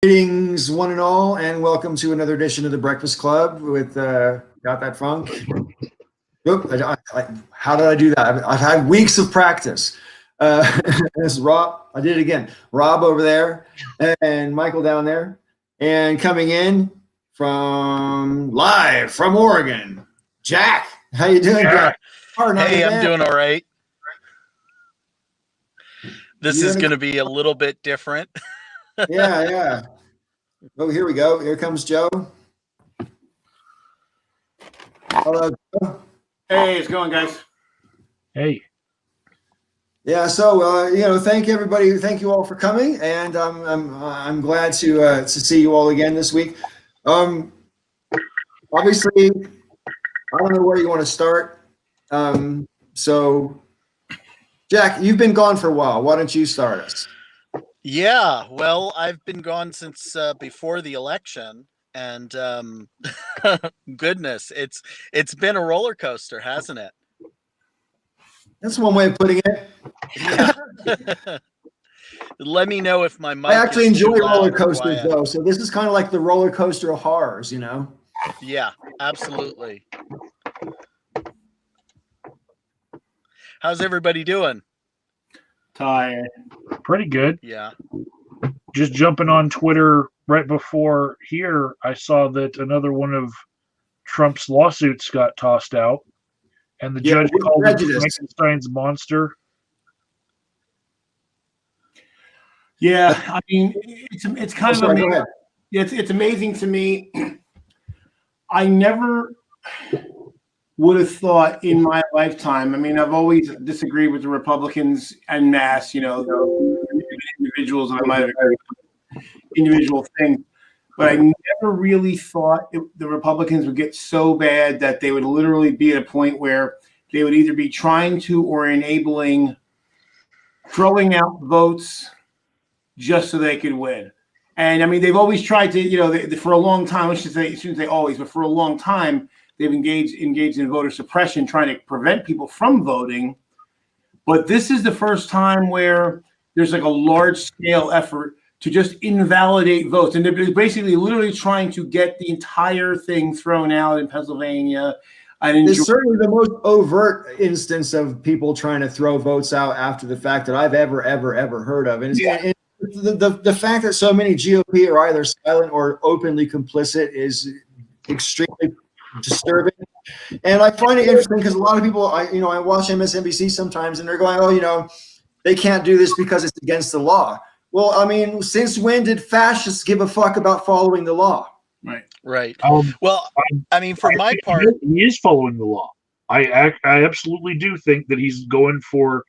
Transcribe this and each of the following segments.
Greetings, one and all, and welcome to another edition of the Breakfast Club with Got That Funk. Oop, how did I do that? I've had weeks of practice. This is Rob. I did it again. Rob over there and Michael down there. And coming in live from Oregon, Jack. How you doing, Jack? Hey, I'm doing all right. This is going to be a little bit different. Yeah. Oh, here we go. Here comes Joe. Hello, Joe. Hey, it's going, guys. Hey. Yeah, so thank everybody. Thank you all for coming, and I'm glad to see you all again this week. Obviously, I don't know where you want to start. So, Jack, you've been gone for a while. Why don't you start us? Yeah, well, I've been gone since before the election, and goodness, it's been a roller coaster, hasn't it? That's one way of putting it. Yeah. Let me know if my mic. I actually enjoy roller coasters, though. So this is kind of like the roller coaster of horrors, you know? Yeah, absolutely. How's everybody doing? Tired. Pretty good. Yeah. Just jumping on Twitter right before here, I saw that another one of Trump's lawsuits got tossed out, and the judge called it Frankenstein's monster. Yeah, I mean, it's kind of amazing. It's amazing to me. I never would have thought in my lifetime. I mean, I've always disagreed with the Republicans en masse, individuals. I might have agreed with individual things, but I never really thought the Republicans would get so bad that they would literally be at a point where they would either be trying to or enabling throwing out votes just so they could win. And I mean, they've always tried to, for a long time, I shouldn't say always, but for a long time, they've engaged in voter suppression, trying to prevent people from voting. But this is the first time where there's like a large scale effort to just invalidate votes. And they're basically literally trying to get the entire thing thrown out in Pennsylvania. It's certainly the most overt instance of people trying to throw votes out after the fact that I've ever heard of. And the fact that so many GOP are either silent or openly complicit is extremely disturbing. And I find it interesting because a lot of people, I watch MSNBC sometimes and they're going, they can't do this because it's against the law. Well, I mean, since when did fascists give a fuck about following the law? Right. Well, I mean, for my part, he is following the law. I absolutely do think that he's going for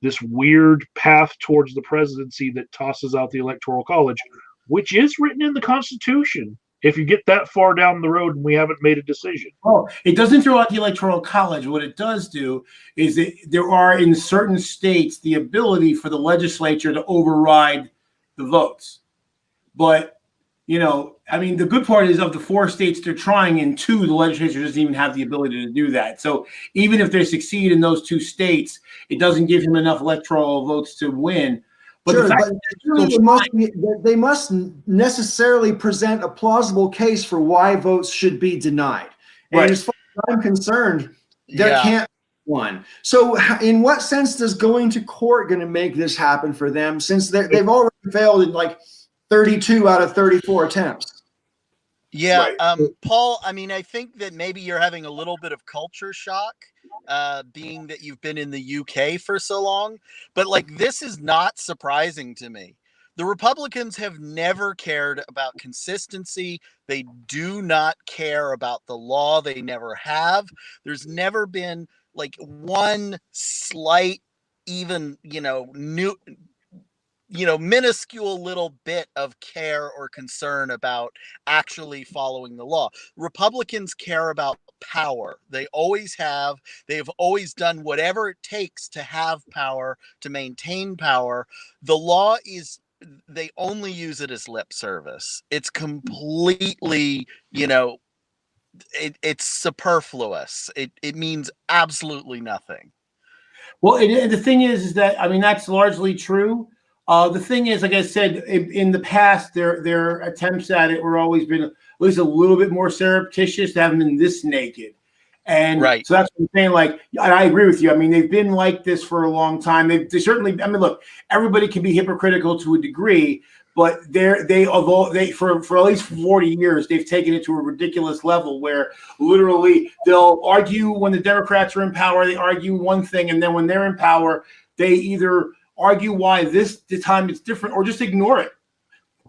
this weird path towards the presidency that tosses out the Electoral College, which is written in the Constitution. If you get that far down the road and we haven't made a decision. Oh, it doesn't throw out the Electoral College. What it does do is that there are in certain states the ability for the legislature to override the votes. But, I mean, the good part is of the 4 states they're trying in 2, the legislature doesn't even have the ability to do that. So even if they succeed in those 2 states, it doesn't give him enough electoral votes to win. But they must necessarily present a plausible case for why votes should be denied. And as far as I'm concerned, there can't be one. So in what sense does going to court going to make this happen for them, since they've already failed in like 32 out of 34 attempts? Yeah, Paul, I mean, I think that maybe you're having a little bit of culture shock, being that you've been in the UK for so long. But this is not surprising to me. The Republicans have never cared about consistency. They do not care about the law. They never have. There's never been one slight, even, minuscule little bit of care or concern about actually following the law. Republicans care about power. They always have. They have always done whatever it takes to have power, to maintain power. The law is, they only use it as lip service. It's completely, it's superfluous. It means absolutely nothing. Well, the thing is that, I mean, that's largely true. The thing is, like I said, in the past, their attempts at it were always been at least a little bit more surreptitious. They haven't been this naked. And right. So that's what I'm saying. Like, I agree with you. I mean, they've been like this for a long time. They certainly, I mean, look, everybody can be hypocritical to a degree, but for at least 40 years, they've taken it to a ridiculous level where literally they'll argue when the Democrats are in power, they argue one thing. And then when they're in power, they either argue why the time it's different or just ignore it.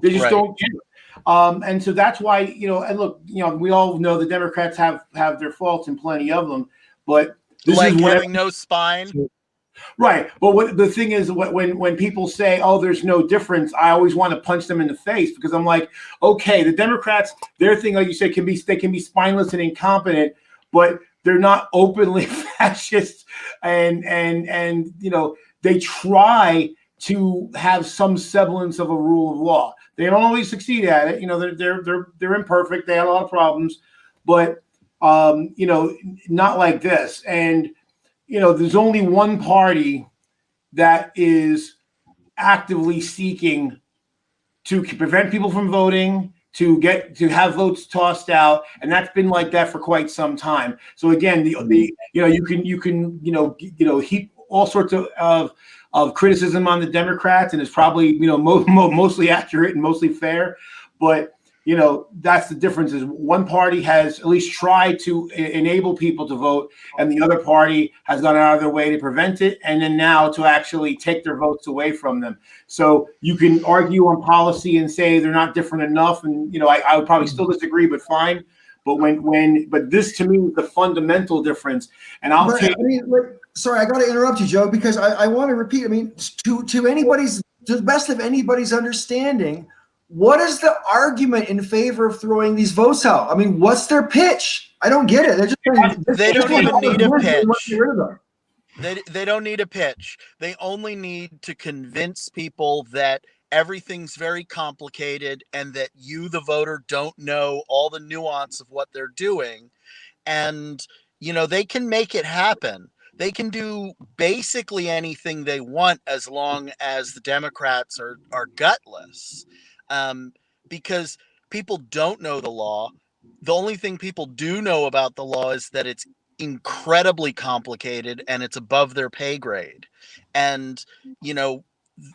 They just don't get it. And so that's why, and look, we all know the Democrats have their faults and plenty of them, but this like is having no spine. Right. But what the thing is, when people say, oh, there's no difference, I always want to punch them in the face because I'm like, okay, the Democrats, their thing, like you said, they can be spineless and incompetent, but they're not openly fascist and they try to have some semblance of a rule of law. They don't always succeed at it. They're imperfect. They have a lot of problems, but not like this. And there's only one party that is actively seeking to prevent people from voting, to have votes tossed out, and that's been like that for quite some time. So again, you can heap all sorts of criticism on the Democrats, and it's probably mostly accurate and mostly fair, but that's the difference. Is one party has at least tried to enable people to vote, and the other party has gone out of their way to prevent it, and then now to actually take their votes away from them. So you can argue on policy and say they're not different enough, and I would probably still disagree, but fine. But but this to me is the fundamental difference, and sorry, I got to interrupt you, Joe, because I want to repeat. I mean, to the best of anybody's understanding, what is the argument in favor of throwing these votes out? I mean, what's their pitch? I don't get it. They're just they don't even need a pitch. They They don't need a pitch. They only need to convince people that everything's very complicated and that you, the voter, don't know all the nuance of what they're doing. And, they can make it happen. They can do basically anything they want as long as the Democrats are gutless. Because people don't know the law. The only thing people do know about the law is that it's incredibly complicated and it's above their pay grade. And,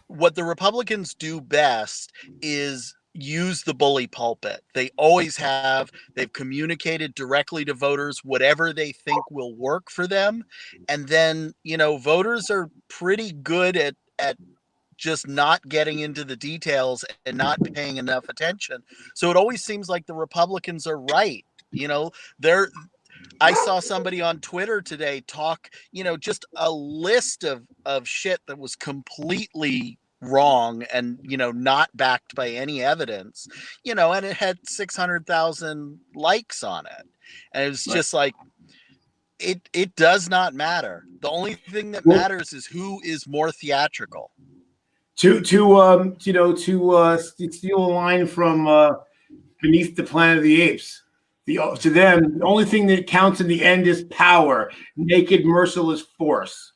what the Republicans do best is use the bully pulpit. They always have. They've communicated directly to voters whatever they think will work for them. And then, voters are pretty good at just not getting into the details and not paying enough attention. So it always seems like the Republicans are right. I saw somebody on Twitter today talk, just a list of shit that was completely wrong and, not backed by any evidence, and it had 600,000 likes on it. And it was just like, it does not matter. The only thing that matters is who is more theatrical. To steal a line from Beneath the Planet of the Apes. To them, the only thing that counts in the end is power, naked, merciless force,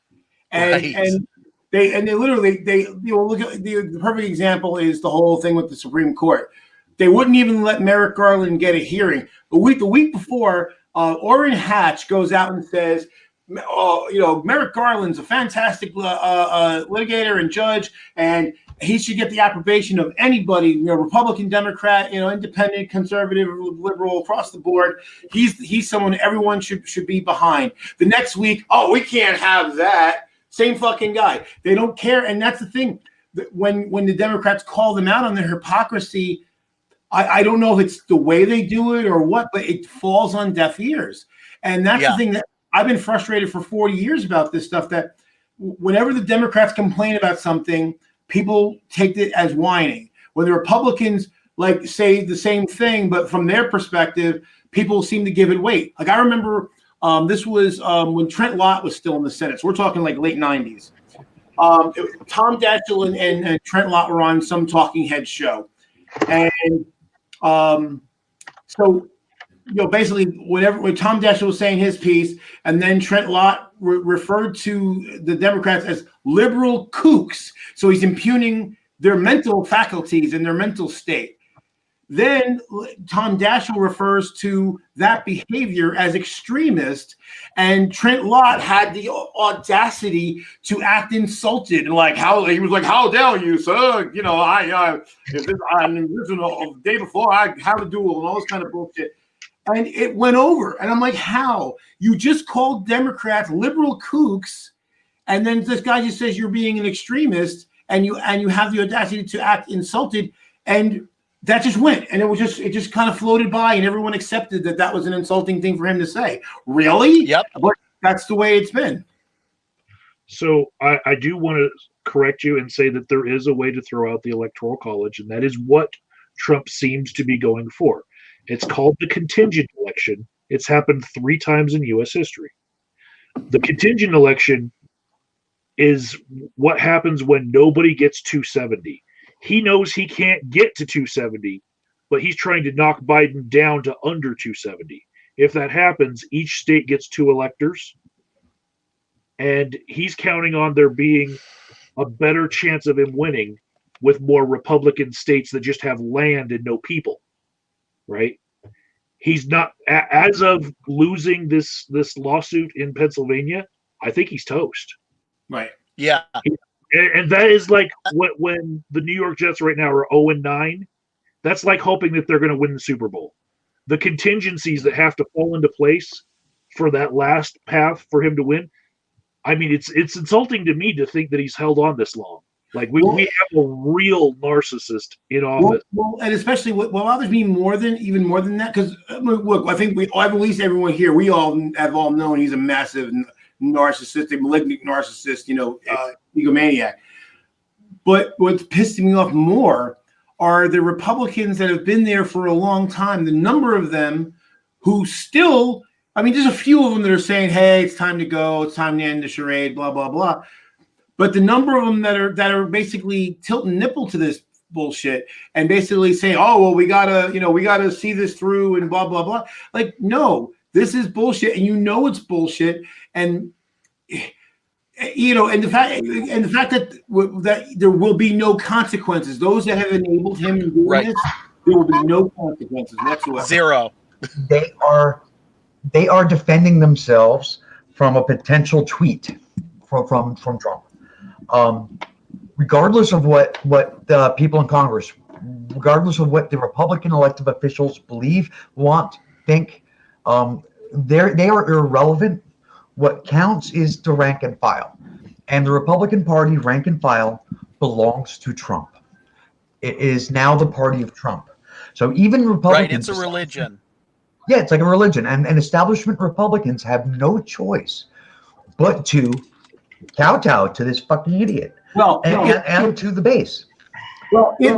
and they literally look at the perfect example is the whole thing with the Supreme Court. They wouldn't even let Merrick Garland get a hearing. The week before, Orrin Hatch goes out and says, Merrick Garland's a fantastic litigator and judge, and he should get the approbation of anybody, Republican, Democrat, independent, conservative, liberal, across the board. He's someone everyone should be behind. The next week, we can't have that. Same fucking guy. They don't care, and that's the thing. When the Democrats call them out on their hypocrisy, I don't know if it's the way they do it or what, but it falls on deaf ears, and that's the thing that I've been frustrated for 40 years about this stuff, that whenever the Democrats complain about something, people take it as whining. When the Republicans say the same thing, but from their perspective, people seem to give it weight. Like I remember this was when Trent Lott was still in the Senate. So we're talking like late 90s. Tom Daschle and Trent Lott were on some talking head show. And so basically when Tom Daschle was saying his piece, and then Trent Lott referred to the Democrats as liberal kooks. So he's impugning their mental faculties and their mental state. Then Tom Daschle refers to that behavior as extremist, and Trent Lott had the audacity to act insulted, and like how he was like, "How dare you, sir? You know, this is the day before I have a duel and all this kind of bullshit." And it went over, and I'm like, "How? You just called Democrats liberal kooks, and then this guy just says you're being an extremist, and you have the audacity to act insulted." And that just went, and it just kind of floated by, and everyone accepted that was an insulting thing for him to say. Really? Yep. But that's the way it's been. So I do want to correct you and say that there is a way to throw out the Electoral College, and that is what Trump seems to be going for. It's called the contingent election. It's happened 3 times in U.S. history. The contingent election is what happens when nobody gets 270. He knows he can't get to 270, but he's trying to knock Biden down to under 270. If that happens, each state gets 2 electors, and he's counting on there being a better chance of him winning with more Republican states that just have land and no people, right? He's not, as of losing this lawsuit in Pennsylvania, I think he's toast. Right. Yeah. And that is like when the New York Jets right now are 0-9. That's like hoping that they're going to win the Super Bowl. The contingencies that have to fall into place for that last path for him to win. I mean, it's insulting to me to think that he's held on this long. Like we have a real narcissist in office. Well, and especially what bothers me even more than that, because look, I think at least everyone here, we all have all known he's a massive narcissistic, malignant narcissist, egomaniac. But what's pissing me off more are the Republicans that have been there for a long time. The number of them who still, I mean, there's a few of them that are saying, "Hey, it's time to go. It's time to end the charade." Blah blah blah. But the number of them that are basically tilting nipple to this bullshit and basically saying, "Oh, well, we gotta see this through," and blah blah blah. Like, no, this is bullshit, and it's bullshit, and and the fact that there will be no consequences. Those that have enabled him in doing this, there will be no consequences whatsoever. 0. They are defending themselves from a potential tweet from Trump. Regardless of what the people in Congress, regardless of what the Republican elected officials believe, want, think, they are irrelevant. What counts is the rank and file, and the Republican Party rank and file belongs to Trump. It is now the party of Trump. So even Republicans, right? It's a religion. Yeah, it's like a religion, and establishment Republicans have no choice but to kowtow to this fucking idiot. And to the base. Well, if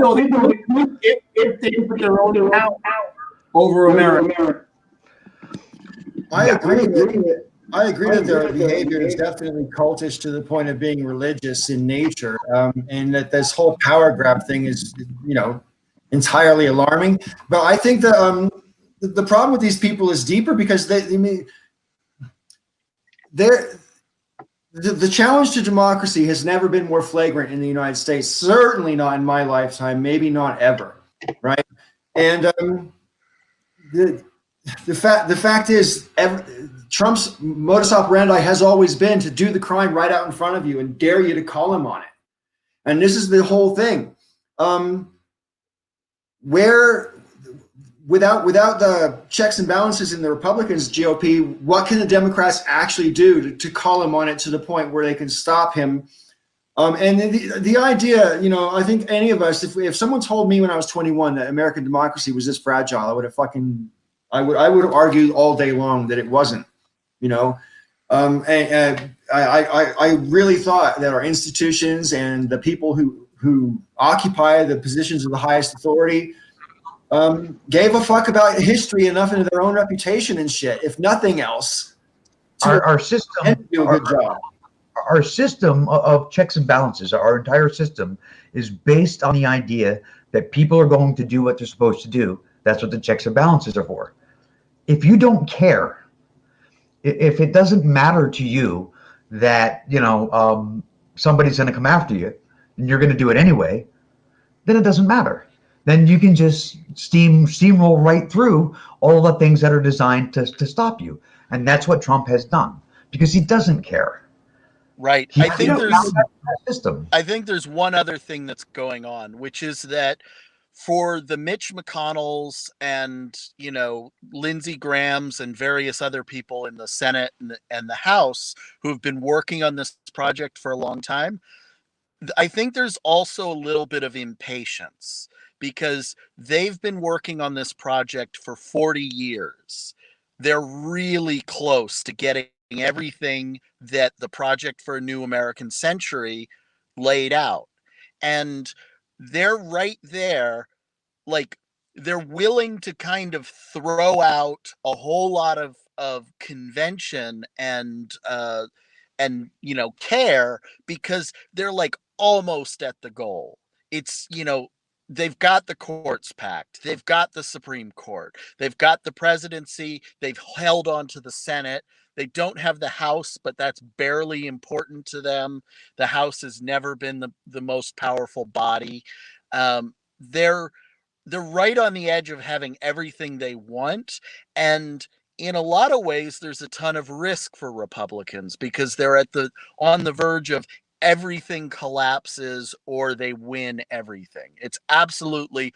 they put their own out over America. I agree that their behavior is definitely cultish to the point of being religious in nature, and that this whole power grab thing is, entirely alarming. But I think that the problem with these people is deeper because the challenge to democracy has never been more flagrant in the United States. Certainly not in my lifetime. Maybe not ever. Right? And the fact is, Trump's modus operandi has always been to do the crime right out in front of you and dare you to call him on it. And this is the whole thing. Where without the checks and balances in the Republicans GOP, what can the Democrats actually do to call him on it to the point where they can stop him? And the idea, I think any of us, if someone told me when I was 21 that American democracy was this fragile, I would have I would have argued all day long that it wasn't, and I really thought that our institutions and the people who occupy the positions of the highest authority gave a fuck about history enough into their own reputation and shit, if nothing else. Our system, do a good job. Our system of checks and balances, our entire system is based on the idea that people are going to do what they're supposed to do. That's what the checks and balances are for. If you don't care, if it doesn't matter to you that, somebody's going to come after you and you're going to do it anyway, then it doesn't matter. Then you can just steamroll right through all the things that are designed to stop you. And that's what Trump has done because he doesn't care. Right. He I think there's system. I think there's one other thing that's going on, which is that for the Mitch McConnells and, Lindsey Graham's and various other people in the Senate and the House who have been working on this project for a long time, I think there's also a little bit of impatience because they've been working on this project for 40 years. They're really close to getting everything that the Project for a New American Century laid out. And they're right there, like they're willing to kind of throw out a whole lot of convention and care because they're like almost at the goal. It's, they've got the courts packed. They've got the Supreme Court. They've got the presidency. They've held on to the Senate. They don't have the House, but that's barely important to them. The House has never been the most powerful body. They're right on the edge of having everything they want. And in a lot of ways, there's a ton of risk for Republicans because they're on the verge of everything collapses or they win everything. It's absolutely,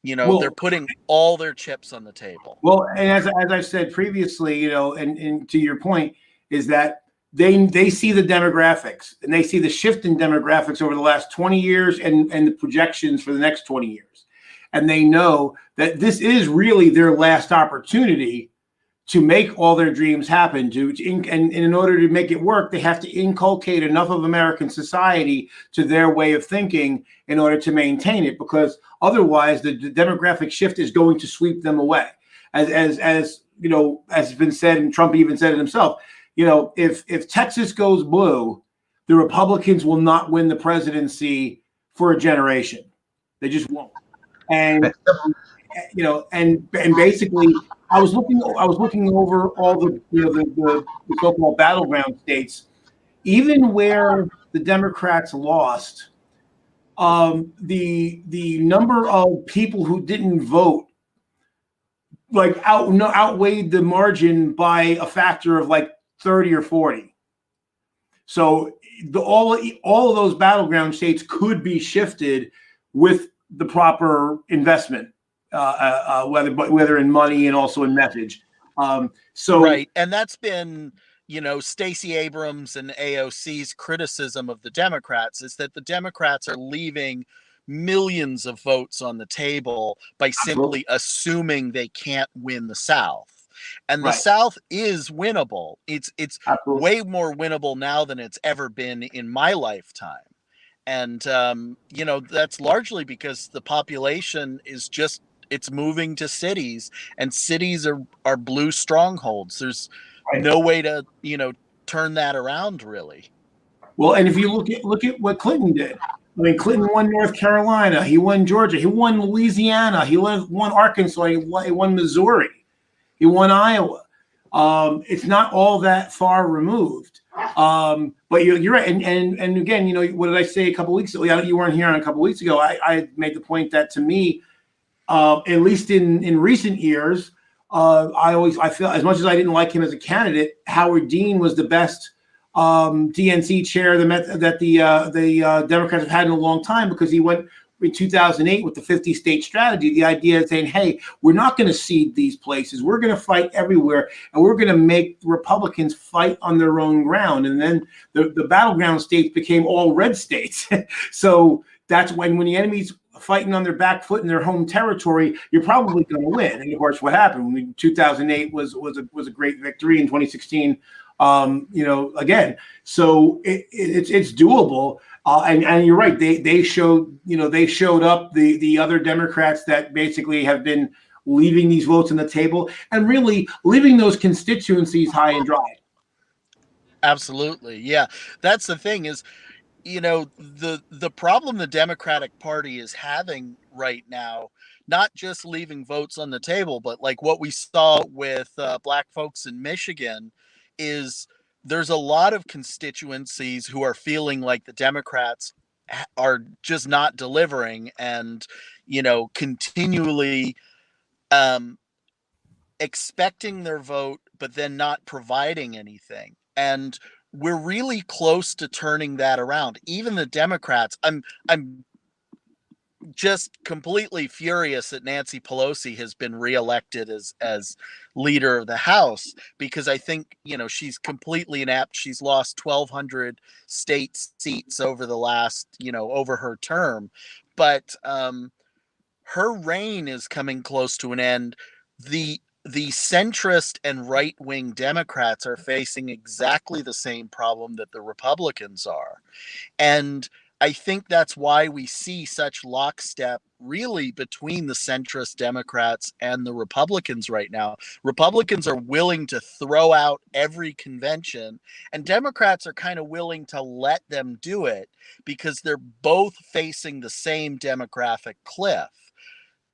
they're putting all their chips on the table. Well, and as I've said previously, and to your point, is that they see the demographics and they see the shift in demographics over the last 20 years and the projections for the next 20 years. And they know that this is really their last opportunity to make all their dreams happen. And in order to make it work, they have to inculcate enough of American society to their way of thinking in order to maintain it, because otherwise the demographic shift is going to sweep them away. As has been said, and Trump even said it himself, if Texas goes blue, the Republicans will not win the presidency for a generation. They just won't. And and basically, I was looking over all the the so-called battleground states, even where the Democrats lost. The number of people who didn't vote outweighed the margin by a factor of like 30 or 40. So all of those battleground states could be shifted with the proper investment, whether in money and also in message. Right, and that's been Stacey Abrams and AOC's criticism of the Democrats is that the Democrats are leaving millions of votes on the table by simply assuming they can't win the South. And the South is winnable. It's way more winnable now than it's ever been in my lifetime. And, that's largely because the population is it's moving to cities, and cities are blue strongholds. There's no way to, turn that around, really. Well, and if you look at what Clinton did, I mean, Clinton won North Carolina, he won Georgia, he won Louisiana, he won Arkansas, he won Missouri, he won Iowa. It's not all that far removed. But you're right. And again, what did I say a couple of weeks ago? You weren't here on a couple of weeks ago. I made the point that to me, at least in recent years, I feel, as much as I didn't like him as a candidate, Howard Dean was the best DNC chair that the Democrats have had in a long time, because he went in 2008 with the 50-state strategy, the idea of saying, hey, we're not going to cede these places. We're going to fight everywhere, and we're going to make Republicans fight on their own ground. And then the battleground states became all red states. So that's when the enemy's fighting on their back foot in their home territory, you're probably going to win. And of course, what happened? 2008 was a great victory. In 2016, again. So it's doable. And you're right. They showed up, the other Democrats that basically have been leaving these votes on the table and really leaving those constituencies high and dry. Absolutely. Yeah. That's the thing is, the problem the Democratic Party is having right now, not just leaving votes on the table, but like what we saw with black folks in Michigan, is there's a lot of constituencies who are feeling like the Democrats are just not delivering, and continually expecting their vote, but then not providing anything. And we're really close to turning that around. Even the Democrats, I'm just completely furious that Nancy Pelosi has been reelected as leader of the House, because I think, she's completely inept. She's lost 1,200 state seats over the last, over her term. But her reign is coming close to an end. The centrist and right-wing Democrats are facing exactly the same problem that the Republicans are. And I think that's why we see such lockstep really between the centrist Democrats and the Republicans right now. Republicans are willing to throw out every convention, and Democrats are kind of willing to let them do it because they're both facing the same demographic cliff.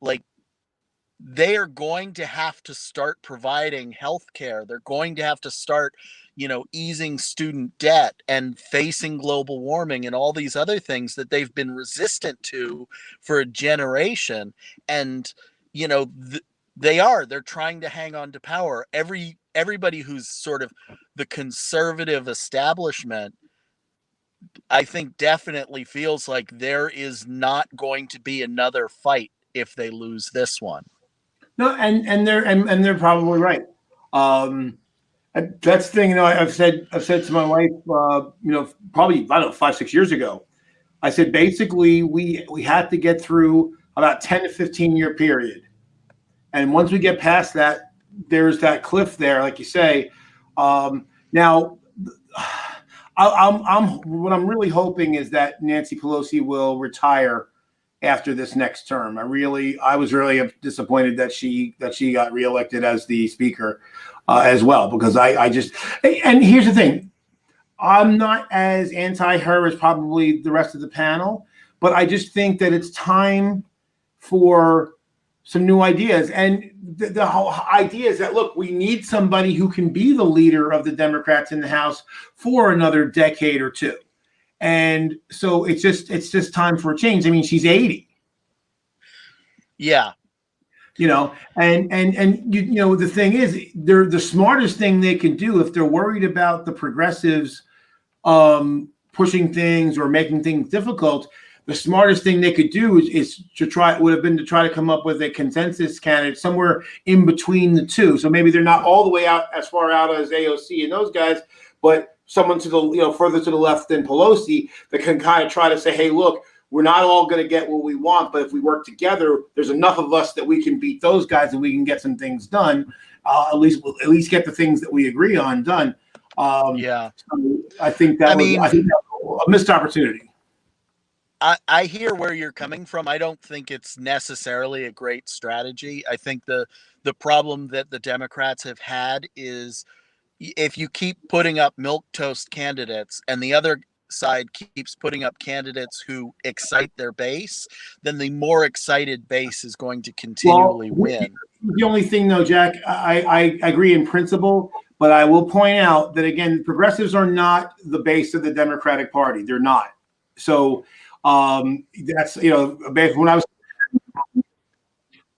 Like, they are going to have to start providing health care. They're going to have to start, easing student debt and facing global warming and all these other things that they've been resistant to for a generation. And, they're trying to hang on to power. Everybody who's sort of the conservative establishment, I think, definitely feels like there is not going to be another fight if they lose this one. No, and they're probably right. That's the thing. I've said to my wife, probably, I don't know, 5-6 years ago. I said basically we had to get through about 10 to 15 year period, and once we get past that, there's that cliff there, like you say. Now, what I'm really hoping is that Nancy Pelosi will retire after this next term. I was really disappointed that she got reelected as the speaker as well, because I just, and here's the thing, I'm not as anti her as probably the rest of the panel, but I just think that it's time for some new ideas. And the whole idea is that, look, we need somebody who can be the leader of the Democrats in the House for another decade or two. And so it's just time for a change. I mean, she's 80. Yeah. And the thing is, they're the smartest thing they can do if they're worried about the progressives pushing things or making things difficult. The smartest thing they could do is to try to come up with a consensus candidate somewhere in between the two. So maybe they're not all the way out, as far out as AOC and those guys, but someone to the further to the left than Pelosi that can kind of try to say, hey, look, we're not all going to get what we want, but if we work together, there's enough of us that we can beat those guys and we can get some things done. At least get the things that we agree on done. Yeah. So I think that was a missed opportunity. I hear where you're coming from. I don't think it's necessarily a great strategy. I think the problem that the Democrats have had is, if you keep putting up milquetoast candidates and the other side keeps putting up candidates who excite their base, then the more excited base is going to continually win. The only thing, though, Jack, I agree in principle, but I will point out that, again, progressives are not the base of the Democratic Party. They're not. So that's, when I was.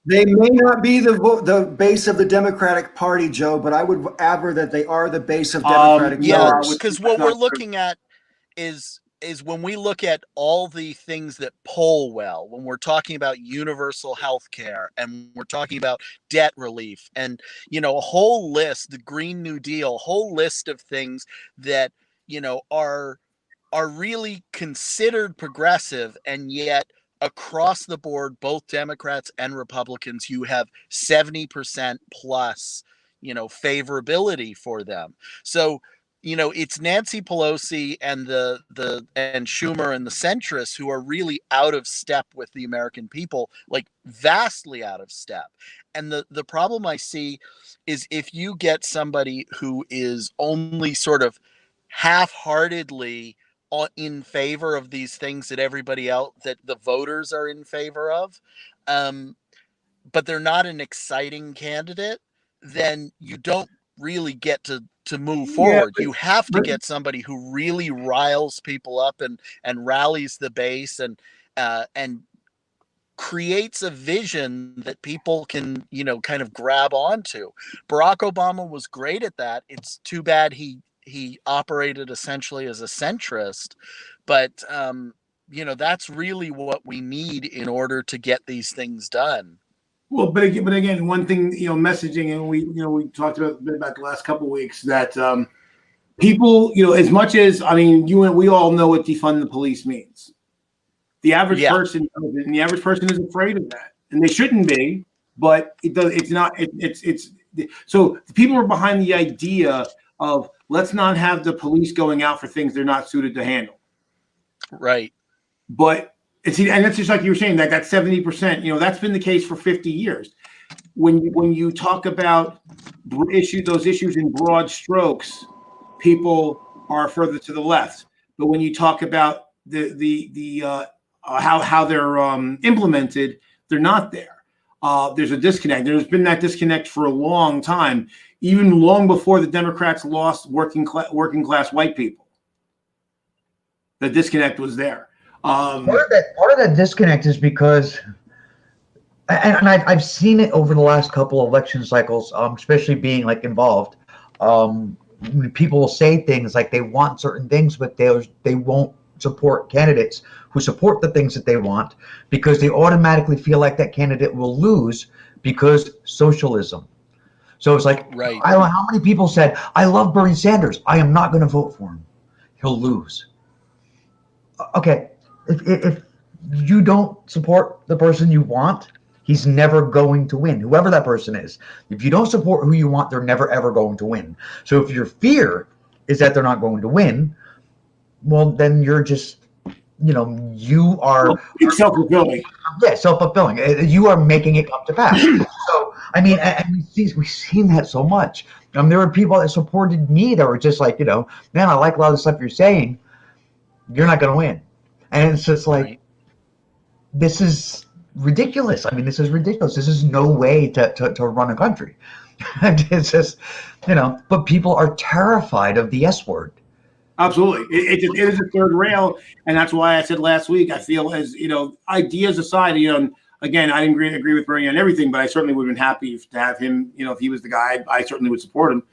They may not be the base of the Democratic Party, Joe, but I would aver that they are the base of Democratic voters. Because what we're looking at is when we look at all the things that poll well, when we're talking about universal health care and we're talking about debt relief and, a whole list, the Green New Deal, whole list of things that, are really considered progressive, and yet across the board, both Democrats and Republicans, you have 70% plus, favorability for them. So, it's Nancy Pelosi and and Schumer and the centrists who are really out of step with the American people, like vastly out of step. And the problem I see is, if you get somebody who is only sort of half-heartedly in favor of these things that everybody else, that the voters are in favor of, but they're not an exciting candidate, then you don't really get to move forward. You have to get somebody who really riles people up and rallies the base and creates a vision that people can, kind of grab onto. Barack Obama was great at that. It's too bad he operated essentially as a centrist, but that's really what we need in order to get these things done. Well, but again, one thing, messaging, and we talked about the last couple of weeks that people, as much as, you and we all know what defund the police means. The average person, and the average person is afraid of that, and they shouldn't be. But it does. It's not. It's so the people are behind the idea of let's not have the police going out for things they're not suited to handle. Right. But and that's just like you were saying that 70%. That's been the case for 50 years. When you talk about those issues in broad strokes, people are further to the left. But when you talk about how they're implemented, they're not there. There's a disconnect. There's been that disconnect for a long time, even long before the Democrats lost working class white people. The disconnect was there. Part of that disconnect is because, and I've seen it over the last couple of election cycles, especially being involved. People will say things like they want certain things, but they won't support candidates who support the things that they want because they automatically feel like that candidate will lose because socialism. So it's like, right. How many people said, I love Bernie Sanders, I am not going to vote for him. He'll lose. Okay, if you don't support the person you want, he's never going to win, whoever that person is. If you don't support who you want, they're never, ever going to win. So if your fear is that they're not going to win, well, then you're just, you are self-fulfilling. Yeah, self-fulfilling. You are making it come to pass. So, and we've seen that so much. There were people that supported me that were just like, man, I like a lot of the stuff you're saying. You're not going to win. And it's just like, right. This is ridiculous. This is ridiculous. This is no way to run a country. It's just, but people are terrified of the S word. Absolutely. It is a third rail. And that's why I said last week, I feel as, ideas aside, again, I didn't agree with Bernie on everything, but I certainly would have been happy to have him, if he was the guy, I certainly would support him.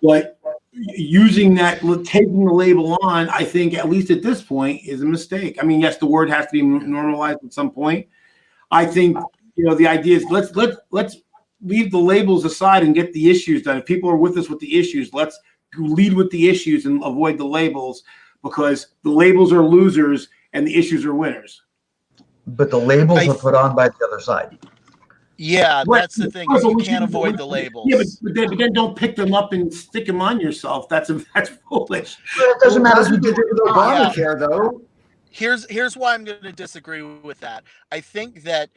But using that, taking the label on, I think, at least at this point, is a mistake. Yes, the word has to be normalized at some point. I think, the idea is let's leave the labels aside and get the issues done. If people are with us with the issues, let's lead with the issues and avoid the labels, because the labels are losers and the issues are winners. But the labels are put on by the other side. Yeah, that's the thing. You can't avoid the labels. Yeah, but then don't pick them up and stick them on yourself. That's foolish. It doesn't matter if you did it with Obamacare, though. Here's why I'm going to disagree with that. I think that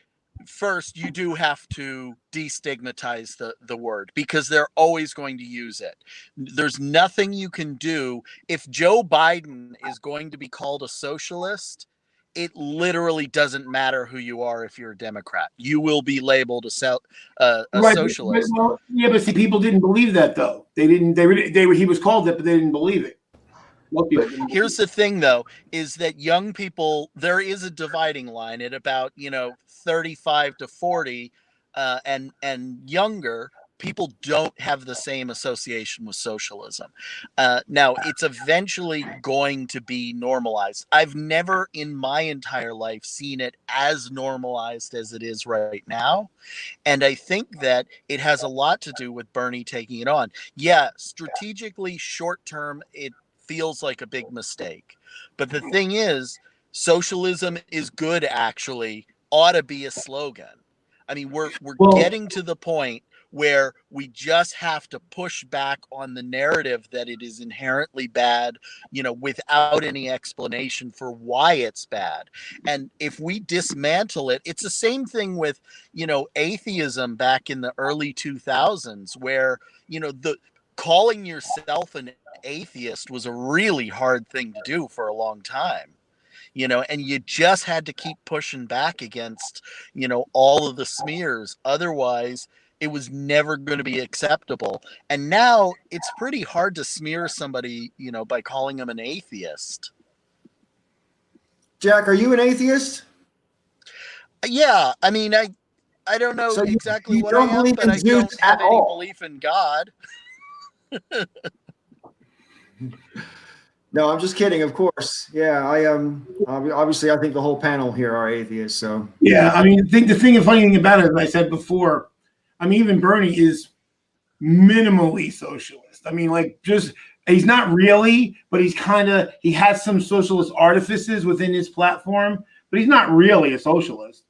first, you do have to destigmatize the word, because they're always going to use it. There's nothing you can do. If Joe Biden is going to be called a socialist, it literally doesn't matter who you are. If you're a Democrat, you will be labeled a right, socialist. But see, people didn't believe that, though. They didn't. He was called it, but they didn't believe it. Here's the thing, though, is that young people, there is a dividing line at about 35 to 40, and younger people don't have the same association with socialism. Now, it's eventually going to be normalized. I've never in my entire life seen it as normalized as it is right now. And I think that it has a lot to do with Bernie taking it on. Yeah, strategically, short term, it feels like a big mistake. But the thing is, socialism is good, actually, ought to be a slogan. We're getting to the point where we just have to push back on the narrative that it is inherently bad, without any explanation for why it's bad. And if we dismantle it, it's the same thing with, atheism back in the early 2000s, where, the calling yourself an atheist was a really hard thing to do for a long time. And you just had to keep pushing back against, all of the smears. Otherwise, it was never going to be acceptable. And now it's pretty hard to smear somebody, you know, by calling them an atheist. Jack, are you an atheist? Yeah, I mean, I don't know So exactly you what don't I am, believe but in I Zeus don't have at any all? belief in God. No, I'm just kidding. Of course, yeah. Obviously, I think the whole panel here are atheists. So Yeah, I mean, the funny thing about it, as I said before, I mean, even Bernie is minimally socialist. I mean, like, just he's not really, but he has some socialist artifices within his platform, but he's not really a socialist.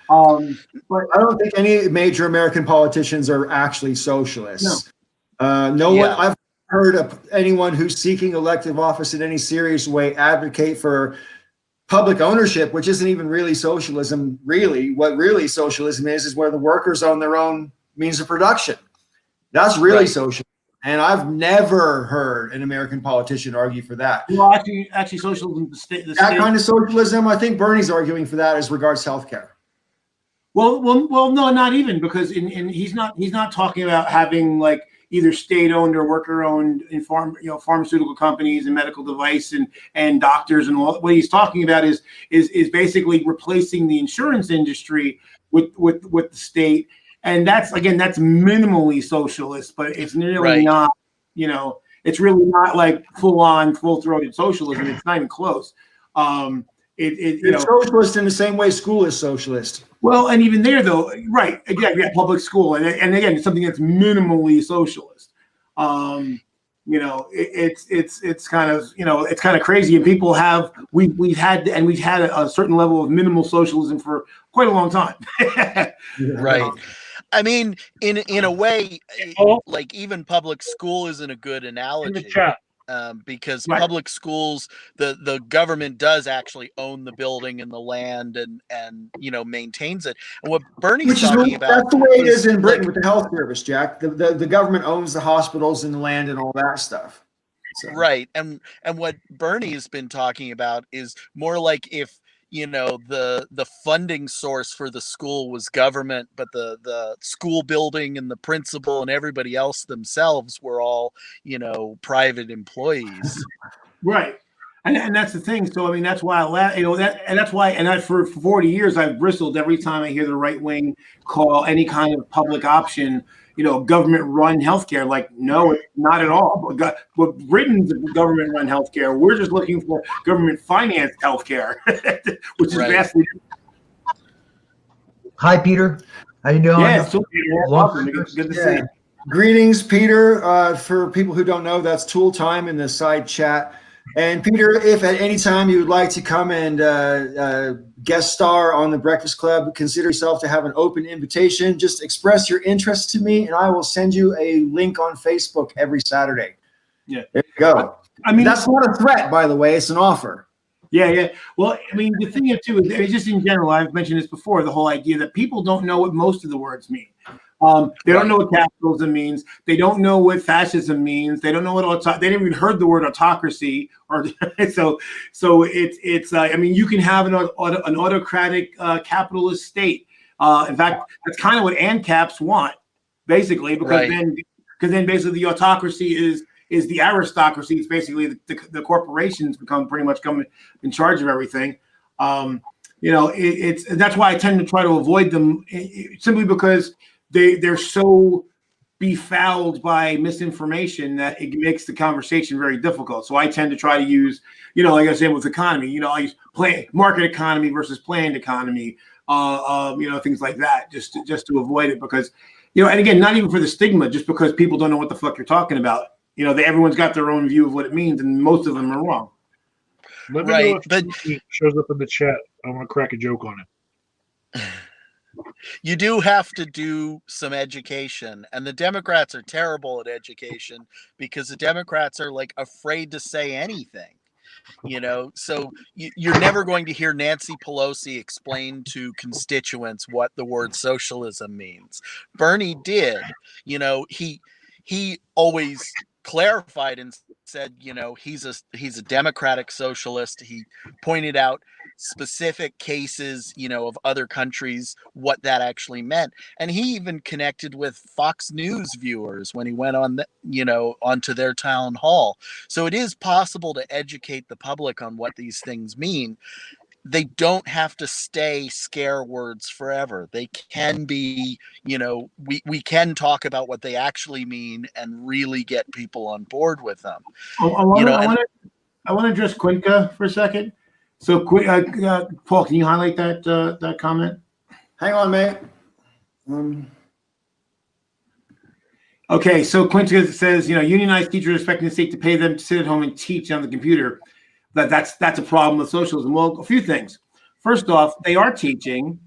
But I don't think any major American politicians are actually socialists. No one Yeah. I've heard of anyone who's seeking elective office in any serious way advocate for public ownership, which isn't even really socialism. Really, what really socialism is where the workers own their own means of production. That's really Right. socialism. And I've never heard an American politician argue for that. well, actually, socialism, the state, That kind of socialism, I think Bernie's arguing for that as regards healthcare. Well, no, not even, because he's not talking about having like either state-owned or worker-owned pharmaceutical companies and medical device and doctors and all. What he's talking about is basically replacing the insurance industry with the state, and that's minimally socialist, but it's really not. You know, it's really not like full-on, full-throated socialism. It's not even close. It's socialist in the same way school is socialist. Well, and even there, though, right? Again, yeah, public school, and again, it's something that's minimally socialist. It's kind of it's kind of crazy, and people we've had a certain level of minimal socialism for quite a long time. Right. I mean, in a way, like even public school isn't a good analogy. In the chat. Because public schools, the government does actually own the building and the land and maintains it. And what Bernie's talking about, that's the way it is in Britain with the health service, Jack. The government owns the hospitals and the land and all that stuff. So. Right. And what Bernie's been talking about is more like if the funding source for the school was government, but the school building and the principal and everybody else themselves were all, private employees. Right. And that's the thing. So, I mean, that's why for 40 years, I've bristled every time I hear the right wing call any kind of public option, government run healthcare. Like, no, it's not at all. But Britain's government run healthcare. We're just looking for government financed healthcare, which is vastly different. Hi, Peter. How you doing? Yeah, so welcome. Good to see you. Greetings, Peter. For people who don't know, that's Tool Time in the side chat. And Peter, if at any time you would like to come and guest star on the Breakfast Club, consider yourself to have an open invitation. Just express your interest to me, and I will send you a link on Facebook every Saturday. Yeah, there you go. I mean, that's not a threat, by the way; it's an offer. Yeah. Well, I mean, the thing too is just in general. I've mentioned this before. The whole idea that people don't know what most of the words mean. They don't know what capitalism means. They don't know what fascism means. They don't know what they didn't even heard the word autocracy, or so it's. I mean, you can have an autocratic capitalist state. In fact, that's kind of what ANCAPs want, basically, because then basically the autocracy is the aristocracy. It's basically the corporations come in charge of everything. That's why I tend to try to avoid them, simply because they're so befouled by misinformation that it makes the conversation very difficult. So I tend to try to use, like I said with economy, I use market economy versus planned economy, things like that, just to avoid it, because, and again, not even for the stigma, just because people don't know what the fuck you're talking about. Everyone's got their own view of what it means, and most of them are wrong. Let me know if it shows up in the chat. I want to crack a joke on it. You do have to do some education, and the Democrats are terrible at education because the Democrats are like afraid to say anything, so you're never going to hear Nancy Pelosi explain to constituents what the word socialism means. Bernie did, he always clarified and said, he's a democratic socialist. He pointed out specific cases, of other countries, what that actually meant. And he even connected with Fox News viewers when he went on, onto their town hall. So it is possible to educate the public on what these things mean. They don't have to stay scare words forever. They can be, we can talk about what they actually mean and really get people on board with them. I want to address Quinca for a second. So, Paul, can you highlight that comment? Hang on, mate. Okay, so Quinca says, unionized teachers are expecting the state to pay them to sit at home and teach on the computer. That's a problem with socialism. Well, a few things. First off, they are teaching.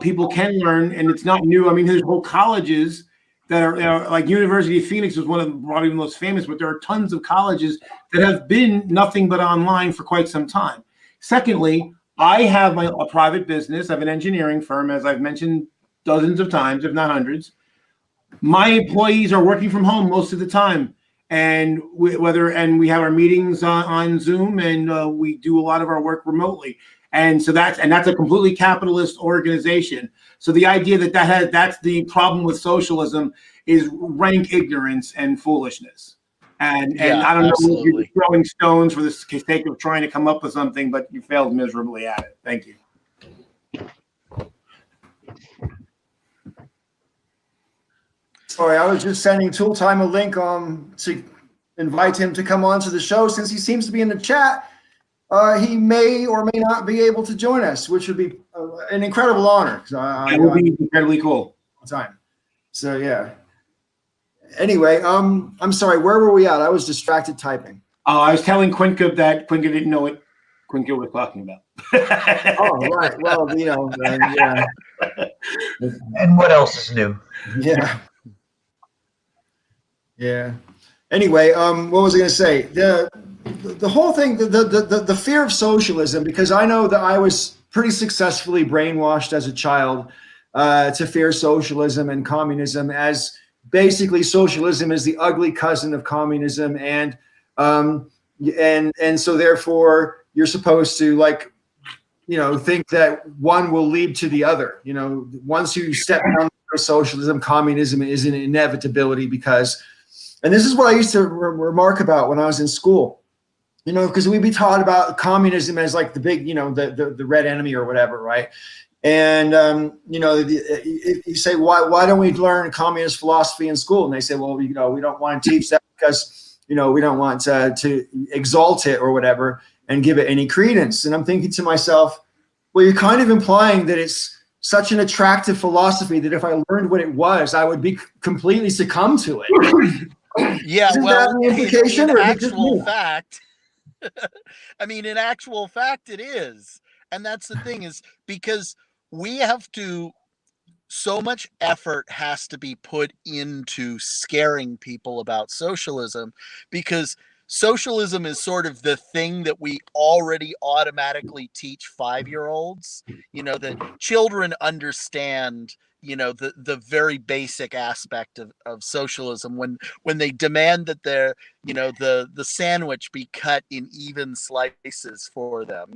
People can learn, and it's not new. I mean, there's whole colleges that are like University of Phoenix is one of probably the most famous, but there are tons of colleges that have been nothing but online for quite some time. Secondly, I have a private business. I have an engineering firm, as I've mentioned dozens of times, if not hundreds. My employees are working from home most of the time. And we have our meetings on Zoom, and we do a lot of our work remotely. And so that's a completely capitalist organization. So the idea that's the problem with socialism is rank ignorance and foolishness. And I don't know if you're throwing stones for the sake of trying to come up with something, but you failed miserably at it. Thank you. Sorry, I was just sending Tool Time a link to invite him to come on to the show. Since he seems to be in the chat, he may or may not be able to join us, which would be an incredible honor. It would be incredibly cool. Time. So yeah. Anyway, I'm sorry. Where were we at? I was distracted typing. I was telling Quinca that Quinca didn't know what Quinca was talking about. Oh, right. Well, yeah. And what else is new? Yeah. Yeah. Anyway, what was I going to say? The whole thing, the fear of socialism, because I know that I was pretty successfully brainwashed as a child to fear socialism and communism, as basically socialism is the ugly cousin of communism, and so therefore you're supposed to think that one will lead to the other. Once you step down socialism, communism is an inevitability because. And this is what I used to remark about when I was in school, because we'd be taught about communism as like the big, the red enemy or whatever, right? And, you say, why don't we learn communist philosophy in school? And they say, well, we don't want to teach that because, we don't want to exalt it or whatever and give it any credence. And I'm thinking to myself, well, you're kind of implying that it's such an attractive philosophy that if I learned what it was, I would be completely succumb to it. Yeah, Isn't well, that the implication, in actual fact, it is. And that's the thing, is because we have to, so much effort has to be put into scaring people about socialism, because socialism is sort of the thing that we already automatically teach 5-year-olds, that children understand, the very basic aspect of socialism when they demand that the sandwich be cut in even slices for them.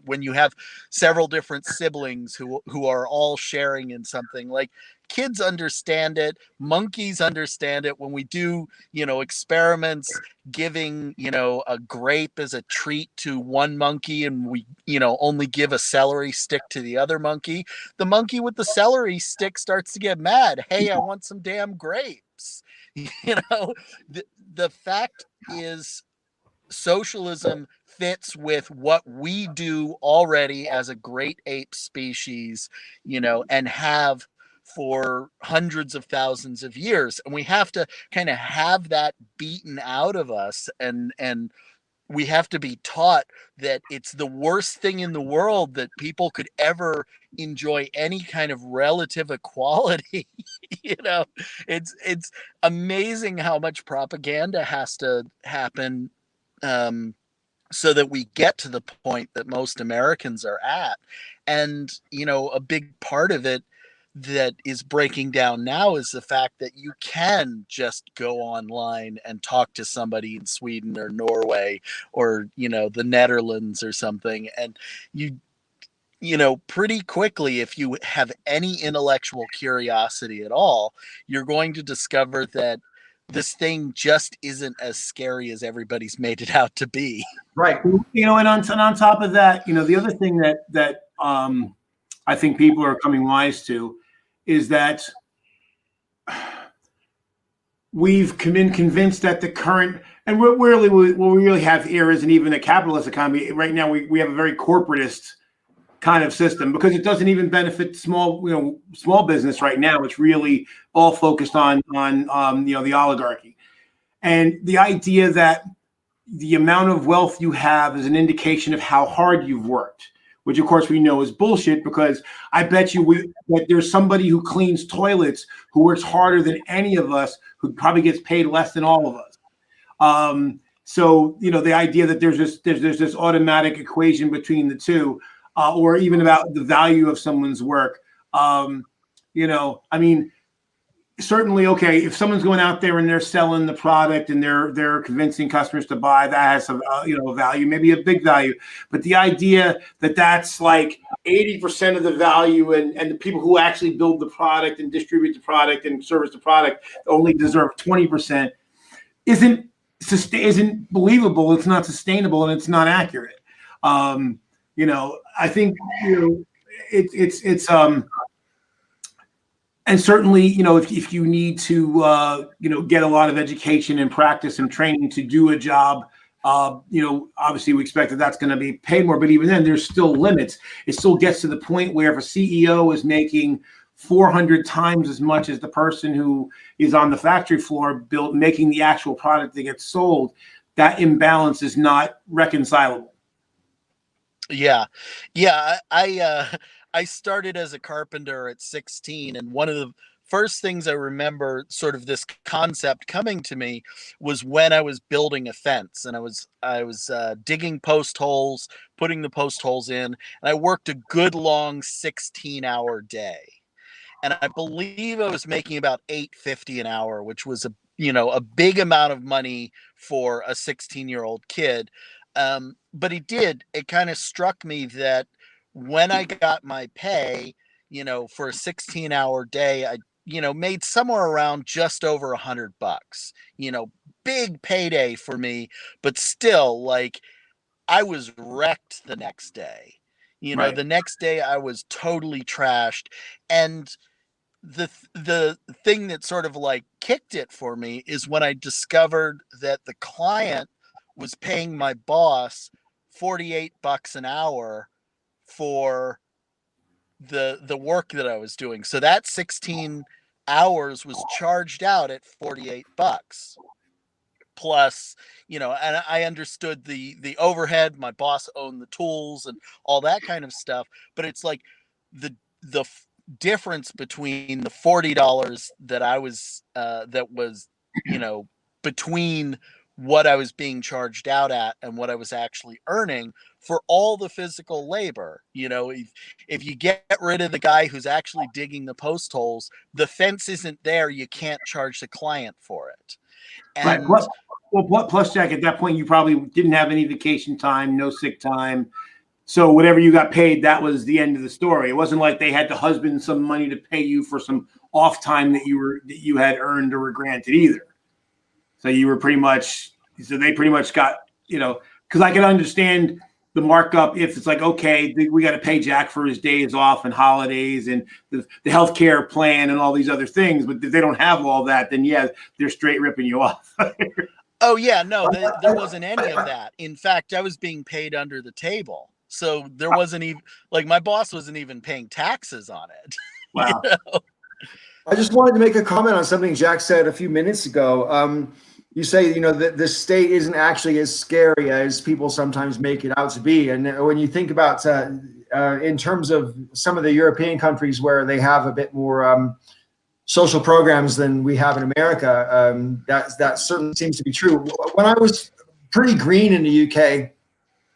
When you have several different siblings who are all sharing in something, like, kids understand it, monkeys understand it. When we do, experiments giving, a grape as a treat to one monkey, and we, only give a celery stick to the other monkey, the monkey with the celery stick starts to get mad. Hey, I want some damn grapes. The fact is, socialism fits with what we do already as a great ape species, and have for hundreds of thousands of years. And we have to kind of have that beaten out of us, and we have to be taught that it's the worst thing in the world that people could ever enjoy any kind of relative equality. It's amazing how much propaganda has to happen so that we get to the point that most Americans are at. And, a big part of it that is breaking down now is the fact that you can just go online and talk to somebody in Sweden or Norway or, the Netherlands or something, and you pretty quickly, if you have any intellectual curiosity at all, you're going to discover that this thing just isn't as scary as everybody's made it out to be. Right. And on top of that, the other thing that I think people are coming wise to is that we've been convinced that the current, and what we really have here isn't even a capitalist economy. Right now, we have a very corporatist kind of system, because it doesn't even benefit small business right now. It's really all focused on the oligarchy, and the idea that the amount of wealth you have is an indication of how hard you've worked, which of course we know is bullshit, because I bet you that there's somebody who cleans toilets who works harder than any of us, who probably gets paid less than all of us. So the idea that there's this automatic equation between the two, or even about the value of someone's work. Certainly, okay, if someone's going out there and they're selling the product and they're convincing customers to buy, that has a value, maybe a big value. But the idea that that's like 80% of the value, and the people who actually build the product and distribute the product and service the product only deserve 20%, isn't believable. It's not sustainable, and it's not accurate. I think it's and certainly, if you need to, get a lot of education and practice and training to do a job, obviously we expect that that's going to be paid more. But even then, there's still limits. It still gets to the point where if a CEO is making 400 times as much as the person who is on the factory floor making the actual product that gets sold, that imbalance is not reconcilable. Yeah. I started as a carpenter at 16, and one of the first things I remember sort of this concept coming to me was when I was building a fence, and I was digging post holes, putting the post holes in, and I worked a good long 16-hour day. And I believe I was making about $8.50 an hour, which was a big amount of money for a 16-year-old kid. But it kind of struck me that when I got my pay, for a 16-hour day, I, made somewhere around just over $100, big payday for me, but still, like, I was wrecked the next day. Right. The next day I was totally trashed. And the thing that sort of like kicked it for me is when I discovered that the client was paying my boss $48 an hour for the work that I was doing. So that 16 hours was charged out at $48 plus, and I understood the overhead. My boss owned the tools and all that kind of stuff, but it's like the difference between the $40 that I was between what I was being charged out at and what I was actually earning for all the physical labor. If you get rid of the guy who's actually digging the post holes, the fence isn't there. You can't charge the client for it. And right. Plus, Jack, at that point, you probably didn't have any vacation time, no sick time. So whatever you got paid, that was the end of the story. It wasn't like they had to husband some money to pay you for some off time that you had earned or were granted either. So they pretty much got, because I can understand the markup if it's like, okay, we got to pay Jack for his days off and holidays and the healthcare plan and all these other things. But if they don't have all that, then yeah, they're straight ripping you off. Oh yeah, no, there wasn't any of that. In fact, I was being paid under the table. So there wasn't even, like, my boss wasn't even paying taxes on it. Wow. I just wanted to make a comment on something Jack said a few minutes ago. You say, that the state isn't actually as scary as people sometimes make it out to be. And when you think about, in terms of some of the European countries where they have a bit more social programs than we have in America, that certainly seems to be true. When I was pretty green in the UK,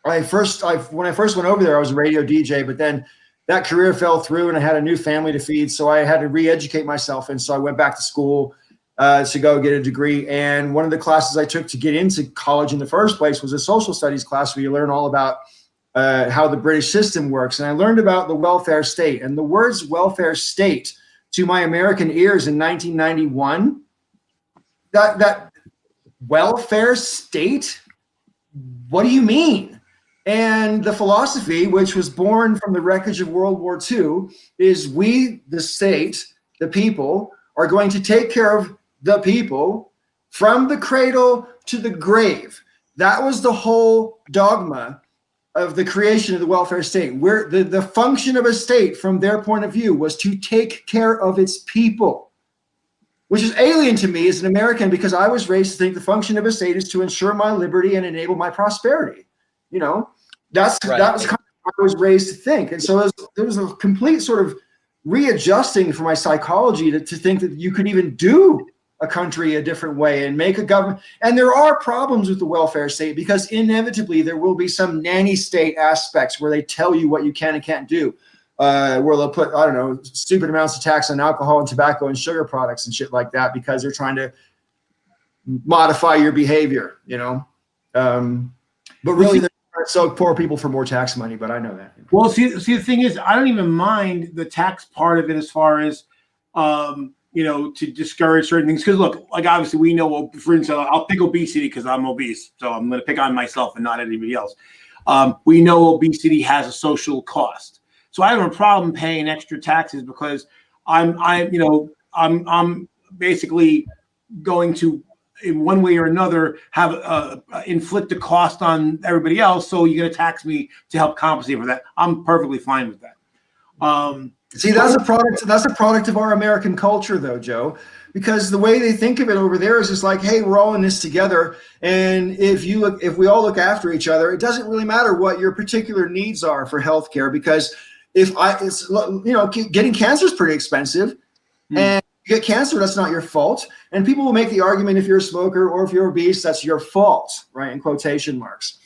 when I first went over there, I was a radio DJ, but then that career fell through and I had a new family to feed. So I had to re-educate myself. And so I went back to school to go get a degree. And one of the classes I took to get into college in the first place was a social studies class where you learn all about how the British system works. And I learned about the welfare state. And the words welfare state to my American ears in 1991, that welfare state? What do you mean? And the philosophy, which was born from the wreckage of World War II, is we, the state, the people, are going to take care of the people from the cradle to the grave. That was the whole dogma of the creation of the welfare state, where the function of a state from their point of view was to take care of its people, which is alien to me as an American, because I was raised to think the function of a state is to ensure my liberty and enable my prosperity. You know, that was kind of what I was raised to think. And so there was a complete sort of readjusting for my psychology to think that you could even do a country a different way and make a government. And there are problems with the welfare state, because inevitably there will be some nanny state aspects where they tell you what you can and can't do, where they'll put, I don't know, stupid amounts of tax on alcohol and tobacco and sugar products and shit like that, because they're trying to modify your behavior, you know. But really, they're trying to sell poor people for more tax money, but I know that. Well, see, the thing is, I don't even mind the tax part of it as far as, you know, to discourage certain things. Because look, like obviously we know, for instance, I'll pick obesity because I'm obese. So I'm going to pick on myself and not anybody else. We know obesity has a social cost. So I have a problem paying extra taxes because I'm basically going to, in one way or another, have inflict a cost on everybody else. So you're going to tax me to help compensate for that. I'm perfectly fine with that. See, that's a product of our American culture, though, Joe, because the way they think of it over there is just like, hey, we're all in this together, and if we all look after each other, it doesn't really matter what your particular needs are for healthcare, because getting cancer is pretty expensive, and you get cancer, that's not your fault. And people will make the argument, if you're a smoker or if you're obese, that's your fault, right? In quotation marks.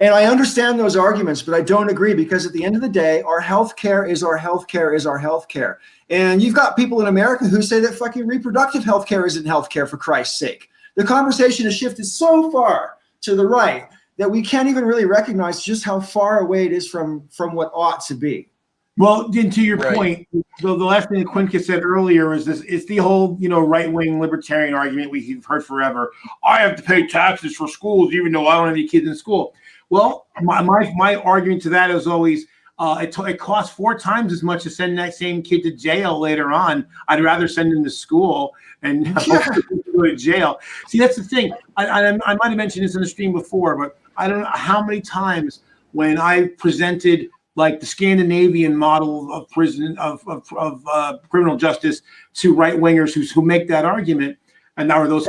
And I understand those arguments, but I don't agree, because at the end of the day, our healthcare is our healthcare is our healthcare. And you've got people in America who say that fucking reproductive healthcare isn't healthcare, for Christ's sake. The conversation has shifted so far to the right that we can't even really recognize just how far away it is from what ought to be. Well, and to your point, the last thing that Quintus said earlier is this: it's the whole, right-wing libertarian argument we've heard forever. I have to pay taxes for schools, even though I don't have any kids in school. Well, my argument to that is always, it costs 4 times as much to send that same kid to jail later on. I'd rather send him to school and go to jail. See, that's the thing. I might have mentioned this in the stream before, but I don't know how many times when I presented like the Scandinavian model of prison of criminal justice to right wingers who make that argument, and now are those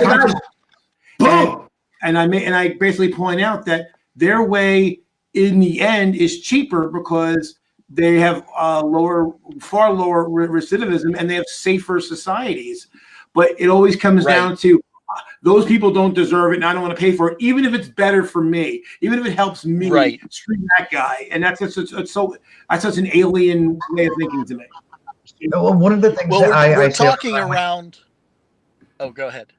and I basically point out that their way in the end is cheaper because they have far lower recidivism, and they have safer societies. But it always comes down to those people don't deserve it, and I don't want to pay for it, even if it's better for me, even if it helps me screw that guy. And that's such an alien way of thinking to me. One of the things that we're talking around. Oh, go ahead.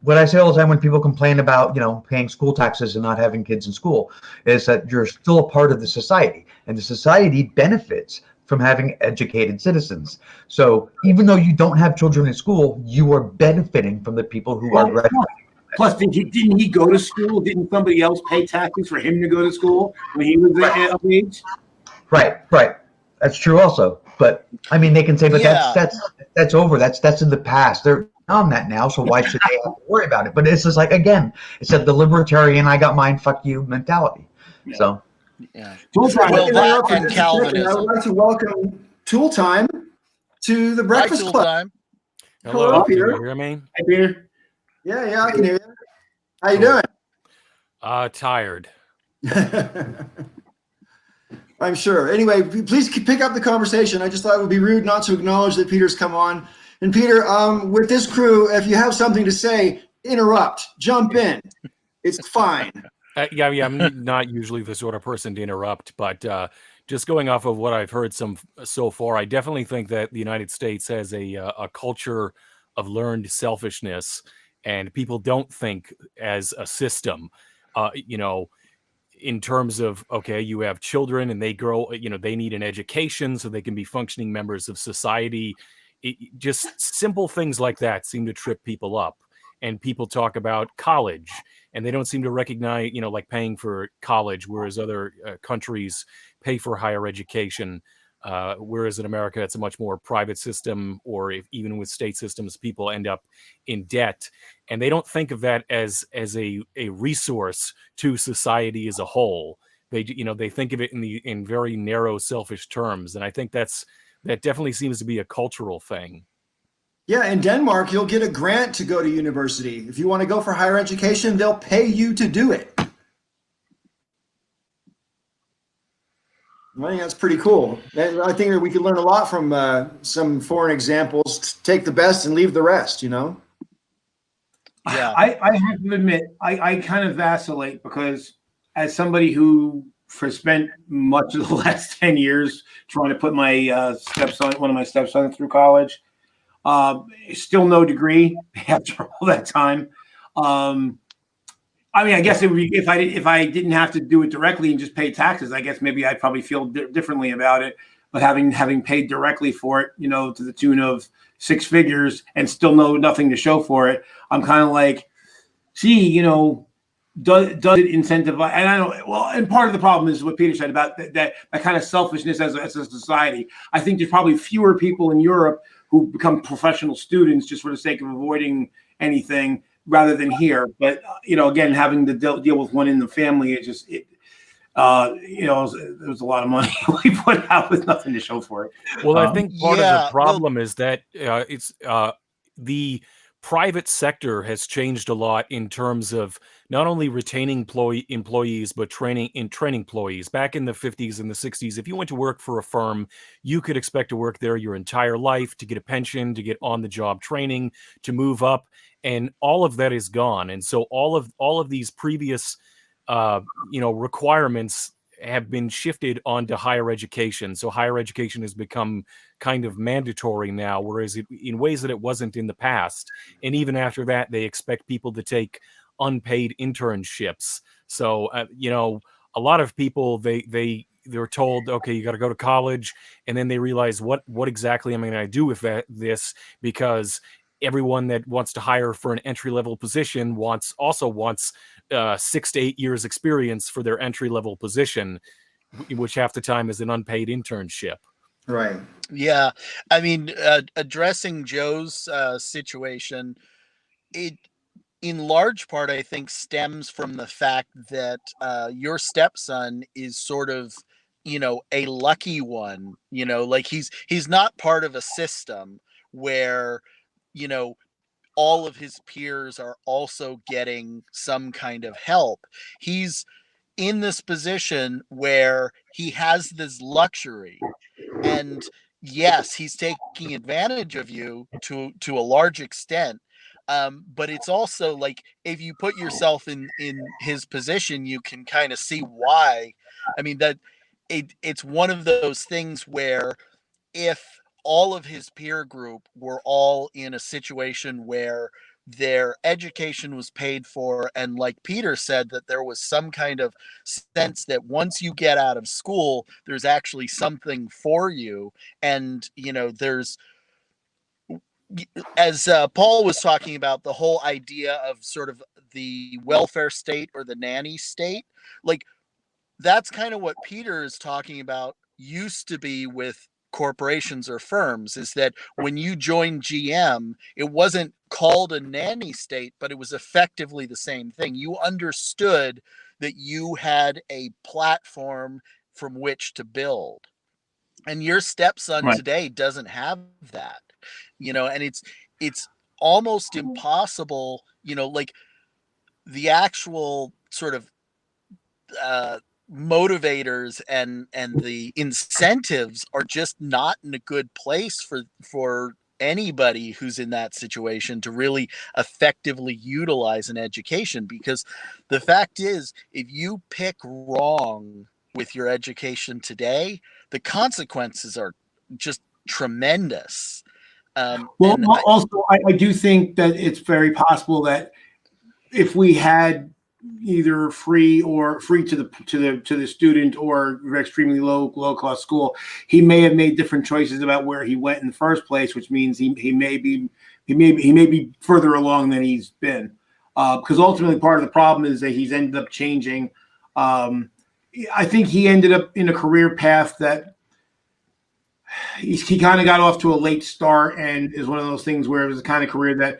What I say all the time when people complain about, paying school taxes and not having kids in school is that you're still a part of the society, and the society benefits from having educated citizens. So even though you don't have children in school, you are benefiting from the people who are graduating. Plus, didn't he go to school? Didn't somebody else pay taxes for him to go to school when he was of age? Right. That's true also. But I mean, they can say, but that's over. That's in the past. They're on that now, so why should they have to worry about it? But it's just like, again, it's the libertarian, I got mine, fuck you mentality. Yeah. So and Calvinism. I would like to welcome Tool Time to the Breakfast Club. Time. Hello, Peter. Can you hear me? Hi, Peter. Yeah, I can hear you. How you doing? Tired. I'm sure. Anyway, please pick up the conversation. I just thought it would be rude not to acknowledge that Peter's come on. And Peter, with this crew, if you have something to say, interrupt, jump in. It's fine. I'm not usually the sort of person to interrupt, but just going off of what I've heard so far, I definitely think that the United States has a culture of learned selfishness, and people don't think as a system. in terms of, okay, you have children and they grow, they need an education so they can be functioning members of society. Just simple things like that seem to trip people up. And people talk about college, and they don't seem to recognize, like paying for college, whereas other countries pay for higher education. Whereas in America, it's a much more private system, or even with state systems, people end up in debt. And they don't think of that as a resource to society as a whole. They think of it in very narrow, selfish terms. And I think that definitely seems to be a cultural thing. Yeah, in Denmark, you'll get a grant to go to university. If you want to go for higher education, they'll pay you to do it. I think that's pretty cool. And I think that we could learn a lot from some foreign examples. Take the best and leave the rest, Yeah. I have to admit, I kind of vacillate, because as somebody who spent much of the last 10 years trying to put my one of my stepsons through college, still no degree after all that time. I mean, I guess it would be if I didn't have to do it directly and just pay taxes. I guess maybe I'd probably feel differently about it. But having paid directly for it, to the tune of 6 figures and still nothing to show for it, I'm kind of like, gee, does it incentivize? And I don't. Well, and part of the problem is what Peter said about that kind of selfishness as a society. I think there's probably fewer people in Europe who become professional students just for the sake of avoiding anything, rather than here. But again, having to deal with one in the family, there's a lot of money we put out with nothing to show for it. Well, I think part of the problem is that it's the private sector has changed a lot in terms of not only retaining employees, but training employees. Back in the 50s and the 60s, if you went to work for a firm, you could expect to work there your entire life, to get a pension, to get on-the-job training, to move up, and all of that is gone. And so all of these previous requirements have been shifted onto higher education. So higher education has become kind of mandatory now, whereas in ways that it wasn't in the past. And even after that, they expect people to take unpaid internships. So, a lot of people, they're told, okay, you got to go to college. And then they realize, what exactly am I going to do with this? Because everyone that wants to hire for an entry-level position wants 6 to 8 years experience for their entry-level position, which half the time is an unpaid internship. Right. Yeah. I mean, addressing Joe's situation, it in large part, I think, stems from the fact that your stepson is sort of, a lucky one, like he's not part of a system where, all of his peers are also getting some kind of help. He's in this position where he has this luxury, and yes, he's taking advantage of you to a large extent. But it's also like, if you put yourself in his position, you can kind of see why. I mean, that it's one of those things where if all of his peer group were all in a situation where their education was paid for, and like Peter said, that there was some kind of sense that once you get out of school, there's actually something for you, and there's, as Paul was talking about, the whole idea of sort of the welfare state or the nanny state, like that's kind of what Peter is talking about used to be with corporations or firms, is that when you joined GM, it wasn't called a nanny state, but it was effectively the same thing. You understood that you had a platform from which to build. And your stepson today doesn't have that, and it's almost impossible, like the actual sort of motivators and the incentives are just not in a good place for anybody who's in that situation to really effectively utilize an education, because the fact is, if you pick wrong with your education today, the consequences are just tremendous. Also, I do think that it's very possible that if we had either free to the student or extremely low cost school. He may have made different choices about where he went in the first place, which means he may be further along than he's been. Because ultimately part of the problem is that he's ended up changing. I think he ended up in a career path that he kind of got off to a late start, and is one of those things where it was the kind of career that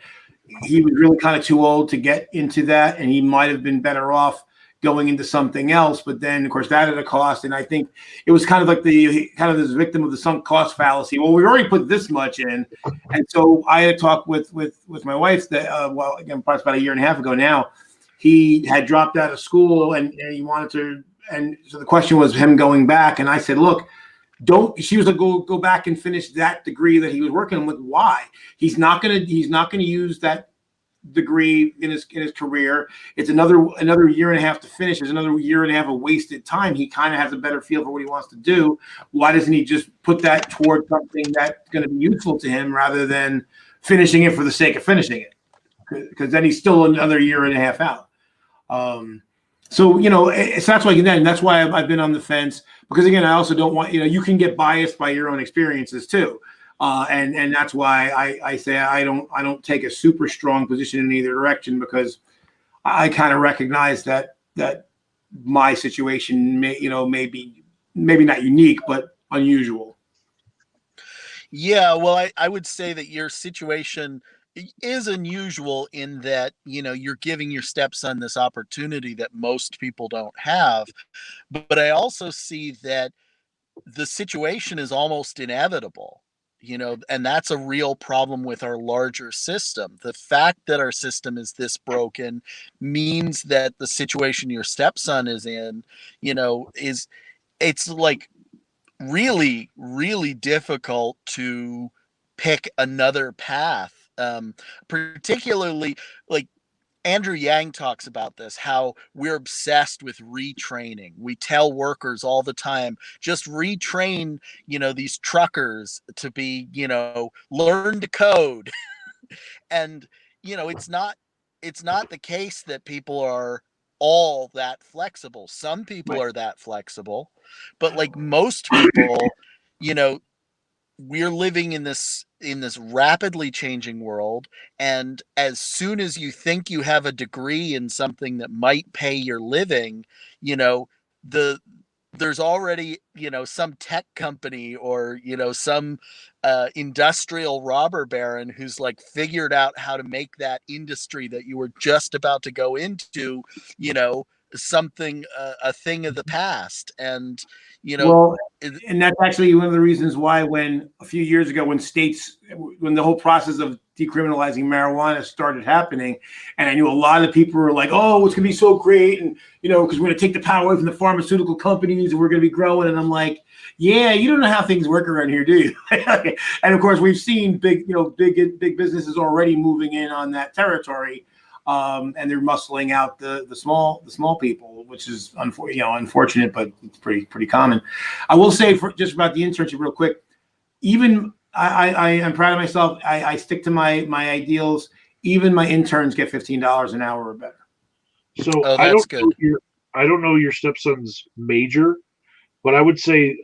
he was really kind of too old to get into that, and he might have been better off going into something else. But then, of course, that had a cost, and I think it was kind of like this victim of the sunk cost fallacy. Well, we already put this much in, and so I had a talk with my wife that again, probably about a year and a half ago now. He had dropped out of school, and he wanted to, and so the question was him going back, and I said, look. She was like, go back and finish that degree that he was working with. Why? He's not gonna use that degree in his career. It's another year and a half to finish. There's another year and a half of wasted time. He kind of has a better feel for what he wants to do. Why doesn't he just put that toward something that's going to be useful to him rather than finishing it for the sake of finishing it? Because then he's still another year and a half out. So, that's why I've been on the fence, because again, I also don't want, you can get biased by your own experiences too. And that's why I say I don't take a super strong position in either direction, because I kind of recognize that my situation may be maybe not unique, but unusual. Yeah, well, I would say that your situation is unusual in that, you're giving your stepson this opportunity that most people don't have. But I also see that the situation is almost inevitable, and that's a real problem with our larger system. The fact that our system is this broken means that the situation your stepson is in, it's like really, really difficult to pick another path. Particularly, like Andrew Yang talks about this, how we're obsessed with retraining. We tell workers all the time, just retrain, these truckers to be, learn to code. And, it's not the case that people are all that flexible. Some people are that flexible, but like most people, we're living in this rapidly changing world, and as soon as you think you have a degree in something that might pay your living, there's already some tech company or some industrial robber baron who's like figured out how to make that industry that you were just about to go into something a thing of the past. And and that's actually one of the reasons why when a few years ago when the whole process of decriminalizing marijuana started happening, and I knew a lot of people were like, oh, it's gonna be so great, and because we're gonna take the power away from the pharmaceutical companies and we're gonna be growing. And I'm like, yeah, you don't know how things work around here, do you? And of course we've seen big businesses already moving in on that territory. And they're muscling out the small people, which is unfortunate, but it's pretty common. I will say just about the internship real quick. Even I am proud of myself. I stick to my ideals. Even my interns get $15 an hour or better. So I don't know your stepson's major, but I would say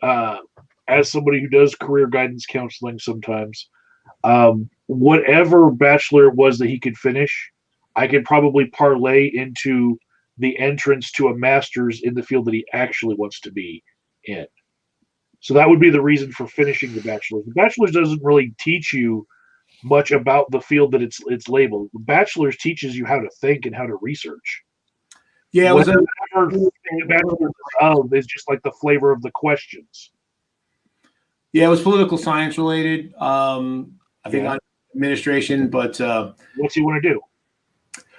as somebody who does career guidance counseling sometimes, whatever bachelor it was that he could finish, I could probably parlay into the entrance to a master's in the field that he actually wants to be in. So that would be the reason for finishing the bachelor's. The bachelor's doesn't really teach you much about the field that it's labeled. The bachelor's teaches you how to think and how to research. Yeah, whatever the bachelor's of is just like the flavor of the questions. Yeah, it was political science related. I think on administration, but what's he want to do?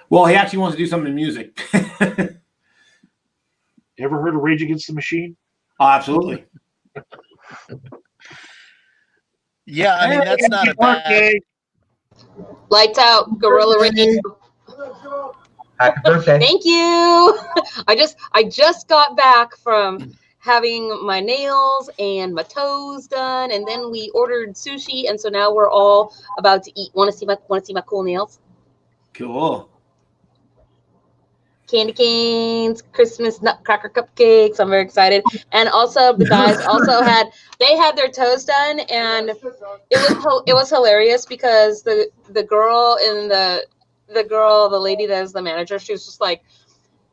Well, he actually wants to do something in music. Ever heard of Rage Against the Machine? Oh, absolutely. Yeah, I mean, that's not a bad. Lights out, Gorilla Radio. Happy birthday. Thank you. I just got back from having my nails and my toes done, and then we ordered sushi, and so now we're all about to eat. Want to see my cool nails? Cool. candy canes, Christmas nutcracker cupcakes. I'm very excited. And also the guys also had their toes done, and it was hilarious because the girl in the lady that is the manager, she was just like,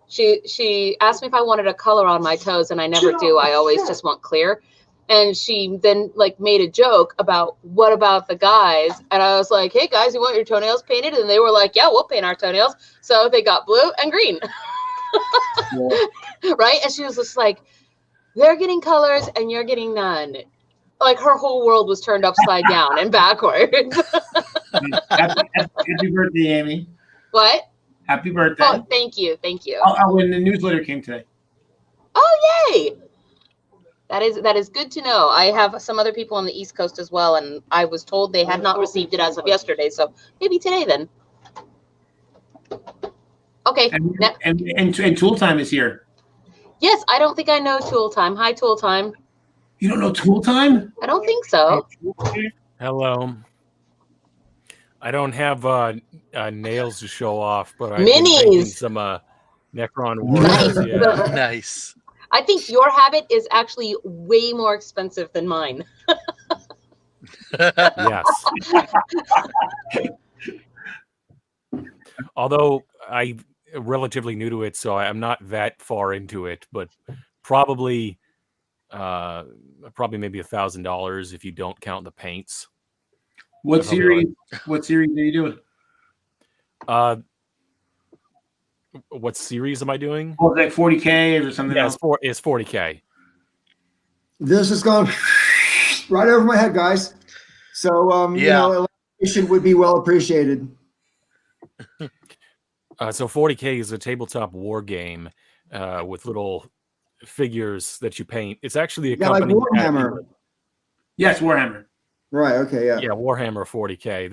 she asked me if I wanted a color on my toes, and I never do. I always just want clear. And she then like made a joke about what about the guys, and I was like, hey guys, you want your toenails painted? And they were like, yeah, we'll paint our toenails. So they got blue and green. Right? And she was just like, they're getting colors and you're getting none. Like her whole world was turned upside down and backwards. Happy birthday, Amy. What? Happy birthday. Oh, thank you. When the newsletter came today. Oh, yay. That is good to know. I have some other people on the East Coast as well, and I was told they had not received it as of yesterday, so maybe today then. Okay. And Tool Time is here. Yes, I don't think I know Tool Time. Hi, Tool Time. You don't know Tool Time? I don't think so. Hello. I don't have nails to show off, but I've Minis. been painting some Necron Warriors. Nice. Yeah. Nice. I think your habit is actually way more expensive than mine. Yes. Although I'm relatively new to it, so I'm not that far into it, but probably maybe $1,000 if you don't count the paints. What series are you doing? What series am I doing? Oh, like 40K or something else? It's 40K. This is going right over my head, guys. So, you know, illustration would be well appreciated. So 40K is a tabletop war game with little figures that you paint. It's actually a company. Like Warhammer. Yes, Warhammer. Right. Okay. Yeah. Yeah, Warhammer 40K.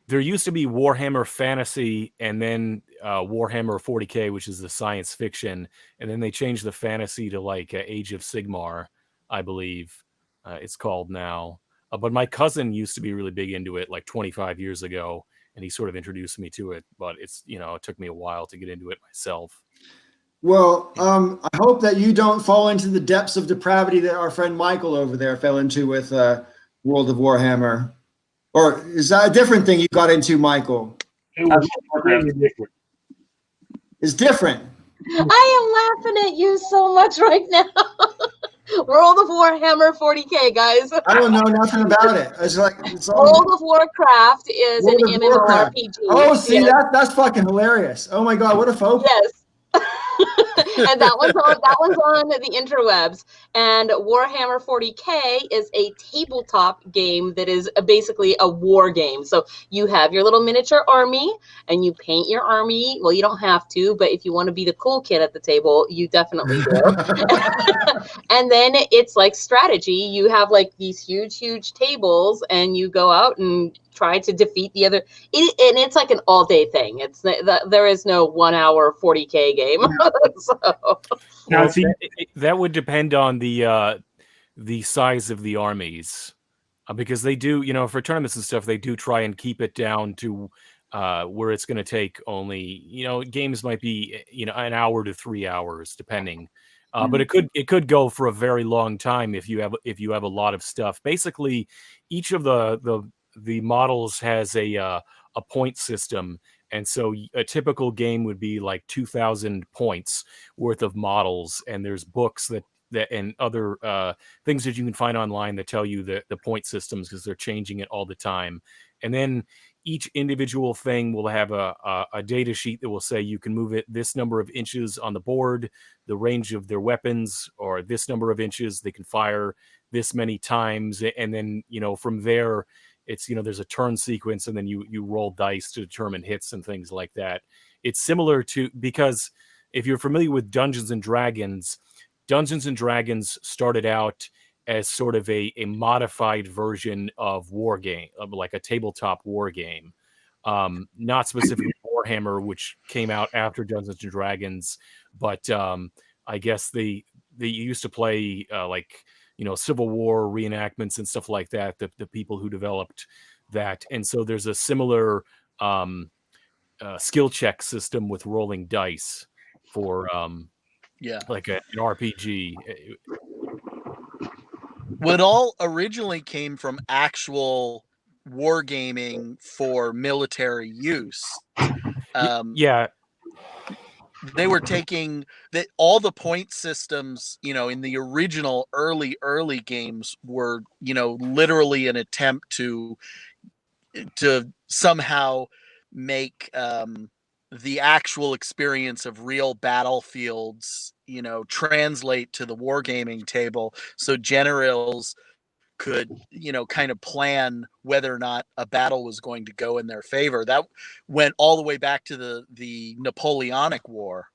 There used to be Warhammer Fantasy, and then Warhammer 40K, which is the science fiction, and then they changed the fantasy to like Age of Sigmar, I believe it's called now. But my cousin used to be really big into it like 25 years ago, and he sort of introduced me to it. But it's, you know, it took me a while to get into it myself. Well, I hope that you don't fall into the depths of depravity that our friend Michael over there fell into with World of Warhammer. Or is that a different thing you got into, Michael? It was really different. It's different. I am laughing at you so much right now. World of Warhammer 40K, guys. I don't know nothing about it. It's like World of Warcraft is an MMORPG. Oh, see, that's fucking hilarious. Oh my god, what a focus. Yes. And that one's on the interwebs. And Warhammer 40K is a tabletop game that is basically a war game. So you have your little miniature army and you paint your army. Well, you don't have to, but if you want to be the cool kid at the table, you definitely do. And then it's like strategy. You have like these huge tables and you go out and try to defeat the other. And it's like an all-day thing. There is no 1 hour 40K game. Now, that would depend on the size of the armies, because they do, you know, for tournaments and stuff, they do try and keep it down to where it's going to take only, you know, games might be, you know, an hour to 3 hours depending. But it could go for a very long time if you have a lot of stuff. Basically, each of the models has a point system, and so a typical game would be like 2,000 points worth of models, and there's books that and other things that you can find online that tell you the point systems, because they're changing it all the time. And then each individual thing will have a data sheet that will say you can move it this number of inches on the board, the range of their weapons, or this number of inches they can fire this many times, and then, you know, from there it's, you know, there's a turn sequence, and then you roll dice to determine hits and things like that. It's similar to, because if you're familiar with Dungeons and Dragons started out as sort of a modified version of war game, of like a tabletop war game, not specifically Warhammer, which came out after Dungeons and Dragons, but I guess they used to play like, you know, Civil War reenactments and stuff like that, the people who developed that. And so there's a similar skill check system with rolling dice for like an RPG. What all originally came from actual wargaming for military use. Yeah. They were taking all the point systems, in the original early games were, literally an attempt to somehow make the actual experience of real battlefields, translate to the wargaming table, so generals could, kind of plan whether or not a battle was going to go in their favor. That went all the way back to the Napoleonic War.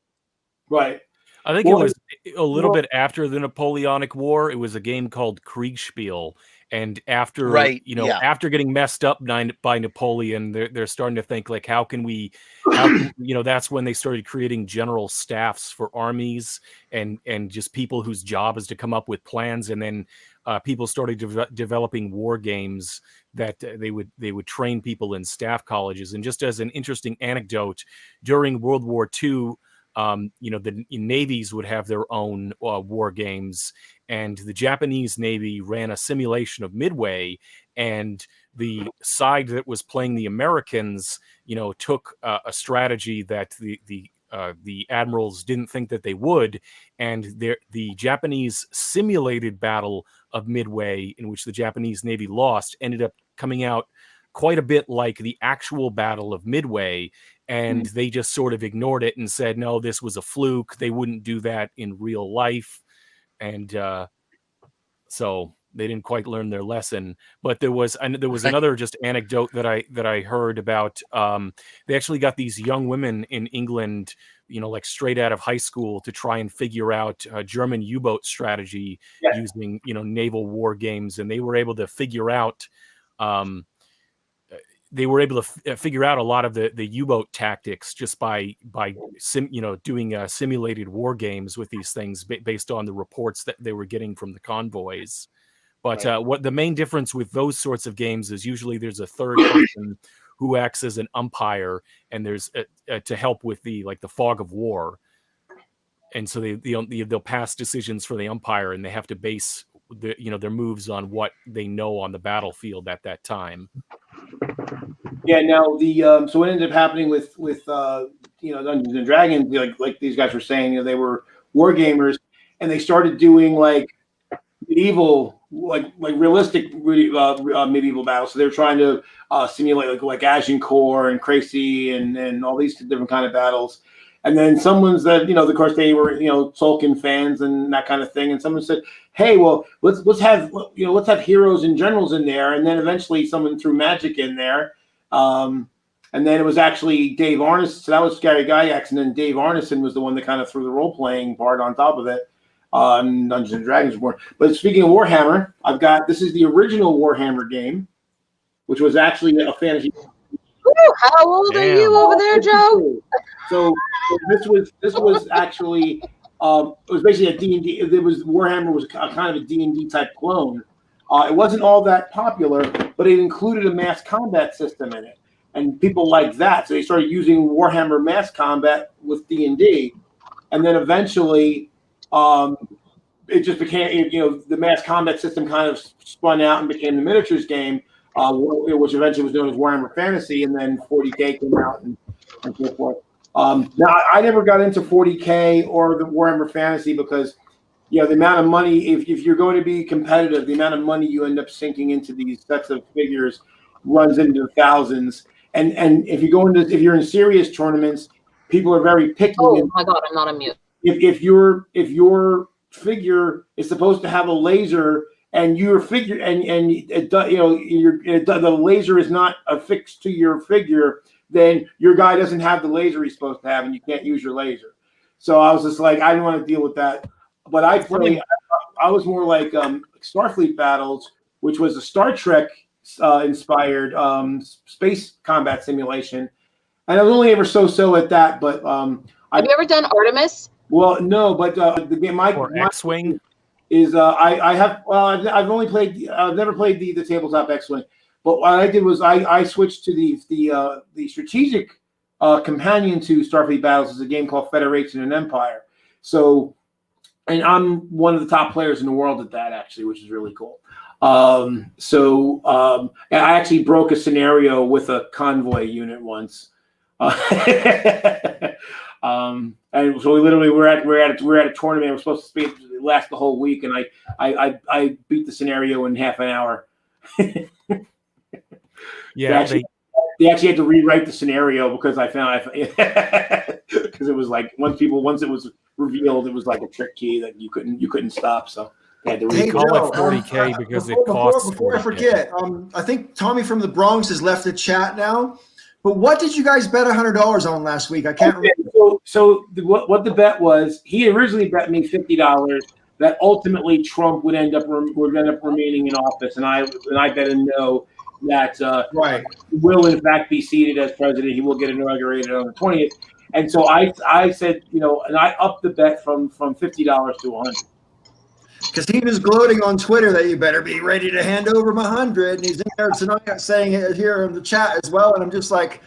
Right. I think it was a little bit after the Napoleonic War. It was a game called Kriegspiel. And after, after getting messed up by Napoleon, they're starting to think, like, how can that's when they started creating general staffs for armies and just people whose job is to come up with plans. And then people started developing war games that they would train people in staff colleges. And just as an interesting anecdote, during World War II, the navies would have their own war games, and the Japanese Navy ran a simulation of Midway, and the side that was playing the Americans, took a strategy that the admirals didn't think that they would, and the Japanese simulated battle of Midway, in which the Japanese Navy lost, ended up coming out quite a bit like the actual Battle of Midway, and they just sort of ignored it and said, no, this was a fluke. They wouldn't do that in real life. And so they didn't quite learn their lesson. But there was another just anecdote that I heard about. They actually got these young women in England, like straight out of high school, to try and figure out German U-boat strategy using, naval war games. And they were able to figure out figure out a lot of the U-boat tactics just by doing simulated war games with these things based on the reports that they were getting from the convoys. But what the main difference with those sorts of games is usually there's a third person who acts as an umpire, and there's to help with the fog of war. And so they'll pass decisions for the umpire, and they have to base their moves on what they know on the battlefield at that time. Yeah. Now so what ended up happening with Dungeons and Dragons, like these guys were saying, they were war gamers, and they started doing like medieval, like realistic medieval battles. So they're trying to simulate like Agincourt and Crécy and all these different kind of battles. And then someone's that, of course they were, Tolkien fans and that kind of thing. And someone said, hey, well, let's have heroes and generals in there. And then eventually someone threw magic in there. And then it was actually Dave Arneson. So that was Gary Gygax. And then Dave Arneson was the one that kind of threw the role-playing part on top of it. Dungeons and Dragons War. But speaking of Warhammer, this is the original Warhammer game, which was actually a fantasy. Ooh, how old are you over there, Joe? So this was actually it was basically a D&D. Warhammer was kind of a D&D type clone. It wasn't all that popular, but it included a mass combat system in it, and people liked that, so they started using Warhammer mass combat with D&D, and then eventually it just became the mass combat system kind of spun out and became the miniatures game. Which eventually was known as Warhammer Fantasy, and then 40K came out and so forth. Now, I never got into 40K or the Warhammer Fantasy because, the amount of money, if you're going to be competitive, the amount of money you end up sinking into these sets of figures runs into the thousands. And if you're in serious tournaments, people are very picky. Oh my God, I'm not on mute. If your figure is supposed to have a laser, and your figure, the laser is not affixed to your figure, then your guy doesn't have the laser he's supposed to have, and you can't use your laser. So I was just like, I didn't want to deal with that. But I was more like Starfleet Battles, which was a Star Trek inspired space combat simulation, and I was only ever so at that. But have you ever done Artemis? Well, no, but the game or X-Wing. Is I've never played the tabletop X-Wing, but what I did was I switched to the strategic companion to Starfleet Battles is a game called Federation and Empire. So, and I'm one of the top players in the world at that, actually, which is really cool. And I actually broke a scenario with a convoy unit once. And so we're at a tournament. We're supposed to last the whole week, and I beat the scenario in half an hour. Yeah, they actually had to rewrite the scenario because I found because it was like once it was revealed, it was like a trick key that you couldn't stop. So they had to call it 40K because it costs. Before I forget, I think Tommy from the Bronx has left the chat now. But what did you guys bet $100 on last week? I can't remember. What the bet was, he originally bet me $50 that ultimately Trump would end up remaining in office, and I bet him no, that he will in fact be seated as president. He will get inaugurated on the 20th. And so I said, and I upped the bet from $50 to $100. Because he was gloating on Twitter that you better be ready to hand over my 100, and he's in there tonight saying it here in the chat as well. And I'm just like,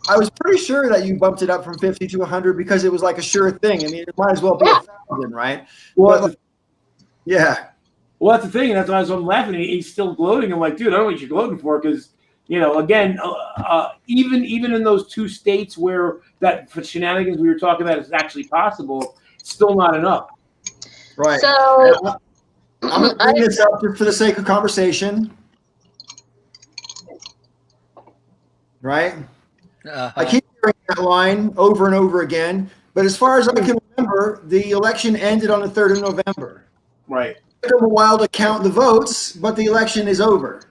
I was pretty sure that you bumped it up from 50 to 100 because it was like a sure thing. I mean, it might as well be 1,000, right? Well, yeah. Well, that's the thing, and that's why I'm laughing. He's still gloating. I'm like, dude, I don't know what you're gloating for, because again, even in those two states where that shenanigans we were talking about is actually possible, it's still not enough. Right. So I'm going to bring this up just for the sake of conversation. Right? I keep hearing that line over and over again, but as far as I can remember, the election ended on the 3rd of November. Right. It took them a while to count the votes, but the election is over.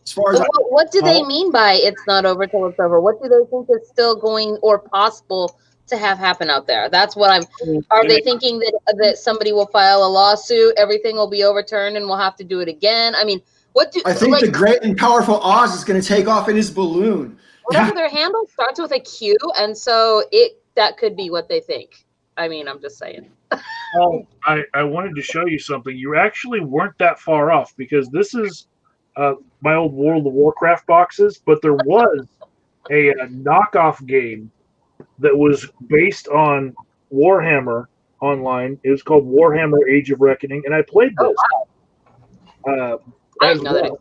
As far as what do they mean by it's not over till it's over? What do they think is still going or possible to have happen out there? That's what are they thinking that somebody will file a lawsuit, everything will be overturned, and we'll have to do it again? I mean, I think the great and powerful Oz is going to take off in his balloon. Whatever their handle starts with a Q, and so that could be what they think. I mean, I'm just saying. Well, I wanted to show you something. You actually weren't that far off, because this is my old World of Warcraft boxes, but there was a knockoff game that was based on Warhammer online. It was called Warhammer Age of Reckoning, and I played this. Oh, wow. I didn't know that.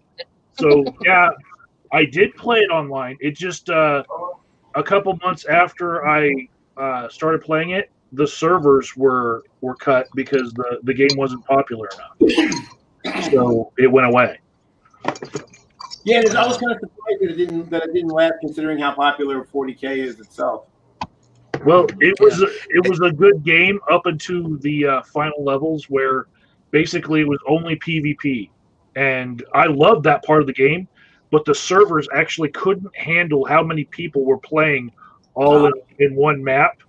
So, yeah, I did play it online. It just a couple months after I started playing it, the servers were cut because the game wasn't popular enough. So it went away. Yeah, I was kind of surprised that it didn't last, considering how popular 40K is itself. Well, it was a good game up until the final levels, where basically it was only PvP, and I loved that part of the game, but the servers actually couldn't handle how many people were playing all in one map.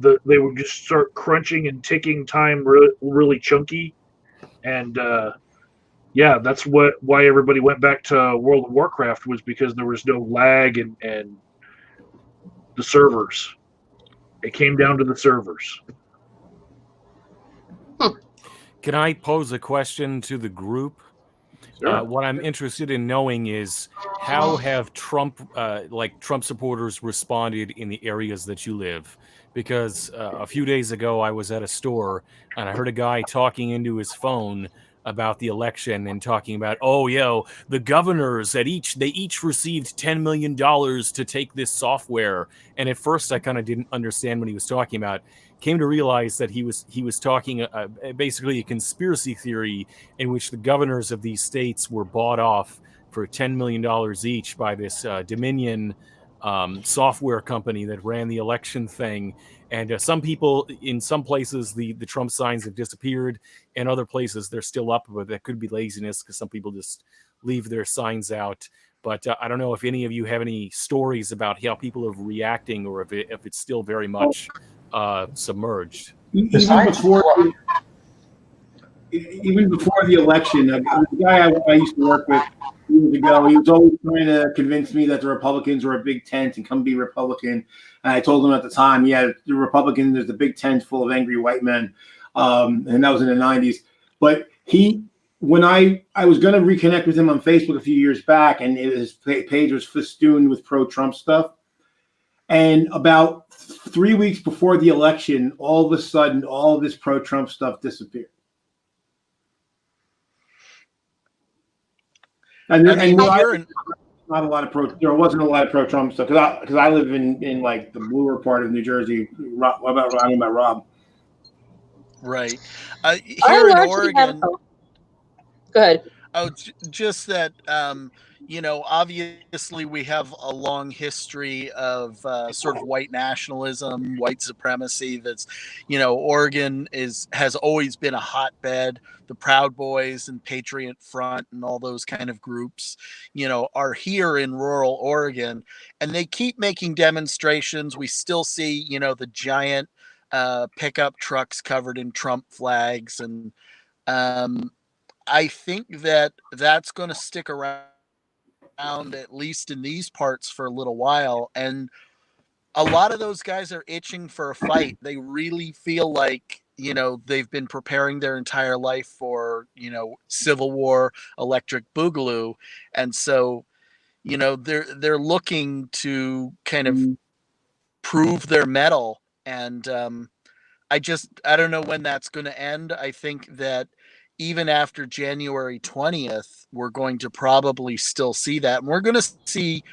They would just start crunching and ticking time really chunky, and yeah, that's why everybody went back to World of Warcraft, was because there was no lag and the servers. It came down to the servers. Can I pose a question to the group? Sure. What I'm interested in knowing is, how have Trump supporters responded in the areas that you live? Because a few days ago I was at a store and I heard a guy talking into his phone about the election and talking about, the governors they each received $10 million to take this software. And at first I kind of didn't understand what he was talking about. Came to realize that he was talking basically a conspiracy theory in which the governors of these states were bought off for $10 million each by this Dominion software company that ran the election thing. And some people, in some places, the Trump signs have disappeared. In other places, they're still up, but that could be laziness because some people just leave their signs out. But I don't know if any of you have any stories about how people are reacting, or if it's still very much submerged. Even before the election, the guy I used to work with years ago, he was always trying to convince me that the Republicans were a big tent and come be Republican. And I told him at the time, yeah, the Republican, there's a big tent full of angry white men. And that was in the 90s. But when I was going to reconnect with him on Facebook a few years back, and his page was festooned with pro-Trump stuff. And about 3 weeks before the election, all of a sudden, all of this pro-Trump stuff disappeared. And there, not a lot of there wasn't a lot of pro-Trump stuff because I live in like the bluer part of New Jersey. What about Rob? Right. Here in Oregon. Go ahead. Oh, just that, obviously we have a long history of sort of white nationalism, white supremacy. That's, Oregon has always been a hotbed. The Proud Boys and Patriot Front and all those kind of groups, are here in rural Oregon, and they keep making demonstrations. We still see, the giant pickup trucks covered in Trump flags, and I think that's going to stick around, at least in these parts, for a little while. And a lot of those guys are itching for a fight. They really feel like, they've been preparing their entire life for, Civil War, Electric Boogaloo. And so, they're looking to kind of prove their mettle. And I don't know when that's going to end. I think that even after January 20th, we're going to probably still see that. And we're going to see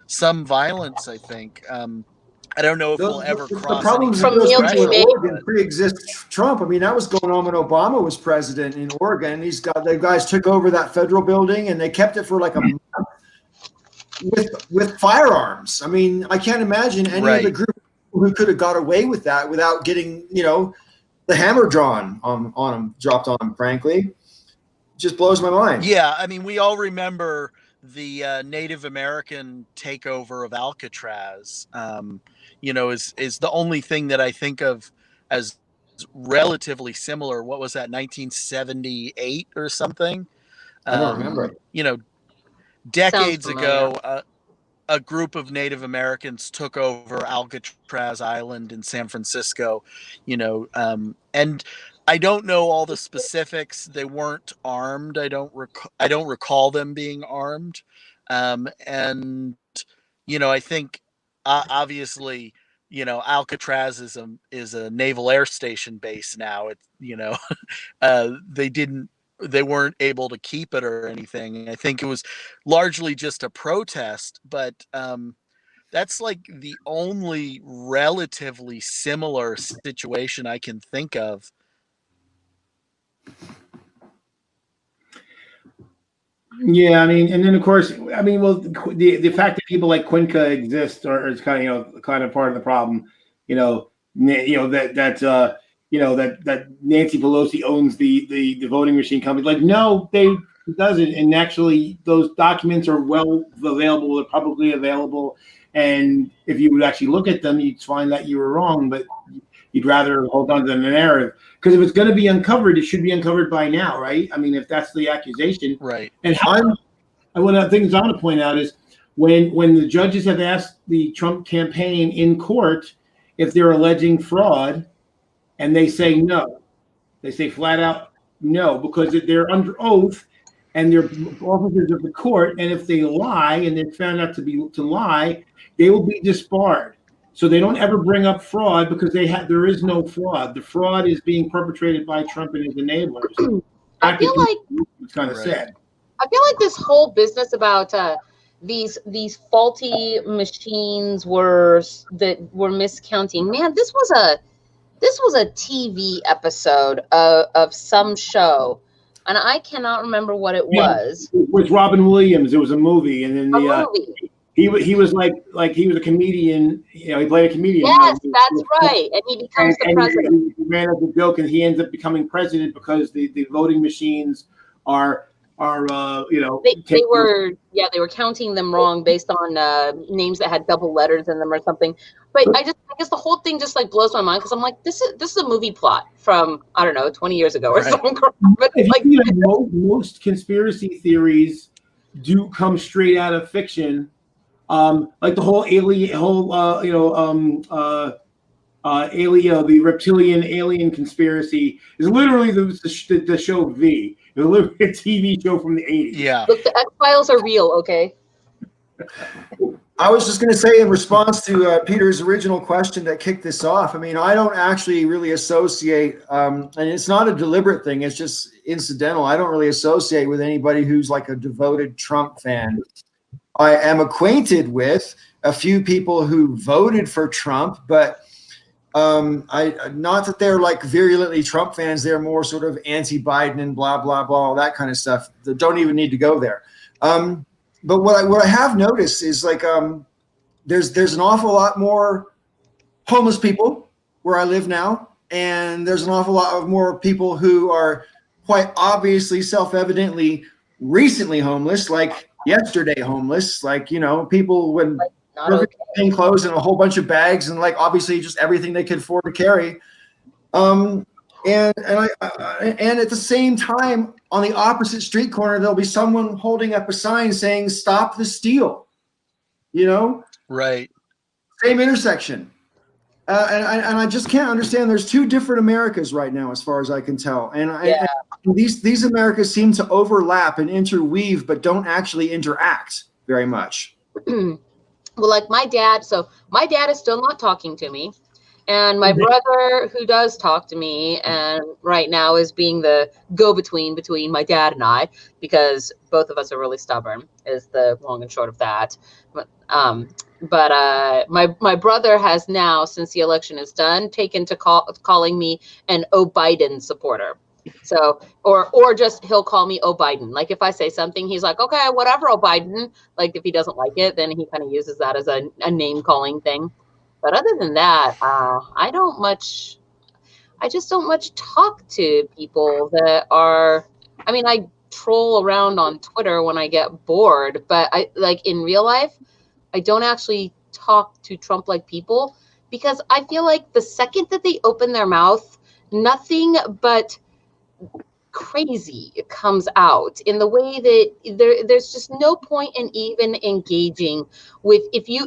some violence, I think. I don't know if we'll ever cross. The problems from in Neil Oregon pre-exist Trump. I mean, that was going on when Obama was president in Oregon. The guys took over that federal building and they kept it for like a month with firearms. I mean, I can't imagine any of the group who could have got away with that without getting, the hammer dropped on them, frankly. Just blows my mind. Yeah, I mean, we all remember the Native American takeover of Alcatraz, is the only thing that I think of as relatively similar. What was that, 1978 or something? I don't remember. Decades ago, a group of Native Americans took over Alcatraz Island in San Francisco, and I don't know all the specifics. They weren't armed. I don't recall them being armed. And, I think obviously, Alcatraz is a naval air station base now. They weren't able to keep it or anything. I think it was largely just a protest, but that's like the only relatively similar situation I can think of. Yeah, I mean, and then of course, I mean, well, the fact that people like Quinca exist is kind of kind of part of the problem. That Nancy Pelosi owns the voting machine company. Like, no, it doesn't. And actually, those documents are well available. They're publicly available. And if you would actually look at them, you'd find that you were wrong. But you'd rather hold on to the narrative, because if it's going to be uncovered, it should be uncovered by now, right? I mean, if that's the accusation, right? And one of the things I want to point out is when the judges have asked the Trump campaign in court if they're alleging fraud, and they say no, they say flat out no, because they're under oath and they're officers of the court, and if they lie and they're found out to lie, they will be disbarred. So they don't ever bring up fraud because there is no fraud. The fraud is being perpetrated by Trump and his enablers. I feel like it's kind of sad. I feel like this whole business about these faulty machines were miscounting. Man, this was a TV episode of some show, and I cannot remember what it was. It was Robin Williams. It was a movie, and then movie. He was like he was a comedian. He played a comedian. Yes, that's right. And he becomes the president. He ran as a joke, and he ends up becoming president because the voting machines are they were counting them wrong based on names that had double letters in them or something. But I guess the whole thing just like blows my mind, because I'm like, this is a movie plot from, I don't know, 20 years ago or something. But like, most conspiracy theories do come straight out of fiction. Like the whole the reptilian alien conspiracy is literally the show V. It's literally a TV show from the 80s. Yeah. Look, the X-Files are real, okay? I was just going to say in response to Peter's original question that kicked this off. I mean, I don't actually really associate, and it's not a deliberate thing. It's just incidental. I don't really associate with anybody who's like a devoted Trump fan. I am acquainted with a few people who voted for Trump, but not that they're like virulently Trump fans. They're more sort of anti-Biden and blah blah blah, all that kind of stuff. That don't even need to go there. But what I have noticed is like there's an awful lot more homeless people where I live now, and there's an awful lot of more people who are quite obviously, self-evidently, recently homeless, like yesterday homeless, like people when everything clothes and a whole bunch of bags and like obviously just everything they could afford to carry. And at the same time, on the opposite street corner, there'll be someone holding up a sign saying "Stop the steal." Right. Same intersection, and I just can't understand. There's two different Americas right now, as far as I can tell, and these Americas seem to overlap and interweave, but don't actually interact very much. Well, like my dad. So my dad is still not talking to me. And my brother, who does talk to me, and right now is being the go-between between my dad and I, because both of us are really stubborn, is the long and short of that. But my brother has now, since the election is done, taken to calling me an "Oh Biden" supporter. So, or just he'll call me "Oh Biden." Like if I say something, he's like, "Okay, whatever, Oh Biden." Like if he doesn't like it, then he kind of uses that as a name calling thing. But other than that, I just don't much talk to people that are, I mean, I troll around on Twitter when I get bored, but I like in real life, I don't actually talk to Trump-like people because I feel like the second that they open their mouth, nothing but crazy comes out in the way that there's just no point in even engaging with if you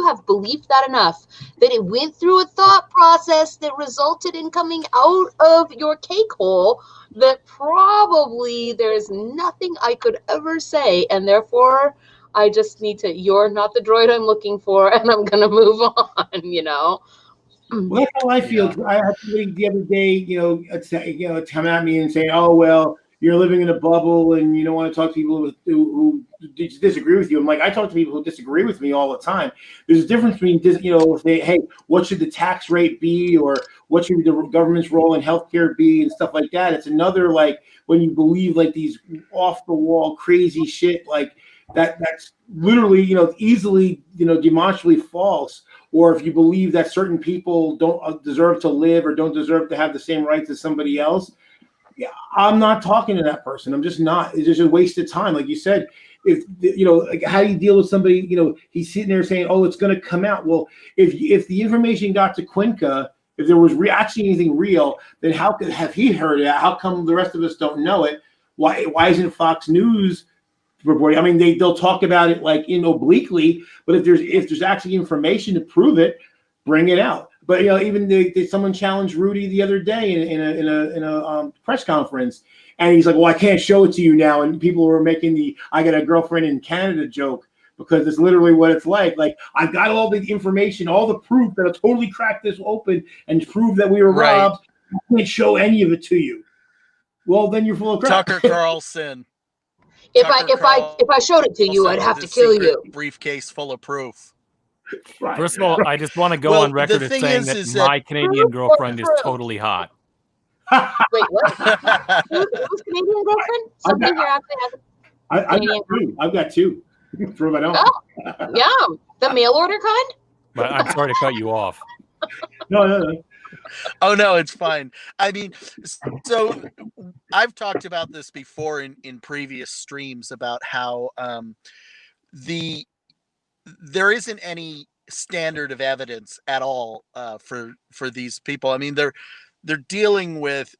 have believed that enough that it went through a thought process that resulted in coming out of your cake hole, that probably there's nothing I could ever say, and therefore I just need to, you're not the droid I'm looking for, and I'm gonna move on. Well, that's how I feel. Yeah. I had somebody the other day, come at me and say, "Oh, well, you're living in a bubble and you don't want to talk to people who disagree with you." I'm like, I talk to people who disagree with me all the time. There's a difference between, hey, what should the tax rate be, or what should the government's role in healthcare be, and stuff like that. It's another, like, when you believe like these off the wall crazy shit like that's literally, easily, demonstrably false. Or if you believe that certain people don't deserve to live or don't deserve to have the same rights as somebody else, I'm not talking to that person. I'm just not. It's just a waste of time. Like you said, if like, how do you deal with somebody? He's sitting there saying, "Oh, it's going to come out." Well, if the information got to Quinca, if there was actually anything real, then how could have he heard it? How come the rest of us don't know it? Why isn't Fox News reporting? I mean, they'll talk about it like obliquely, but if there's actually information to prove it, bring it out. But even someone challenged Rudy the other day in a press conference, and he's like, "Well, I can't show it to you now." And people were making the "I got a girlfriend in Canada" joke, because it's literally what it's like. Like, I've got all the information, all the proof that I totally cracked this open and prove that we were robbed. I can't show any of it to you. Well, then you're full of crap. Tucker Carlson. If I showed it to you, I'd have to kill you. Briefcase full of proof. Right. First of all, I just want to go on record as saying that my Canadian girlfriend is totally hot. Wait, what? Who's Canadian girlfriend? Somebody here actually has I've got two. Prove I don't. Oh, yeah, the mail order kind. But I'm sorry to cut you off. No. Oh no, it's fine. I mean, so I've talked about this before in previous streams about how there isn't any standard of evidence at all for these people. I mean, they're dealing with,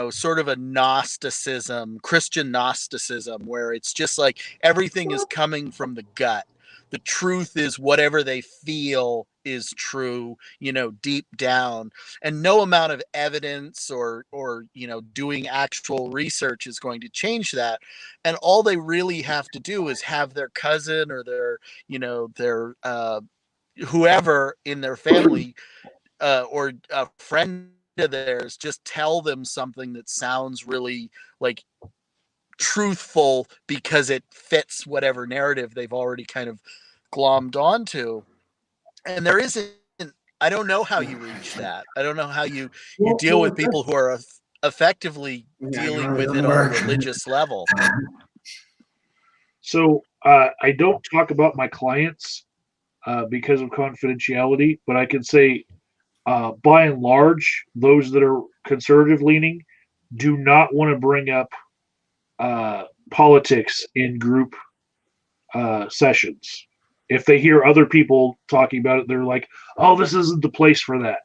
sort of a Gnosticism, Christian Gnosticism, where it's just like everything is coming from the gut. the truth is whatever they feel is true, deep down, and no amount of evidence or doing actual research is going to change that. And all they really have to do is have their cousin or their whoever in their family or a friend of theirs just tell them something that sounds really like truthful because it fits whatever narrative they've already kind of glommed onto. And there isn't, I don't know how you reach that. I don't know how you deal with people who are effectively dealing with it on a religious level. So I don't talk about my clients because of confidentiality, but I can say by and large, those that are conservative leaning do not want to bring up politics in group sessions. If they hear other people talking about it, they're like, oh, this isn't the place for that.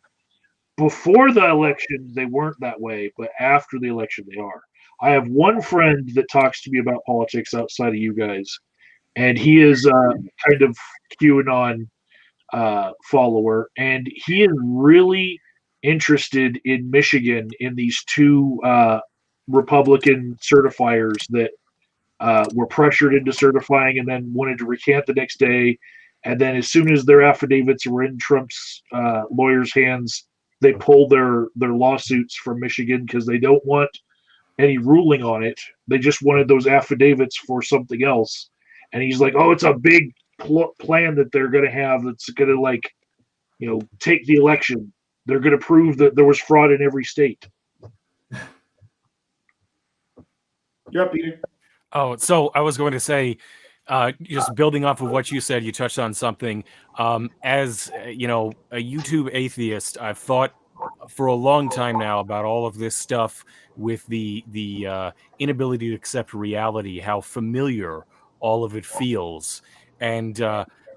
Before the election, they weren't that way, but after the election, they are. I have one friend that talks to me about politics outside of you guys, and he is kind of QAnon follower, and he is really interested in Michigan in these two Republican certifiers that were pressured into certifying and then wanted to recant the next day. And then as soon as their affidavits were in Trump's lawyers' hands, they pulled their lawsuits from Michigan because they don't want any ruling on it. They just wanted those affidavits for something else. And he's like, oh, it's a big plan that they're going to have that's going to take the election. They're going to prove that there was fraud in every state. You're up, Peter. Oh, so I was going to say, just building off of what you said, you touched on something. As a YouTube atheist, I've thought for a long time now about all of this stuff with the inability to accept reality, how familiar all of it feels, and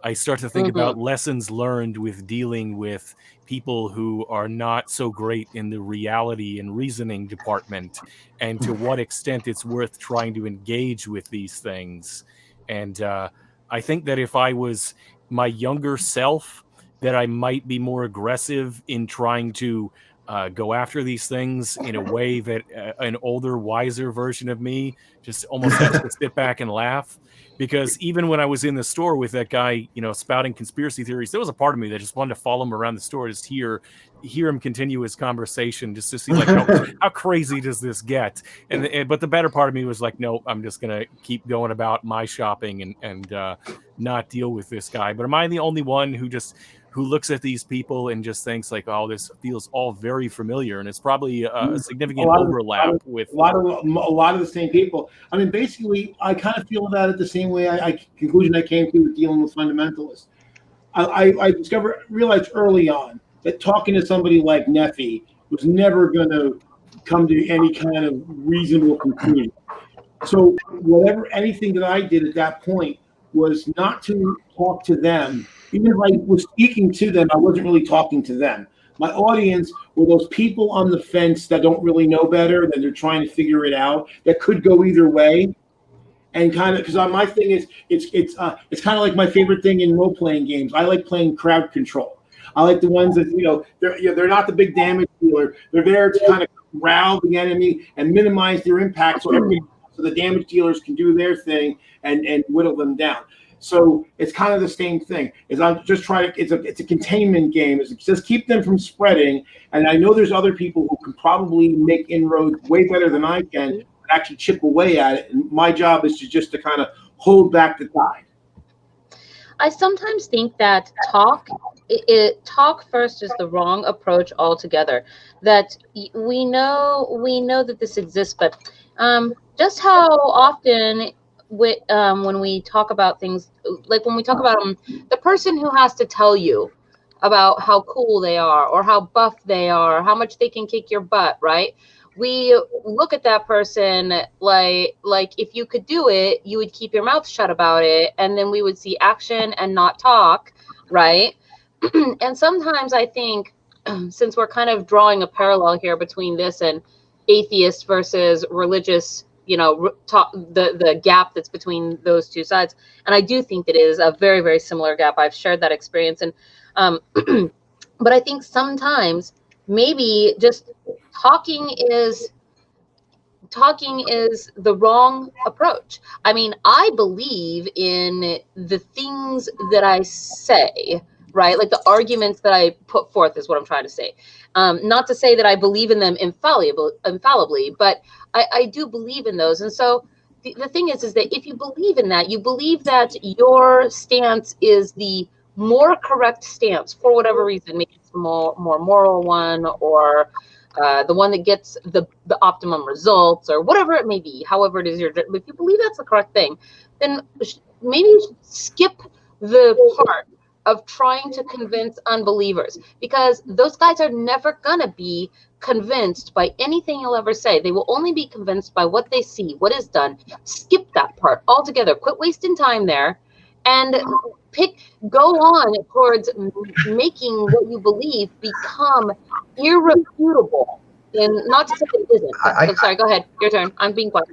I start to think about lessons learned with dealing with people who are not so great in the reality and reasoning department, and to what extent it's worth trying to engage with these things. And I think that if I was my younger self, that I might be more aggressive in trying to go after these things in a way that an older, wiser version of me just almost has to sit back and laugh. Because even when I was in the store with that guy, spouting conspiracy theories, there was a part of me that just wanted to follow him around the store, just hear him continue his conversation, just to see like how crazy does this get. But the better part of me was like, no, I'm just gonna keep going about my shopping and not deal with this guy. But am I the only one who looks at these people and just thinks like, oh, this feels all very familiar, and it's probably a significant overlap with a lot of the same people. I mean, basically, I kind of feel about it the same way conclusion I came to with dealing with fundamentalists. I realized early on that talking to somebody like Neffy was never going to come to any kind of reasonable conclusion. So anything that I did at that point was not to talk to them. Even if I was speaking to them, I wasn't really talking to them. My audience were those people on the fence that don't really know better, that they're trying to figure it out, that could go either way. And kind of, because my thing is, it's kind of like my favorite thing in role-playing games. I like playing crowd control. I like the ones that, they're not the big damage dealer. They're there to kind of corral the enemy and minimize their impact so the damage dealers can do their thing and whittle them down. So it's kind of the same thing. I'm just trying to. It's a containment game. It's just keep them from spreading. And I know there's other people who can probably make inroads way better than I can, and actually chip away at it. And my job is to kind of hold back the tide. I sometimes think that talk first is the wrong approach altogether. That we know that this exists, but just how often. When we talk about things, like when we talk about the person who has to tell you about how cool they are or how buff they are, or how much they can kick your butt, right? We look at that person like if you could do it, you would keep your mouth shut about it, and then we would see action and not talk, right? And sometimes I think, since we're kind of drawing a parallel here between this and atheist versus religious the gap that's between those two sides. And I do think that it is a very, very similar gap. I've shared that experience. And but I think sometimes maybe just talking is the wrong approach. I mean, I believe in the things that I say, right? Like the arguments that I put forth is what I'm trying to say. Not to say that I believe in them infallibly, but I do believe in those. And so the thing is that if you believe in that, you believe that your stance is the more correct stance for whatever reason, maybe it's more moral one, or the one that gets the optimum results, or whatever it may be, however it is if you believe that's the correct thing, then maybe you should skip the part of trying to convince unbelievers, because those guys are never gonna be convinced by anything you'll ever say. They will only be convinced by what they see, what is done. Skip that part altogether. Quit wasting time there, and go on towards making what you believe become irrefutable. And not to say it isn't. I'm sorry. Go ahead. Your turn. I'm being quiet.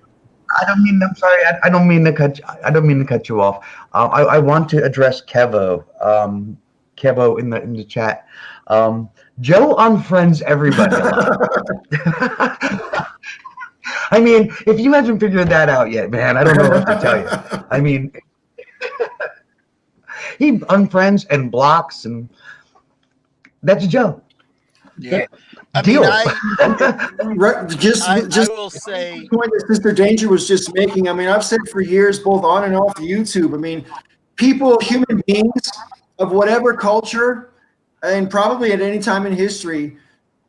I'm sorry. I don't mean to cut. I don't mean to cut you off. I want to address Kevo. Kevo in the chat. Joe unfriends everybody a lot. I mean, if you haven't figured that out yet, man, I don't know what to tell you. I mean, he unfriends and blocks, and that's Joe. Yeah. Deal. I will say the point that Sister Danger was just making. I mean, I've said for years, both on and off YouTube. I mean, human beings of whatever culture, and probably at any time in history,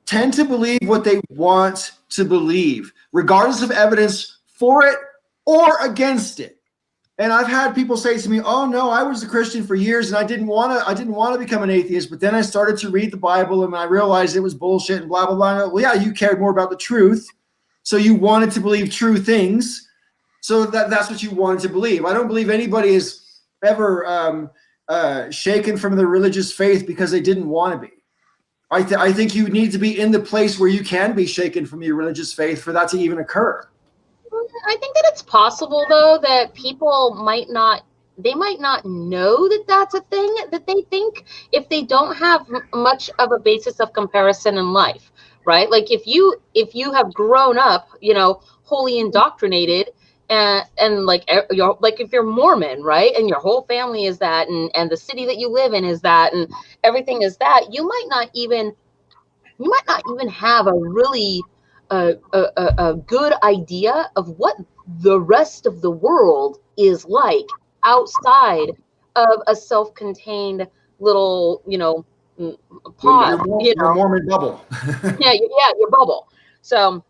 tend to believe what they want to believe, regardless of evidence for it or against it. And I've had people say to me, "Oh no, I was a Christian for years, and I didn't want to become an atheist. But then I started to read the Bible, and I realized it was bullshit and blah blah blah." Well, yeah, you cared more about the truth, so you wanted to believe true things. So that's what you wanted to believe. I don't believe anybody is ever shaken from their religious faith because they didn't want to be. I think you need to be in the place where you can be shaken from your religious faith for that to even occur. I think that it's possible, though, that people might not know that that's a thing that they think if they don't have much of a basis of comparison in life, right? Like if you have grown up, wholly indoctrinated, and like if you're Mormon, right, and your whole family is that, and the city that you live in is that, and everything is that, you might not even have a really a good idea of what the rest of the world is like outside of a self-contained little, pod, your Mormon bubble. yeah, your bubble. So,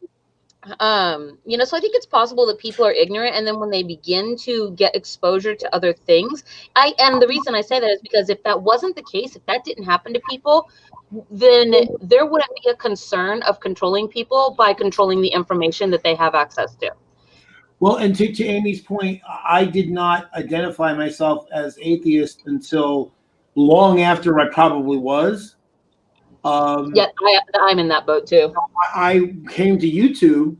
so I think it's possible that people are ignorant, and then when they begin to get exposure to other things, and the reason I say that is because if that wasn't the case, if that didn't happen to people, then there wouldn't be a concern of controlling people by controlling the information that they have access to. Well, and to Amy's point, I did not identify myself as atheist until long after I probably was. Yet I'm in that boat too. I came to YouTube,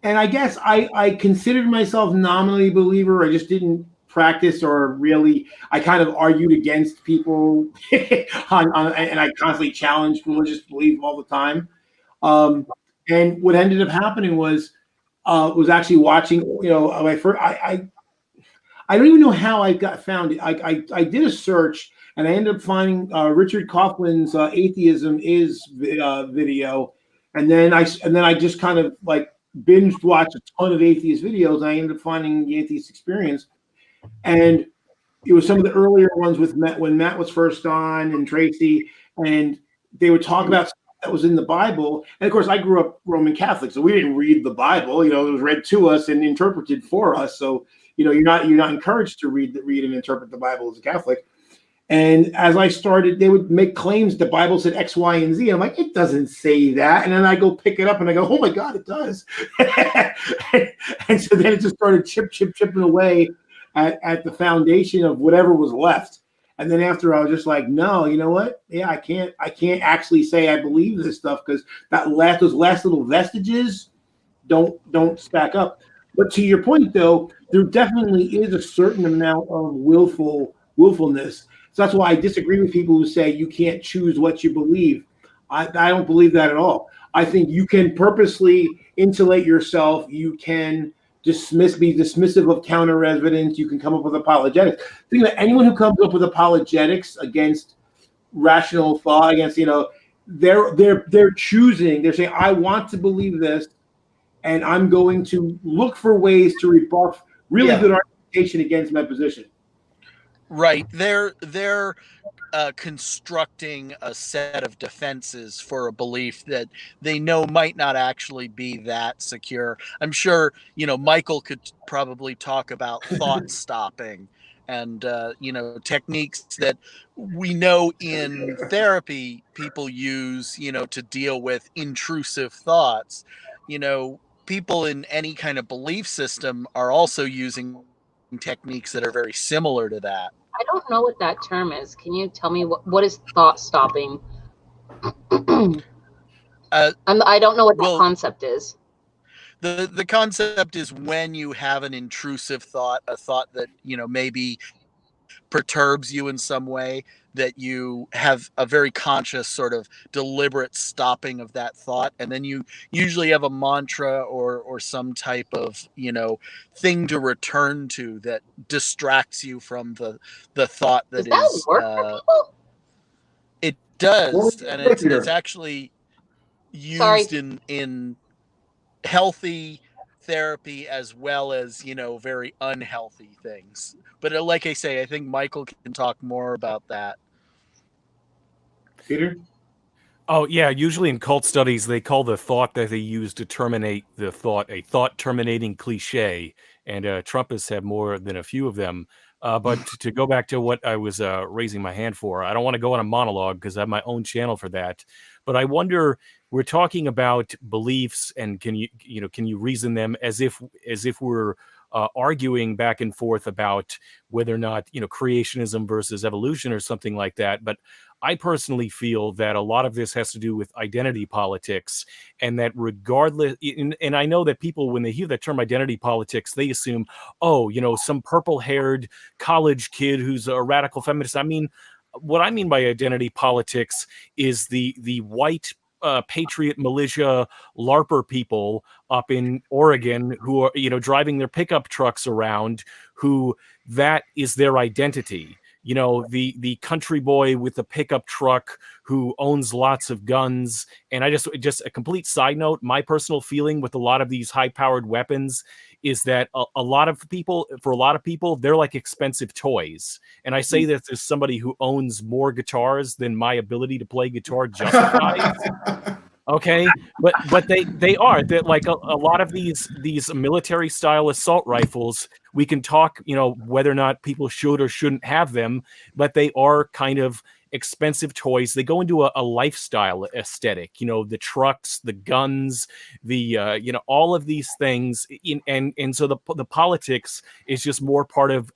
and I guess I considered myself nominally a believer. I just didn't practice, or really, I kind of argued against people, and I constantly challenged religious belief all the time. And what ended up happening was actually watching. I don't even know how I got found it. I did a search, and I ended up finding Richard Coughlin's "Atheism Is" video, and then I just kind of like binged watched a ton of atheist videos. And I ended up finding the Atheist Experience. And it was some of the earlier ones with Matt, when Matt was first on, and Tracy, and they would talk about stuff that was in the Bible. And of course, I grew up Roman Catholic, so we didn't read the Bible. It was read to us and interpreted for us. So you're not encouraged to read and interpret the Bible as a Catholic. And as I started, they would make claims the Bible said X, Y, and Z. I'm like, it doesn't say that. And then I go pick it up and I go, oh my God, it does. And so then it just started chipping away at the foundation of whatever was left. And then after, I was just like, no, you know what? Yeah, I can't actually say I believe this stuff, because those last little vestiges don't stack up. But to your point, though, there definitely is a certain amount of willfulness. So that's why I disagree with people who say you can't choose what you believe. I don't believe that at all. I think you can purposely insulate yourself. You can be dismissive of counter evidence. You can come up with apologetics. Think that anyone who comes up with apologetics against rational thought, against, they're choosing. They're saying, I want to believe this, and I'm going to look for ways to rebuff really good argumentation against my position. Right. They're constructing a set of defenses for a belief that they know might not actually be that secure. I'm sure, Michael could probably talk about thought stopping and, techniques that we know in therapy people use, to deal with intrusive thoughts. People in any kind of belief system are also using techniques that are very similar to that. I don't know what that term is. Can you tell me what is thought stopping? I don't know what that concept is. The concept is when you have an intrusive thought, a thought that, maybe perturbs you in some way, that you have a very conscious sort of deliberate stopping of that thought, and then you usually have a mantra or some type of thing to return to that distracts you from the thought that Does that work for people? It does, and it's actually used in healthy therapy as well as very unhealthy things. But like I say, I think Michael can talk more about that. Peter? Oh, yeah. Usually in cult studies, they call the thought that they use to terminate the thought a thought terminating cliche. And Trumpists have more than a few of them. But to go back to what I was raising my hand for, I don't want to go on a monologue because I have my own channel for that. But I wonder, we're talking about beliefs, and can you reason them as if we're arguing back and forth about whether or not creationism versus evolution or something like that. But I personally feel that a lot of this has to do with identity politics, and that regardless, and I know that people, when they hear the term identity politics, they assume, some purple-haired college kid who's a radical feminist. I mean, what I mean by identity politics is the white patriot militia LARPer people up in Oregon who are driving their pickup trucks around, who that is their identity. The country boy with the pickup truck who owns lots of guns. And I just a complete side note, my personal feeling with a lot of these high-powered weapons is that a lot of people, they're like expensive toys. And I say this as somebody who owns more guitars than my ability to play guitar justifies. Okay, but they are that, like a lot of these military style assault rifles. We can talk, whether or not people should or shouldn't have them, but they are kind of expensive toys. They go into a lifestyle aesthetic. The trucks, the guns, the all of these things. And so the politics is just more part of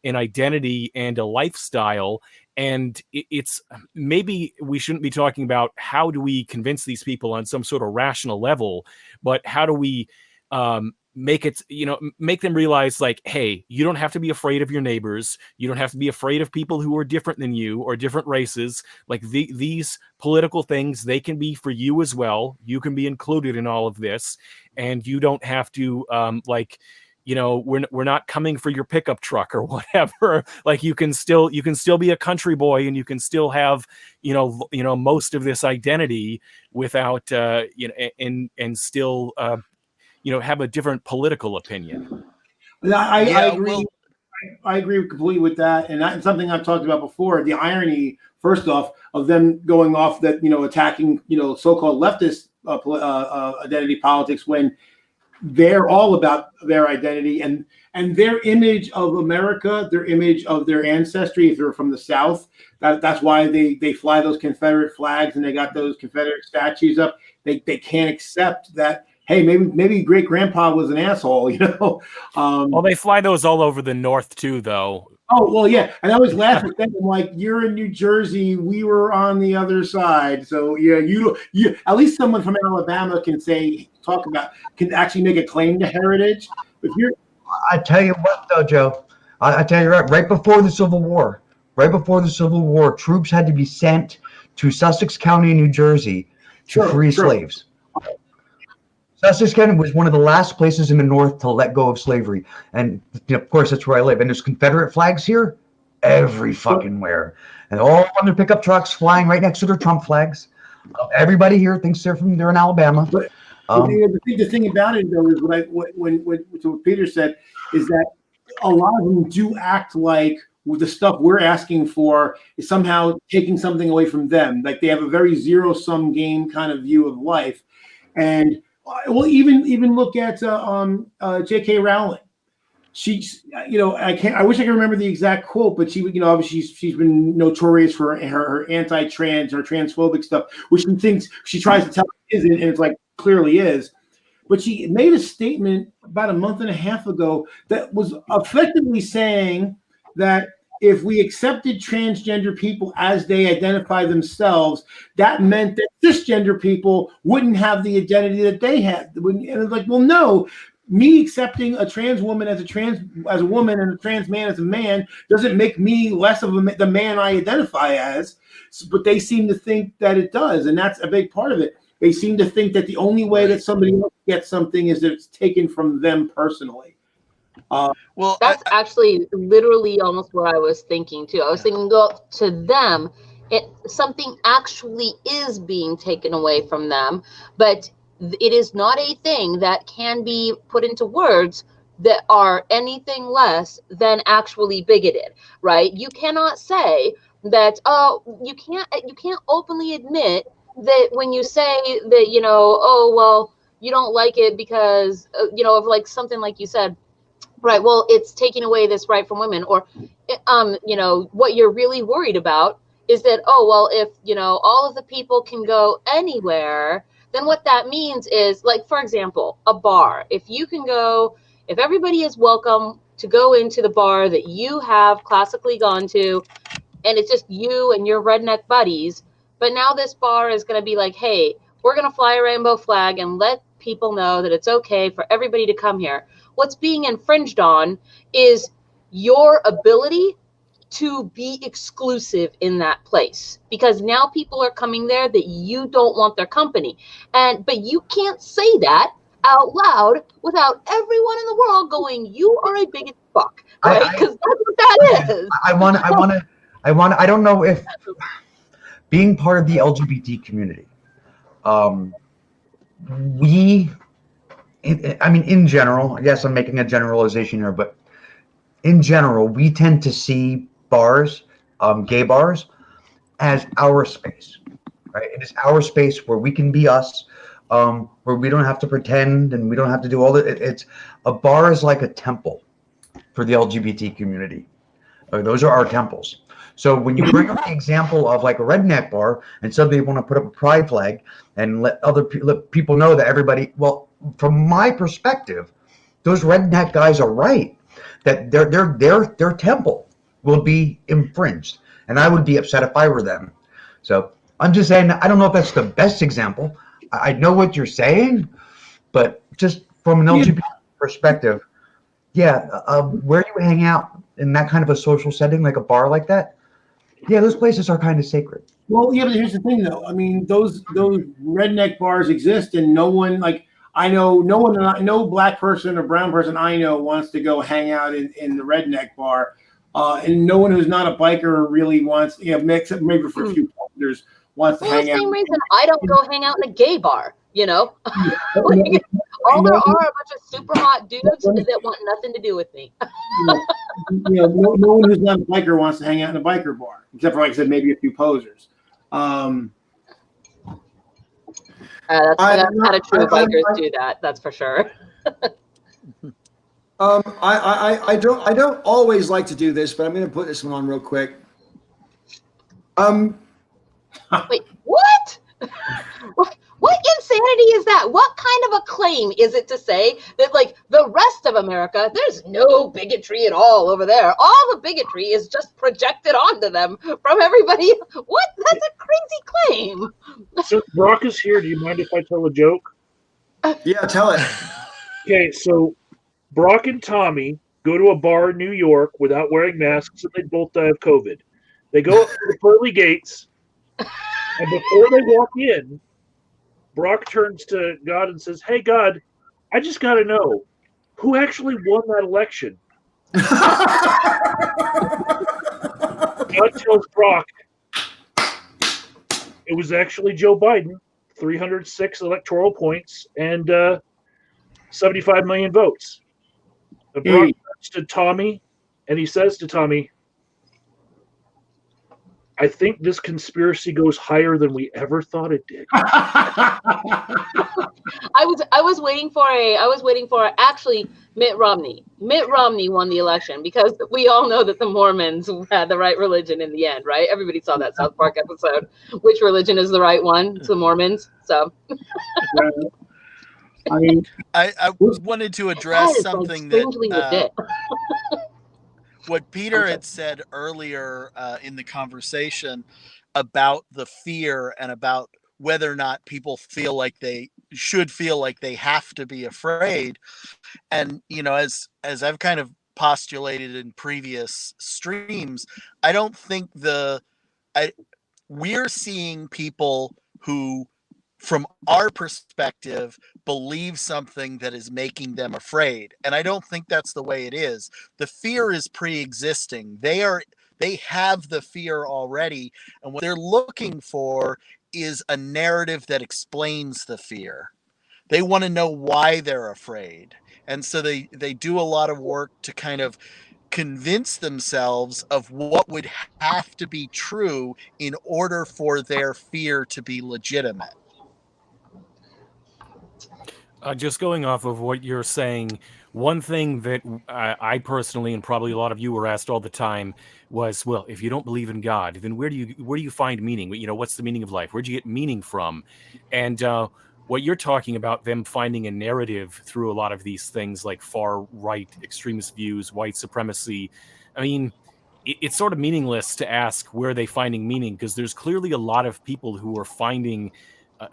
an identity and a lifestyle. And it's maybe we shouldn't be talking about how do we convince these people on some sort of rational level, but how do we make them realize, like, hey, you don't have to be afraid of your neighbors. You don't have to be afraid of people who are different than you or different races. Like these political things, they can be for you as well. You can be included in all of this, and you don't have to we're not coming for your pickup truck or whatever. Like you can still be a country boy, and you can still have most of this identity without and still have a different political opinion. I agree. I agree completely with that, and that's something I've talked about before. The irony, first off, of them going off that attacking so-called leftist identity politics when they're all about their identity and their image of America, their image of their ancestry. If they're from the South, that's why they fly those Confederate flags and they got those Confederate statues up. They can't accept that. Hey, maybe great grandpa was an asshole. Well, they fly those all over the North too, though. Oh, well, yeah. And I always laugh at them. I'm like, you're in New Jersey. We were on the other side. So, yeah, you at least someone from Alabama can can actually make a claim to heritage. If you're, I tell you what, though, Joe, I tell you right before the Civil War, troops had to be sent to Sussex County, New Jersey, to free slaves. Sussex County was one of the last places in the North to let go of slavery. And of course, that's where I live. And there's Confederate flags here every fucking where. And all on their pickup trucks flying right next to their Trump flags. Everybody here thinks they're in Alabama. But the thing about it, though, is what Peter said is that a lot of them do act like the stuff we're asking for is somehow taking something away from them. Like they have a very zero-sum game kind of view of life. And well, even look at J.K. Rowling. She's, I wish I could remember the exact quote, but she, obviously she's been notorious for her anti-trans or transphobic stuff, which she tries to tell isn't, and it's like clearly is. But she made a statement about a month and a half ago that was effectively saying that if we accepted transgender people as they identify themselves, that meant that cisgender people wouldn't have the identity that they had. And it's like, well, no, me accepting a trans woman as a woman and a trans man as a man doesn't make me less of the man I identify as. But they seem to think that it does, and that's a big part of it. They seem to think that the only way that somebody else gets something is that it's taken from them personally. Well, that's actually literally almost what I was thinking too. I was thinking, go to them, something actually is being taken away from them, but it is not a thing that can be put into words that are anything less than actually bigoted, right? You cannot say that. You can't openly admit that when you say that, oh well, you don't like it because of like something like you said. Right. Well, it's taking away this right from women, or, what you're really worried about is that, oh, well, if, all of the people can go anywhere, then what that means is, like, for example, a bar. If everybody is welcome to go into the bar that you have classically gone to, and it's just you and your redneck buddies, but now this bar is going to be like, hey, we're going to fly a rainbow flag and let people know that it's okay for everybody to come here. What's being infringed on is your ability to be exclusive in that place, because now people are coming there that you don't want their company. But you can't say that out loud without everyone in the world going, you are a bigot fuck, right? Because that's what that is. I don't know if being part of the LGBT community, in general, I guess I'm making a generalization here, but in general, we tend to see bars, gay bars, as our space, right? It is our space where we can be us, where we don't have to pretend and we don't have to do all that. It's a bar is like a temple for the LGBT community. Those are our temples. So when you bring up the example of like a redneck bar and suddenly want to put up a pride flag and let people know that everybody, well, from my perspective, those redneck guys are right that their temple will be infringed, and I would be upset if I were them. So I'm just saying, I don't know if that's the best example. I know what you're saying, but just from an LGBT perspective, where you hang out in that kind of a social setting, like a bar like that, those places are kind of sacred. Well, yeah, but here's the thing, though. I mean, those redneck bars exist, and no one, like, no black person or brown person I know wants to go hang out in the redneck bar, and no one who's not a biker really wants, except maybe for a few posters, wants to hang out. The same reason I don't go hang out in a gay bar, all there are a bunch of super hot dudes that want nothing to do with me. No one who's not a biker wants to hang out in a biker bar, except for, like I said, maybe a few posers. That's kind of true. Bikers do that. That's for sure. I don't always like to do this, but I'm going to put this one on real quick. Wait, what? What insanity is that? What kind of a claim is it to say that, like, the rest of America, there's no bigotry at all over there? All the bigotry is just projected onto them from everybody. What? That's a crazy claim. Since Brock is here, do you mind if I tell a joke? Yeah, tell it. Okay, so Brock and Tommy go to a bar in New York without wearing masks, and they both die of COVID. They go up to the pearly gates, and before they walk in, Brock turns to God and says, "Hey, God, I just got to know, who actually won that election?" God tells Brock, it was actually Joe Biden, 306 electoral points and 75 million votes. But Brock turns to Tommy, and he says to Tommy, "I think this conspiracy goes higher than we ever thought it did." I was waiting for actually Mitt Romney. Mitt Romney won the election because we all know that the Mormons had the right religion in the end, right? Everybody saw that South Park episode. Which religion is the right one? It's the Mormons. So I mean, I wanted to address something that what Peter had said earlier in the conversation about the fear and about whether or not people feel like they should feel like they have to be afraid. And, you know, as I've kind of postulated in previous streams, I don't think we're seeing people who, from our perspective, believe something that is making them afraid. And I don't think that's the way it is. The fear is pre-existing. They have the fear already. And what they're looking for is a narrative that explains the fear. They want to know why they're afraid. And so they do a lot of work to kind of convince themselves of what would have to be true in order for their fear to be legitimate. Just going off of what you're saying, one thing that I personally, and probably a lot of you were asked all the time, was, well, if you don't believe in God, then where do you find meaning? You know, what's the meaning of life? Where'd you get meaning from? And what you're talking about, them finding a narrative through a lot of these things like far right extremist views, white supremacy. I mean, it's sort of meaningless to ask where are they finding meaning, because there's clearly a lot of people who are finding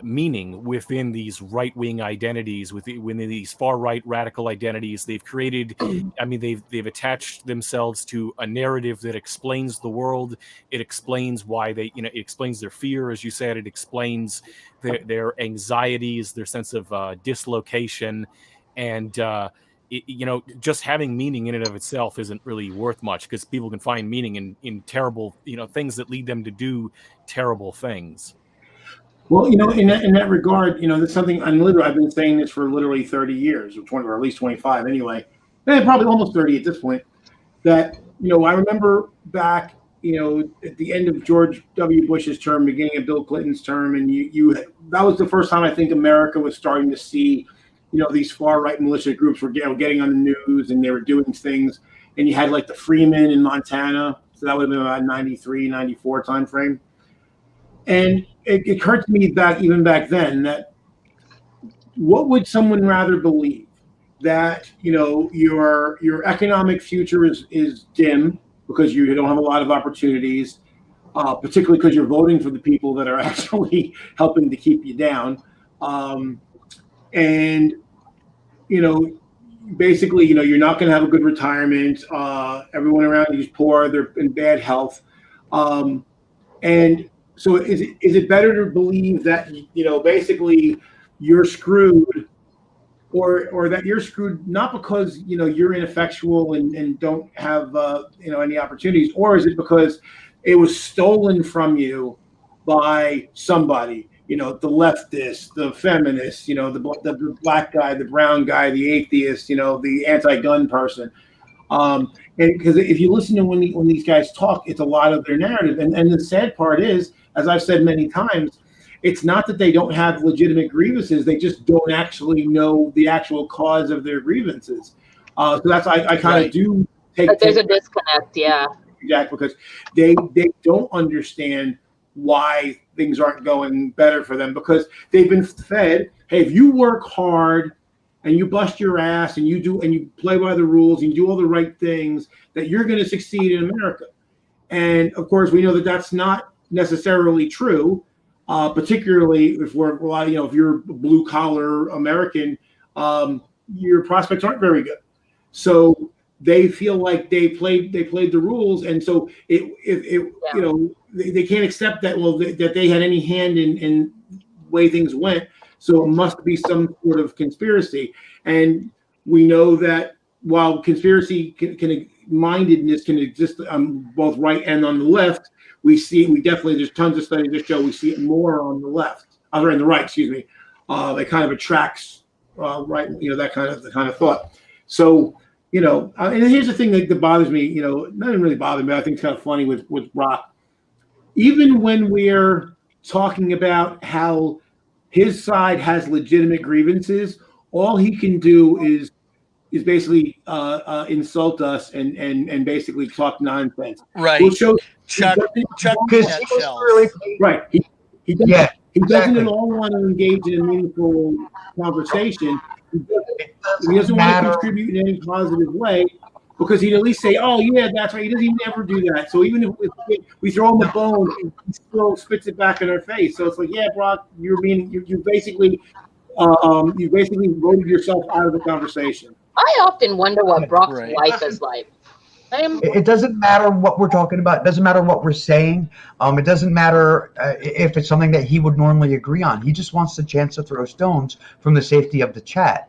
meaning within these right-wing identities, within these far-right radical identities. They've created, I mean, they've attached themselves to a narrative that explains the world. It explains why it explains their fear, as you said. It explains their anxieties, their sense of dislocation, and just having meaning in and of itself isn't really worth much, because people can find meaning in terrible, things that lead them to do terrible things. Well, in that regard, that's something I've been saying this for literally 30 years, or 20, or at least 25 anyway, and probably almost 30 at this point. That, I remember back, at the end of George W. Bush's term, beginning of Bill Clinton's term, and that was the first time I think America was starting to see, these far right militia groups were getting on the news, and they were doing things, and you had like the Freemen in Montana, so that would have been about 93, 94 time frame. And it occurred to me even back then that what would someone rather believe? That your economic future is dim because you don't have a lot of opportunities, particularly because you're voting for the people that are actually helping to keep you down, and basically you're not going to have a good retirement. Everyone around you is poor; they're in bad health, and so is it better to believe that basically you're screwed, or that you're screwed not because you're ineffectual and don't have any opportunities, or is it because it was stolen from you by somebody, the leftist, the feminist, the black guy, the brown guy, the atheist, the anti-gun person. And because if you listen to when these guys talk, it's a lot of their narrative. And the sad part is, as I've said many times, it's not that they don't have legitimate grievances. They just don't actually know the actual cause of their grievances. So that's, I kind of do take. But there's a disconnect, yeah. Exactly, because they don't understand why things aren't going better for them because they've been fed, hey, if you work hard and you bust your ass and you play by the rules and you do all the right things, that you're going to succeed in America. And of course, we know that that's not necessarily true, particularly if if you're a blue collar American, your prospects aren't very good. So they feel like they played the rules, and so they can't accept that that they had any hand in way things went. So it must be some sort of conspiracy. And we know that while conspiracy mindedness can exist on both right and on the left, there's tons of studies that show we see it more on the left, other on the right, excuse me. It kind of attracts right, that kind of thought. So, and here's the thing that bothers me, doesn't really bother me, but I think it's kind of funny with Brock. Even when we're talking about how his side has legitimate grievances, all he can do is basically insult us and basically talk nonsense. Right. We'll show Chuck right. He doesn't, Yeah, he doesn't exactly. at all want to engage in a meaningful conversation. He doesn't want matter. to contribute in any positive way because he'd at least say, "Oh yeah, that's right." He doesn't even ever do that. So even if we throw him the bone, he still spits it back in our face. So it's like, yeah, Brock, you basically voted yourself out of the conversation. I often wonder what Brock's Right. life is like. It doesn't matter what we're talking about. It doesn't matter what we're saying. It doesn't matter if it's something that he would normally agree on. He just wants the chance to throw stones from the safety of the chat.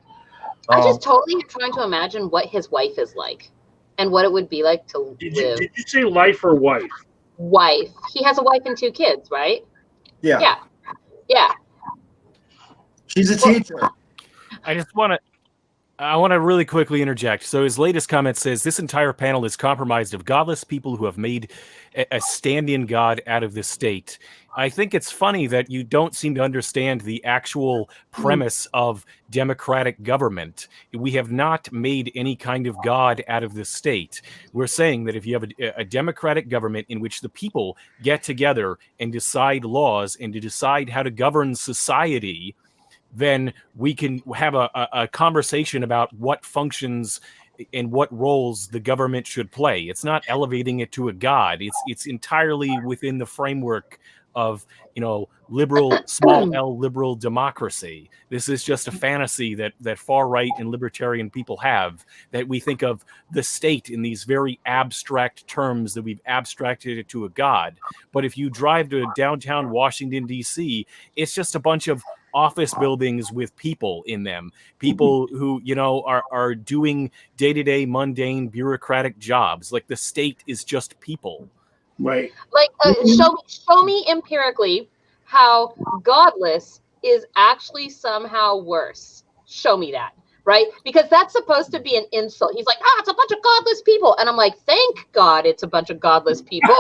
I'm just totally trying to imagine what his wife is like and what it would be like to live. Did you say life or wife? Wife. He has a wife and 2 kids, right? Yeah. Yeah. She's a teacher. I want to really quickly interject. So his latest comment says, this entire panel is comprised of godless people who have made a stand-in God out of this state. I think it's funny that you don't seem to understand the actual premise of democratic government. We have not made any kind of God out of this state. We're saying that if you have a democratic government in which the people get together and decide laws and to decide how to govern society, then we can have a conversation about what functions and what roles the government should play. It's not elevating it to a god. It's entirely within the framework of, liberal, small L liberal democracy. This is just a fantasy that far right and libertarian people have, that we think of the state in these very abstract terms that we've abstracted it to a god. But if you drive to downtown Washington, D.C., it's just a bunch of office buildings with people in them, people who are doing day-to-day mundane bureaucratic jobs. Like the state is just people, Right. Like, show me empirically how godless is actually somehow worse. Show me that, right? Because that's supposed to be an insult. He's like, it's a bunch of godless people. And I'm like, thank God it's a bunch of godless people.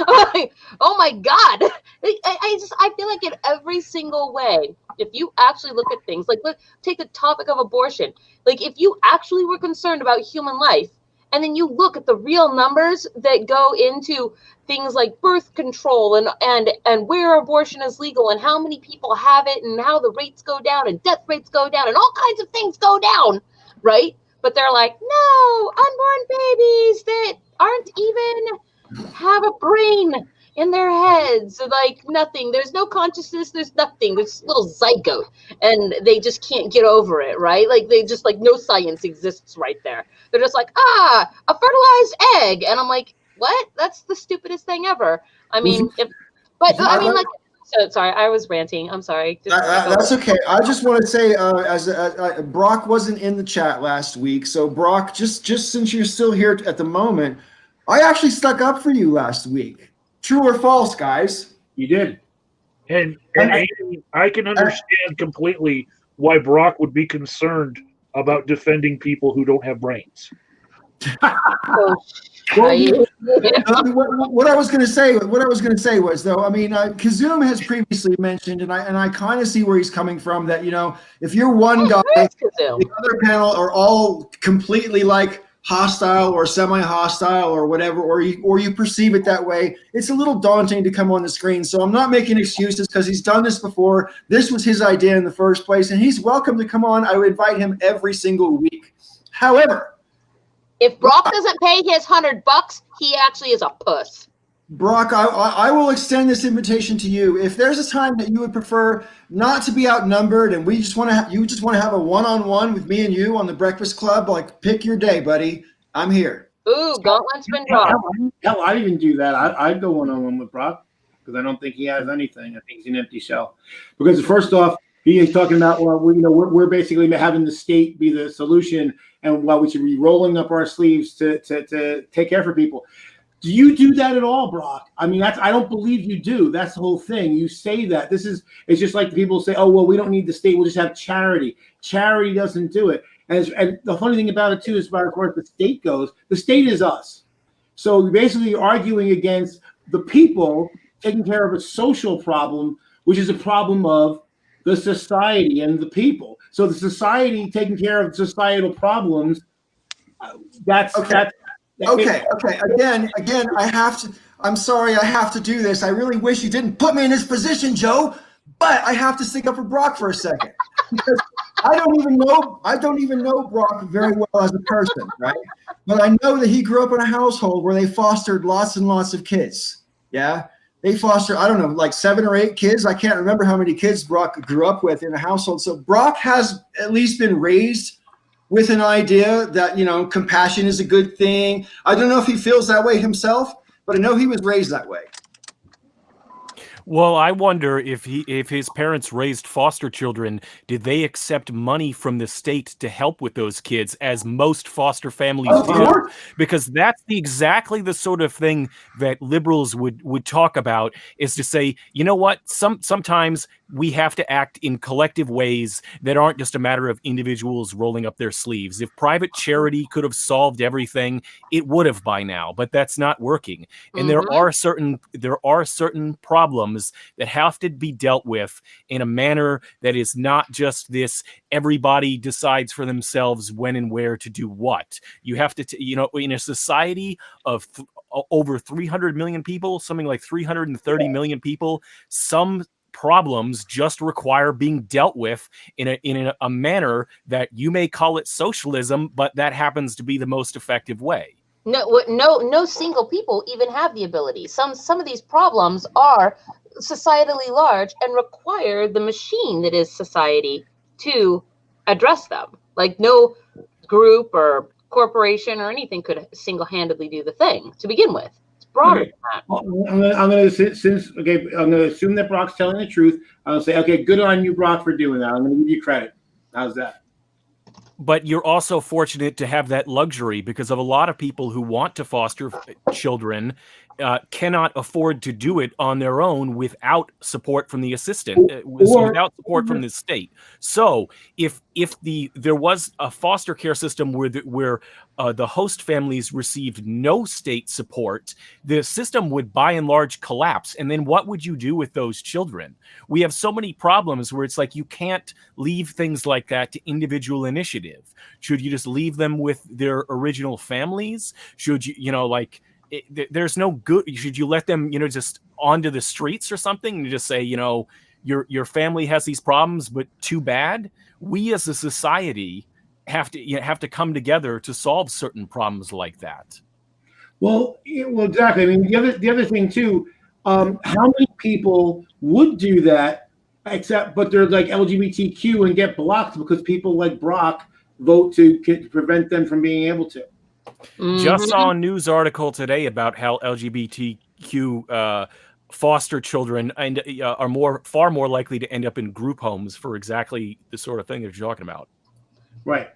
Like, oh my God. I feel like in every single way, if you actually look at things, like take the topic of abortion. Like if you actually were concerned about human life, and then you look at the real numbers that go into things like birth control and where abortion is legal and how many people have it and how the rates go down and death rates go down and all kinds of things go down, right? But they're like, no, unborn babies that aren't even have a brain in their heads, like nothing. There's no consciousness. There's nothing. There's a little zygote, and they just can't get over it, right? Like they just no science exists right there. They're just like, a fertilized egg, and I'm like, what? That's the stupidest thing ever. I mean, sorry, I was ranting. I'm sorry. That's okay. I just want to say, Brock wasn't in the chat last week, so Brock, just since you're still here at the moment, I actually stuck up for you last week. True or false, guys? You did. And I can understand completely why Brock would be concerned about defending people who don't have brains. What I was going to say was, though, I mean, Kazum has previously mentioned, and I kind of see where he's coming from, that if you're one guy, the other panel are all completely hostile or semi-hostile or whatever, or you perceive it that way, it's a little daunting to come on the screen. So I'm not making excuses because he's done this before. This was his idea in the first place, and he's welcome to come on. I would invite him every single week. However, if Brock doesn't pay his $100, he actually is a puss. Brock, I will extend this invitation to you. If there's a time that you would prefer not to be outnumbered, and you just want to have a one-on-one with me and you on the Breakfast Club, like, pick your day, buddy. I'm here. Ooh, gauntlet's been dropped. Hell, I'd even do that. I'd go one-on-one with Brock because I don't think he has anything. I think he's an empty shell. Because first off, he is talking about, well, we're basically having the state be the solution, and while we should be rolling up our sleeves to take care for people. Do you do that at all, Brock? I mean, I don't believe you do. That's the whole thing. You say that. It's just like people say, oh, well, we don't need the state. We'll just have charity. Charity doesn't do it. And the funny thing about it, too, is as far as the state goes, the state is us. So you're basically arguing against the people taking care of a social problem, which is a problem of the society and the people. So the society taking care of societal problems, that's Okay. Again, I'm sorry I have to do this. I really wish you didn't put me in this position, Joe, but I have to stick up for Brock for a second. Because I don't even know Brock very well as a person, right? But I know that he grew up in a household where they fostered lots and lots of kids. Yeah. They fostered, I don't know, like 7 or 8 kids. I can't remember how many kids Brock grew up with in a household. So Brock has at least been raised with an idea that, compassion is a good thing. I don't know if he feels that way himself, but I know he was raised that way. Well, I wonder if his parents raised foster children, did they accept money from the state to help with those kids, as most foster families do? Because that's exactly the sort of thing that liberals would talk about, is to say, you know what, sometimes we have to act in collective ways that aren't just a matter of individuals rolling up their sleeves. If private charity could have solved everything, it would have by now, but that's not working. And there are certain problems that have to be dealt with in a manner that is not just this everybody decides for themselves when and where to do what. You have to, in a society of over 300 million people, something like 330 million people, some problems just require being dealt with in a manner that you may call it socialism, but that happens to be the most effective way. No single people even have the ability. Some of these problems are societally large and require the machine that is society to address them. Like no group or corporation or anything could single-handedly do the thing to begin with. It's broader than that. Well, I'm going to assume that Brock's telling the truth. I'll say, okay, good on you, Brock, for doing that. I'm going to give you credit. How's that? But you're also fortunate to have that luxury, because of a lot of people who want to foster children cannot afford to do it on their own without support from the assistant, without support from the state. So if there was a foster care system where the host families received no state support, the system would by and large collapse. And then what would you do with those children? We have so many problems where it's like you can't leave things like that to individual initiative. Should you just leave them with their original families? Should you, there's no good. Should you let them, just onto the streets or something and just say, your family has these problems, but too bad? We as a society have to come together to solve certain problems like that. Well, exactly. I mean, the other thing too, how many people would do that, but they're like LGBTQ and get blocked because people like Brock vote to prevent them from being able to. Just saw a news article today about how LGBTQ foster children are far more likely to end up in group homes for exactly the sort of thing that you're talking about. Right.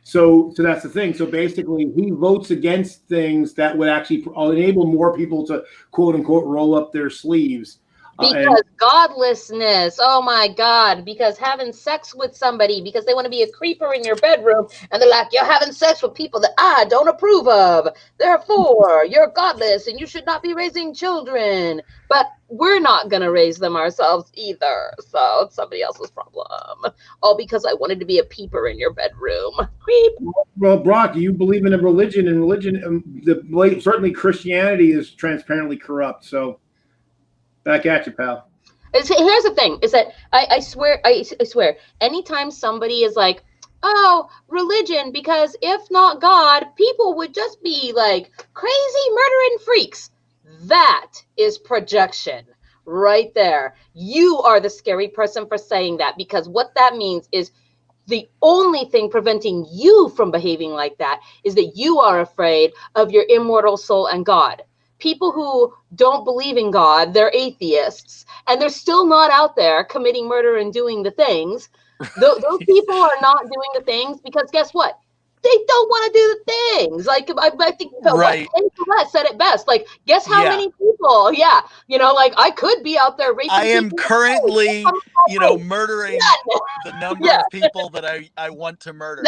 So that's the thing. So basically, he votes against things that would actually enable more people to, quote unquote, roll up their sleeves. Because godlessness, oh my God, because having sex with somebody, because they want to be a creeper in your bedroom, and they're like, you're having sex with people that I don't approve of. Therefore, you're godless and you should not be raising children. But we're not going to raise them ourselves either. So it's somebody else's problem. All because I wanted to be a peeper in your bedroom. Creep. Well, Brock, you believe in a religion, and certainly Christianity is transparently corrupt. So back at you, pal. Here's the thing: is that I swear, anytime somebody is like, "Oh, religion," because if not God, people would just be like crazy murdering freaks. That is projection right there. You are the scary person for saying that, because what that means is the only thing preventing you from behaving like that is that you are afraid of your immortal soul and God. People who don't believe in God, they're atheists, and they're still not out there committing murder and doing the things. Those people are not doing the things because guess what? They don't want to do the things. Like I think Right. Celeste said it best. Like, guess how many people? Yeah, like I could be out there raping. I am currently, murdering the number of people that I want to murder,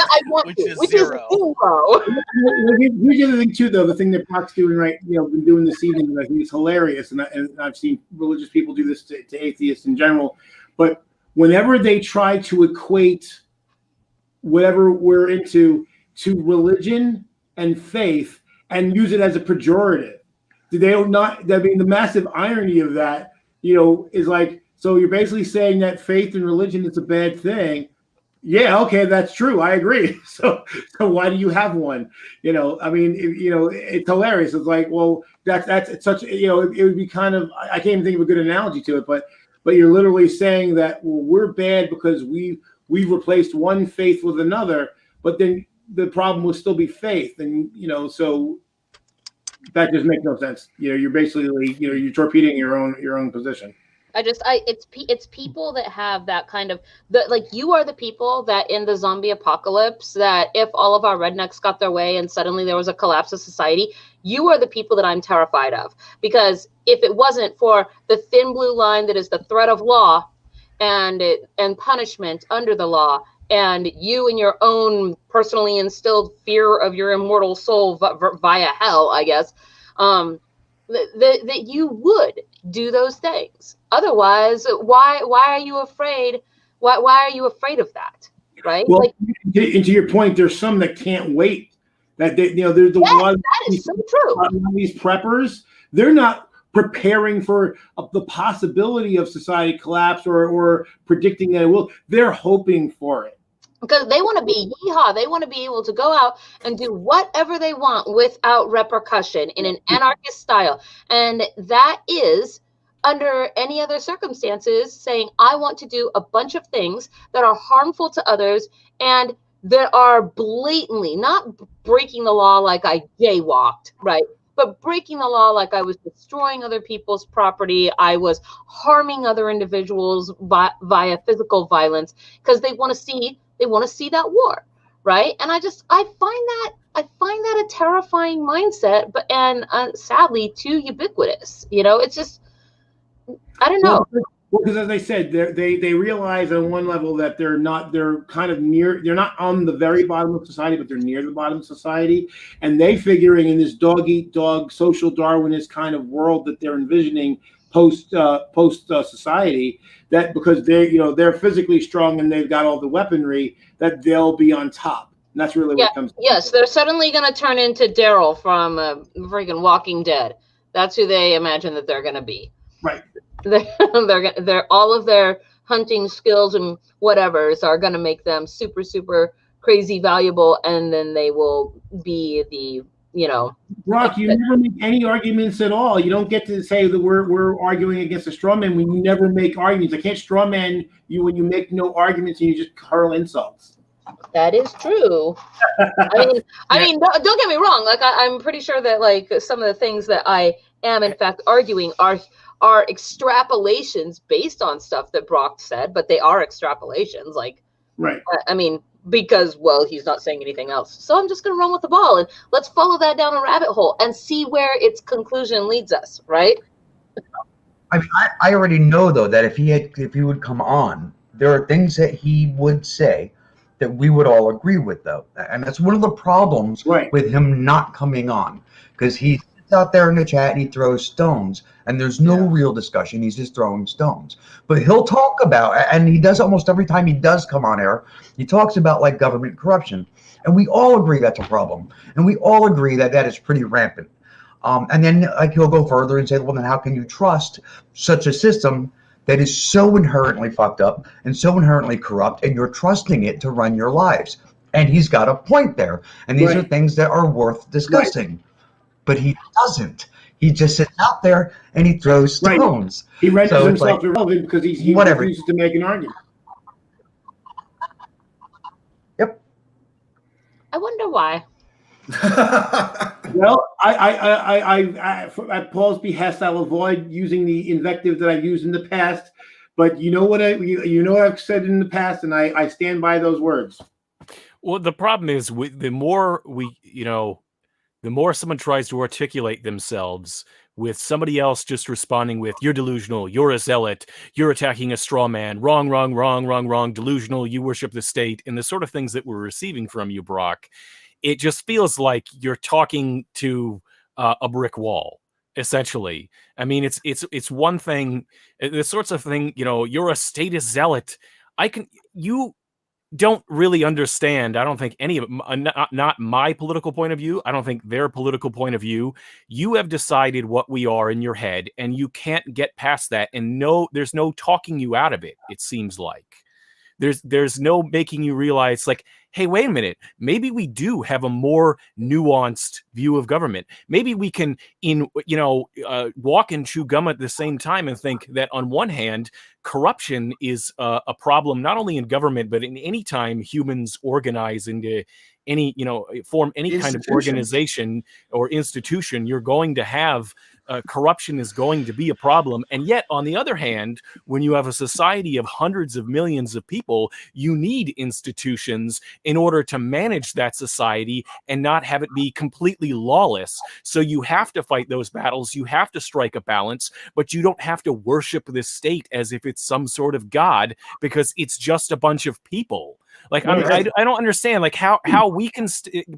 which is zero. Here's the other thing too, though. The thing that Brock's doing been doing this evening, I think it's hilarious, and I've seen religious people do this to atheists in general. But whenever they try to equate whatever we're into to religion and faith and use it as a pejorative, the massive irony of that, is like, so you're basically saying that faith and religion is a bad thing. Yeah, okay, that's true. I agree. So why do you have one? It's hilarious. It's like, well, it's such, it would be kind of, I can't even think of a good analogy to it, but you're literally saying that, well, we're bad because we've replaced one faith with another, but then the problem will still be faith. And, so that just makes no sense. You're basically, you're torpedoing your own position. It's people that have that kind of you are the people that in the zombie apocalypse, that if all of our rednecks got their way and suddenly there was a collapse of society, you are the people that I'm terrified of, because if it wasn't for the thin blue line that is the threat of law and punishment under the law, and you and your own personally instilled fear of your immortal soul via hell, I guess, that you would do those things. Otherwise, why are you afraid? Why are you afraid of that? Right? Well, and to your point, there's some that can't wait. That there's the one that is so true. These preppers, they're not preparing for the possibility of society collapse or predicting that it will. They're hoping for it. Because they want to be yeehaw. They want to be able to go out and do whatever they want without repercussion in an anarchist style. And that is, under any other circumstances, saying, I want to do a bunch of things that are harmful to others and that are blatantly not breaking the law like I jaywalked, right? But breaking the law like I was destroying other people's property. I was harming other individuals via physical violence because they want to see that war, right? And I find that a terrifying mindset, but sadly too ubiquitous. It's just, I don't know. Well, because as I said, they realize on one level that they're kind of near, they're not on the very bottom of society, but they're near the bottom of society, and they figuring in this dog eat dog social Darwinist kind of world that they're envisioning post society, that because they're physically strong and they've got all the weaponry, that they'll be on top. And that's really what comes. Yes, they're suddenly going to turn into Daryl from freaking Walking Dead. That's who they imagine that they're going to be. Right. They're all of their hunting skills and whatevers are going to make them super, super crazy valuable, and then they will be the Brock, you never make any arguments at all. You don't get to say that we're arguing against a straw man when you never make arguments. I can't straw man you when you make no arguments and you just hurl insults. That is true. I mean, don't get me wrong. Like I'm pretty sure that like some of the things that I am in fact arguing are extrapolations based on stuff that Brock said, but they are extrapolations. Like, right. I mean, because, well, he's not saying anything else. So I'm just going to run with the ball and let's follow that down a rabbit hole and see where its conclusion leads us, right? I mean, I already know though that if he would come on, there are things that he would say that we would all agree with, though, and that's one of the problems with him not coming on, because he sits out there in the chat and he throws stones, and there's no real discussion. He's just throwing stones. But he'll talk about, and he does almost every time he does come on air, he talks about like government corruption, and we all agree that's a problem, and we all agree that that is pretty rampant. And then like he'll go further and say, well, then how can you trust such a system that is so inherently fucked up and so inherently corrupt, and you're trusting it to run your lives? And he's got a point there. And these are things that are worth discussing. But he doesn't. He just sits out there and he throws stones. He renders himself irrelevant because he refuses to make an argument. Yep. I wonder why. Well, I at Paul's behest, I'll avoid using the invective that I've used in the past. But you know what I've said in the past, and I stand by those words. Well, the problem is the more someone tries to articulate themselves with somebody else just responding with, you're delusional, you're a zealot, you're attacking a straw man, wrong, delusional, you worship the state, and the sort of things that we're receiving from you, Brock, it just feels like you're talking to a brick wall, essentially. I mean, it's one thing, the sorts of thing, you're a statist zealot. You don't really understand, I don't think, any of it, not my political point of view. I don't think their political point of view. You have decided what we are in your head, and you can't get past that. And there's no talking you out of it, it seems like. There's no making you realize, like, hey, wait a minute, maybe we do have a more nuanced view of government. Maybe we can, walk and chew gum at the same time and think that on one hand, corruption is a problem not only in government, but in any time humans organize into any, form any kind of organization or institution, you're going to have corruption is going to be a problem. And yet, on the other hand, when you have a society of hundreds of millions of people, you need institutions in order to manage that society and not have it be completely lawless. So you have to fight those battles. You have to strike a balance, but you don't have to worship the state as if it's some sort of god, because it's just a bunch of people. Like, I don't understand, like, how we can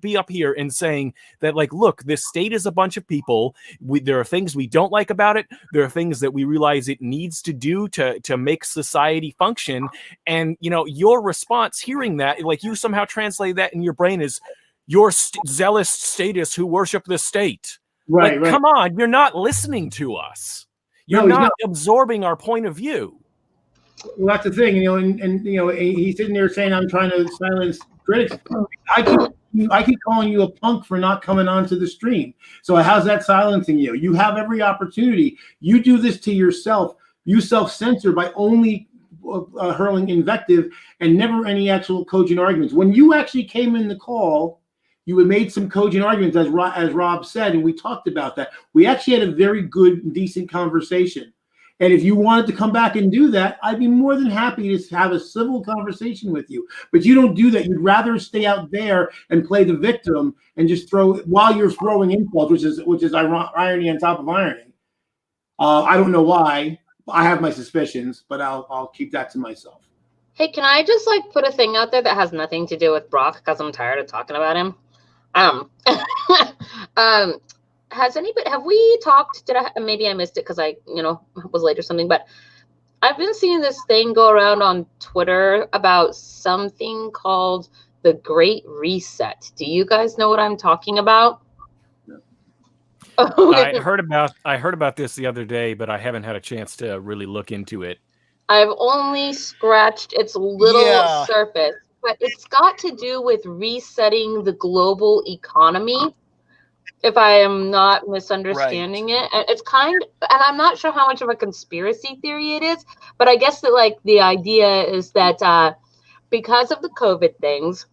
be up here and saying that, like, look, this state is a bunch of people. There are things we don't like about it. There are things that we realize it needs to do to make society function. And, your response hearing that, like, you somehow translate that in your brain as your zealous statists who worship the state. Right. Come on, you're not listening to us. You're not absorbing our point of view. Well, that's the thing, and he's sitting there saying I'm trying to silence critics. I keep calling you a punk for not coming onto the stream. So how's that silencing you? You have every opportunity. You do this to yourself. You self-censor by only hurling invective and never any actual cogent arguments. When you actually came in the call, you had made some cogent arguments, as Rob said, and we talked about that. We actually had a very good, decent conversation. And if you wanted to come back and do that, I'd be more than happy to have a civil conversation with you. But you don't do that. You'd rather stay out there and play the victim and just throw while you're throwing insults, which is irony on top of irony. I don't know why. I have my suspicions, but I'll keep that to myself. Hey, can I just put a thing out there that has nothing to do with Brock, because I'm tired of talking about him? Have we talked? Maybe I missed it because I was late or something, but I've been seeing this thing go around on Twitter about something called the Great Reset. Do you guys know what I'm talking about? I heard about this the other day, but I haven't had a chance to really look into it. I've only scratched its little surface, but it's got to do with resetting the global economy. If I am not misunderstanding it, and it's and I'm not sure how much of a conspiracy theory it is, but I guess that the idea is that because of the COVID things,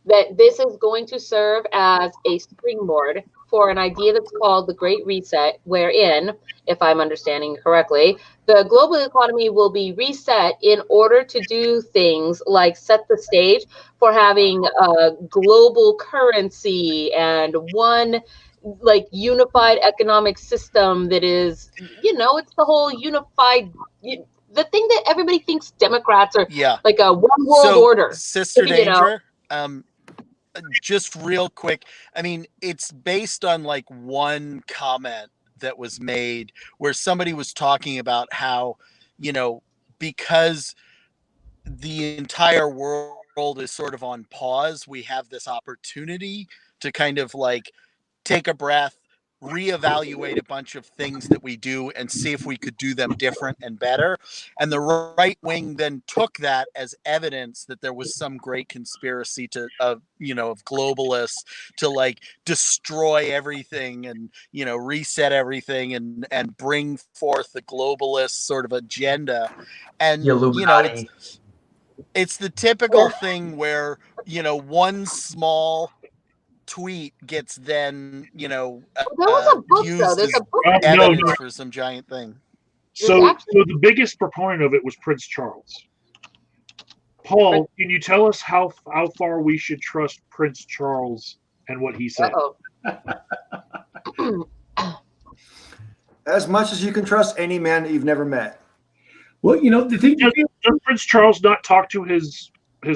that this is going to serve as a springboard for an idea that's called the Great Reset, wherein, if I'm understanding correctly, the global economy will be reset in order to do things like set the stage for having a global currency and one like unified economic system that is, it's the whole unified, the thing that everybody thinks Democrats are like a one world order. Sister Danger, just real quick. I mean, it's based on like one comment that was made where somebody was talking about how, because the entire world is sort of on pause, we have this opportunity to kind of like take a breath, reevaluate a bunch of things that we do and see if we could do them different and better. And the right wing then took that as evidence that there was some great conspiracy of globalists to like destroy everything and, reset everything and bring forth the globalist sort of agenda. And, it's the typical thing where, one small tweet gets then there was a book, used there's as a book evidence for some giant thing. So the biggest proponent of it was Prince Charles. Paul, can you tell us how far we should trust Prince Charles and what he said? As much as you can trust any man that you've never met. Well, the thing does Prince Charles not talk to his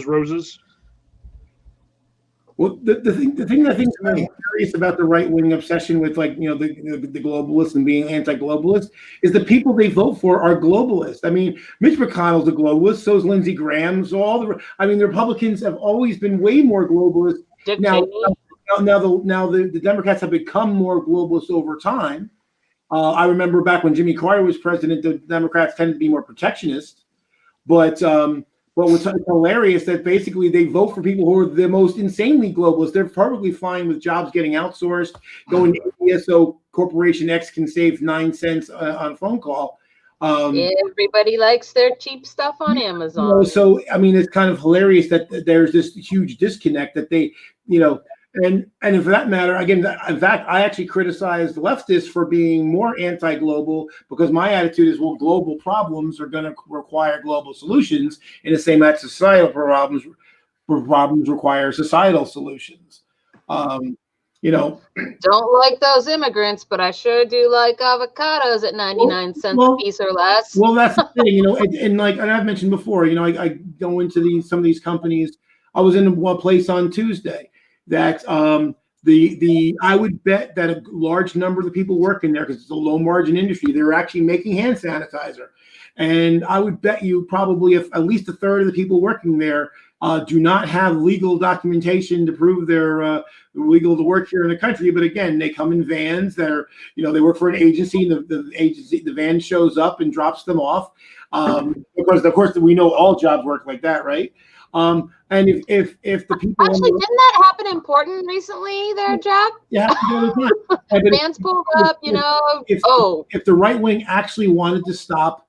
roses? Well, the thing I think is really curious about the right wing obsession with the globalists and being anti-globalist is the people they vote for are globalists. I mean, Mitch McConnell's a globalist, so is Lindsey Graham. So the Republicans have always been way more globalist. Now the Democrats have become more globalist over time. I remember back when Jimmy Carter was president, the Democrats tended to be more protectionist, but what's hilarious that basically they vote for people who are the most insanely globalist. They're perfectly fine with jobs getting outsourced, going to India so Corporation X can save 9 cents on a phone call. Everybody likes their cheap stuff on Amazon. So, I mean, it's kind of hilarious that there's this huge disconnect that they, and for that matter, again, in fact, I actually criticized leftists for being more anti-global because my attitude is, well, global problems are going to require global solutions, in the same as societal problems require societal solutions. Don't like those immigrants, but I sure do like avocados at 99 cents a piece or less. Well, that's the thing, and I've mentioned before, I go into some of these companies. I was in one place on Tuesday that I would bet that a large number of the people working there, because it's a low margin industry, they're actually making hand sanitizer. And I would bet you probably if at least a third of the people working there do not have legal documentation to prove they're legal to work here in the country. But again, they come in vans that are, they work for an agency, and the van shows up and drops them off. Of course, we know all jobs work like that, right? And if the people actually didn't that happen in Portland recently there, Jack? Yeah, vans pulled up, if the right wing actually wanted to stop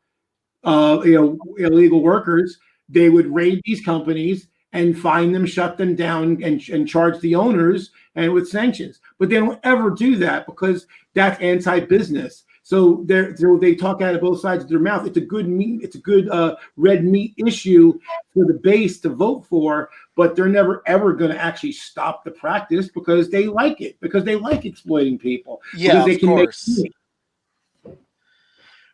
illegal workers, they would raid these companies and fine them, shut them down, and charge the owners and with sanctions. But they don't ever do that because that's anti-business. So they talk out of both sides of their mouth. It's a good red meat issue for the base to vote for, but they're never ever going to actually stop the practice because they like it, because they like exploiting people. Yeah, of course.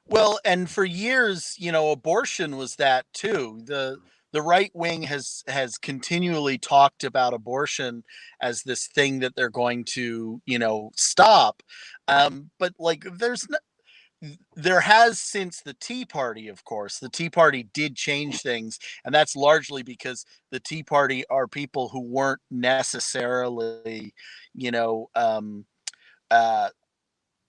Well, and for years, abortion was that too. The right wing has continually talked about abortion as this thing that they're going to, stop. But there has since the Tea Party, of course. The Tea Party did change things, and that's largely because the Tea Party are people who weren't necessarily,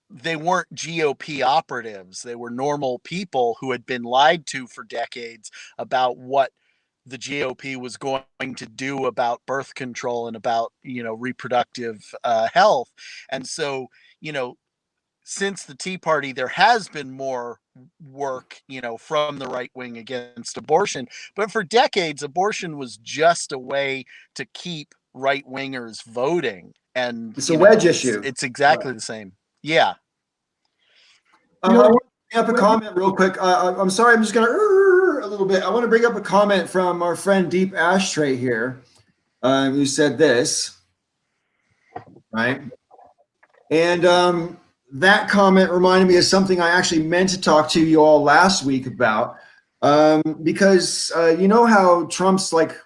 they weren't GOP operatives. They were normal people who had been lied to for decades about what the GOP was going to do about birth control and about, reproductive health. And so, since the Tea Party, there has been more work, from the right wing against abortion. But for decades, abortion was just a way to keep right wingers voting. And it's a wedge issue. It's exactly the same. Yeah. I want to bring up a comment real quick. I'm sorry, I'm just going to a little bit. I want to bring up a comment from our friend Deep Ashtray here, who said this, right? And that comment reminded me of something I actually meant to talk to you all last week about, because you know how Trump's like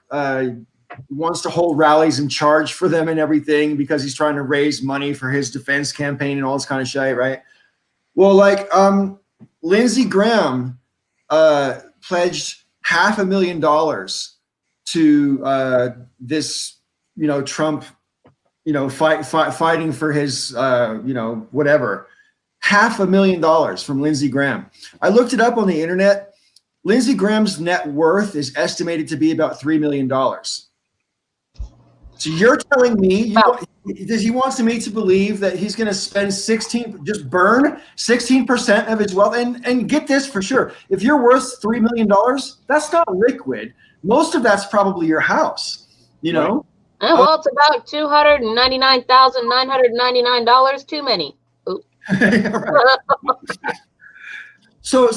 wants to hold rallies and charge for them and everything because he's trying to raise money for his defense campaign and all this kind of shit, right? Well, like Lindsey Graham pledged $500,000 to this, Trump, fighting for his, whatever. $500,000 from Lindsey Graham. I looked it up on the internet. Lindsey Graham's net worth is estimated to be about $3 million. So you're telling me he wants me to believe that he's going to spend burn 16% of his wealth, and get this for sure. If you're worth $3 million, that's not liquid. Most of that's probably your house, know? Right. Well, it's about $299,999 too many. So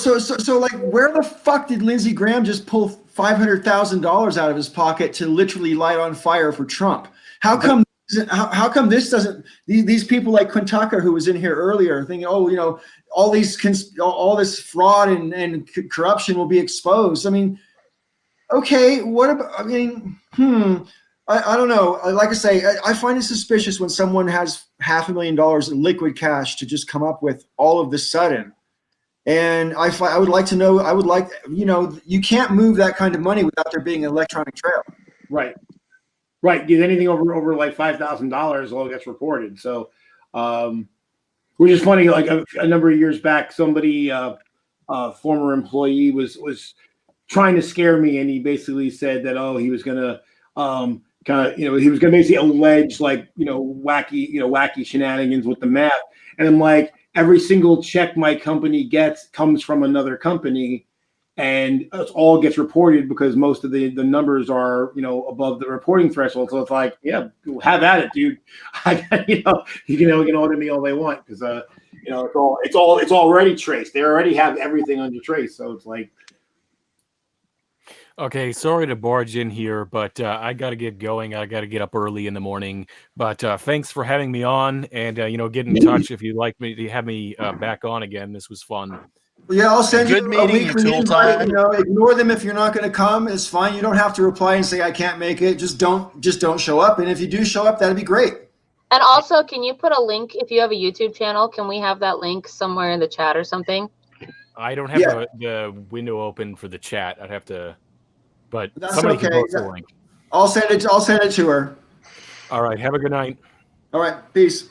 like, where the fuck did Lindsey Graham just pull $500,000 out of his pocket to literally light on fire for Trump? How come this doesn't? These people like Quinn Tucker, who was in here earlier, thinking, all this fraud and corruption will be exposed. I mean, okay, what about? I mean, I don't know. Like I say, I find it suspicious when someone has $500,000 in liquid cash to just come up with all of the sudden. And I would like to know, you can't move that kind of money without there being an electronic trail. Right. Get anything over like $5,000, all gets reported. So, which is funny. Like a number of years back, somebody, former employee was trying to scare me, and he basically said that, he was gonna, he was gonna basically allege wacky shenanigans with the math. And I'm like, every single check my company gets comes from another company, and it all gets reported because most of the numbers are, above the reporting threshold. So it's like, yeah, have at it, dude. You can audit me all they want because, it's already traced. They already have everything under trace. So it's like, okay, sorry to barge in here, but I got to get going. I got to get up early in the morning. But thanks for having me on, and get in touch if you'd like me to have me back on again. This was fun. Yeah, I'll send you a weekly invite. Ignore them if you're not going to come. It's fine. You don't have to reply and say I can't make it. Just don't show up. And if you do show up, that'd be great. And also, can you put a link if you have a YouTube channel? Can we have that link somewhere in the chat or something? I don't have the window open for the chat. I'd have to. But that's somebody okay. can post the link. I'll send it to her. All right. Have a good night. All right. Peace.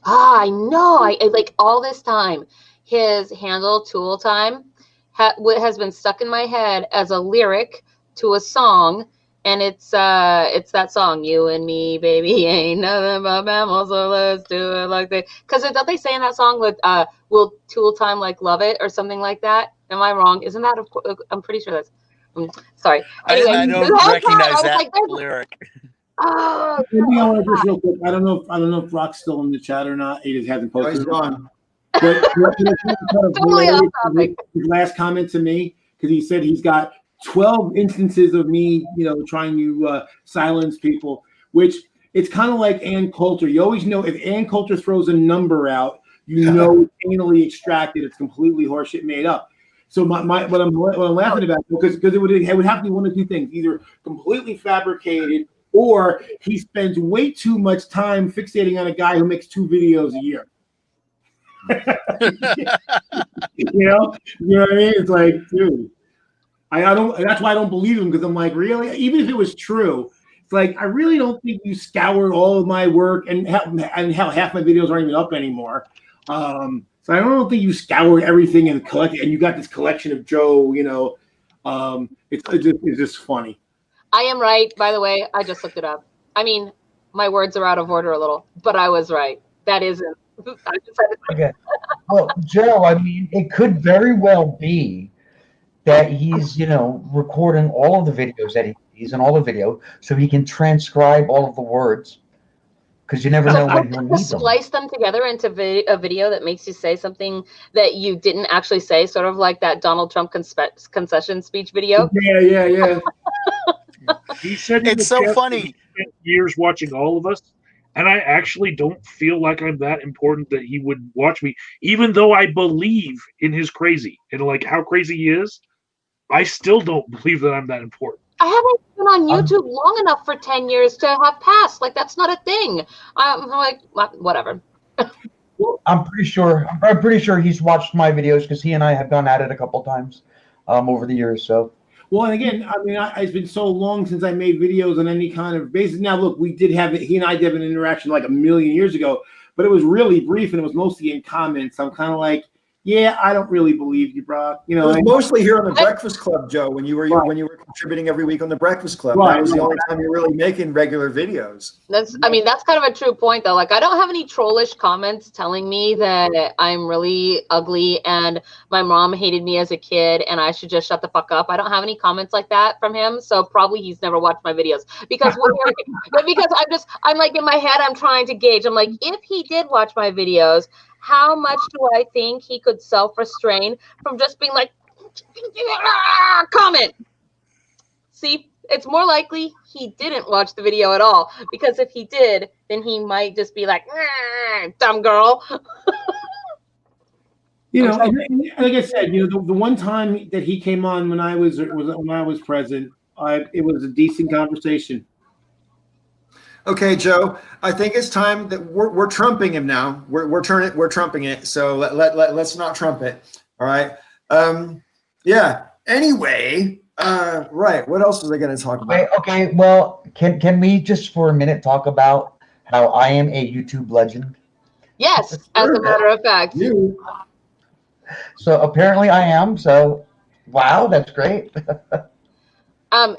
I know. I like all this time. His handle "Tool Time" has been stuck in my head as a lyric to a song, and it's that song, "You and Me, Baby, Ain't Nothing But Mammals, so let's do it like they." Because don't they say in that song with "Will Tool Time like love it" or something like that? Am I wrong? Isn't that? I'm pretty sure that's. Sorry. Anyway, I don't recognize that lyric. Oh, I don't know if Brock's still in the chat or not. He just hasn't posted. He's gone. But totally off topic. His last comment to me, because he said he's got 12 instances of me, trying to silence people, which it's kind of like Ann Coulter. You always know if Ann Coulter throws a number out, it's anally extracted. It's completely horseshit made up. So what I'm laughing about, because it would have to be one of two things: either completely fabricated, or he spends way too much time fixating on a guy who makes 2 videos a year. You know what I mean? It's like, dude, I don't. That's why I don't believe him, because I'm like, really? Even if it was true, it's like, I really don't think you scoured all of my work, and hell, half my videos aren't even up anymore. So I don't think you scoured everything and collected, and you got this collection of Joe. It's just funny. I am right, by the way. I just looked it up. I mean, my words are out of order a little, but I was right. That isn't. Okay. Well, Joe, I mean, it could very well be that he's, recording all of the videos that he's in all the video, so he can transcribe all of the words. Because you never know when he'll need them. Splice them together into a video that makes you say something that you didn't actually say, sort of like that Donald Trump concession speech video. Yeah. He said it's so funny. He spent years watching all of us, And I actually don't feel like I'm that important that he would watch me, even though I believe in his crazy and like how crazy he is. I still don't believe that I'm that important. I haven't been on YouTube long enough for 10 years to have passed. Like, that's not a thing. I'm like, whatever. I'm pretty sure he's watched my videos because he and I have gone at it a couple times over the years. So. Well, and again, I mean, it's been so long since I made videos on any kind of basis. Now, look, we did have he and I did have an interaction like a million years ago, but it was really brief and it was mostly in comments. I'm kind of like, yeah, I don't really believe you, bro. You know, it was mostly here on the Breakfast Club, Joe, when you were contributing every week on the Breakfast Club. That was the only time you're really making regular videos. That's kind of a true point, though. Like, I don't have any trollish comments telling me that I'm really ugly and my mom hated me as a kid and I should just shut the fuck up. I don't have any comments like that from him, so probably he's never watched my videos. Because I'm like in my head, I'm trying to gauge. I'm like, if he did watch my videos, how much do I think he could self-restrain from just being like, comment? See, it's more likely he didn't watch the video at all, because if he did, then he might just be like, dumb girl. You know, like I said, you know, the one time that he came on when I was present, it was a decent conversation. Okay, Joe, I think it's time that we're trumping him now. We're trumping it. So let's not trump it. All right. Yeah. Anyway, right. What else was I going to talk about? Okay. Well, can we just for a minute talk about how I am a YouTube legend? Yes, as a matter of fact. So apparently I am. So, wow, that's great.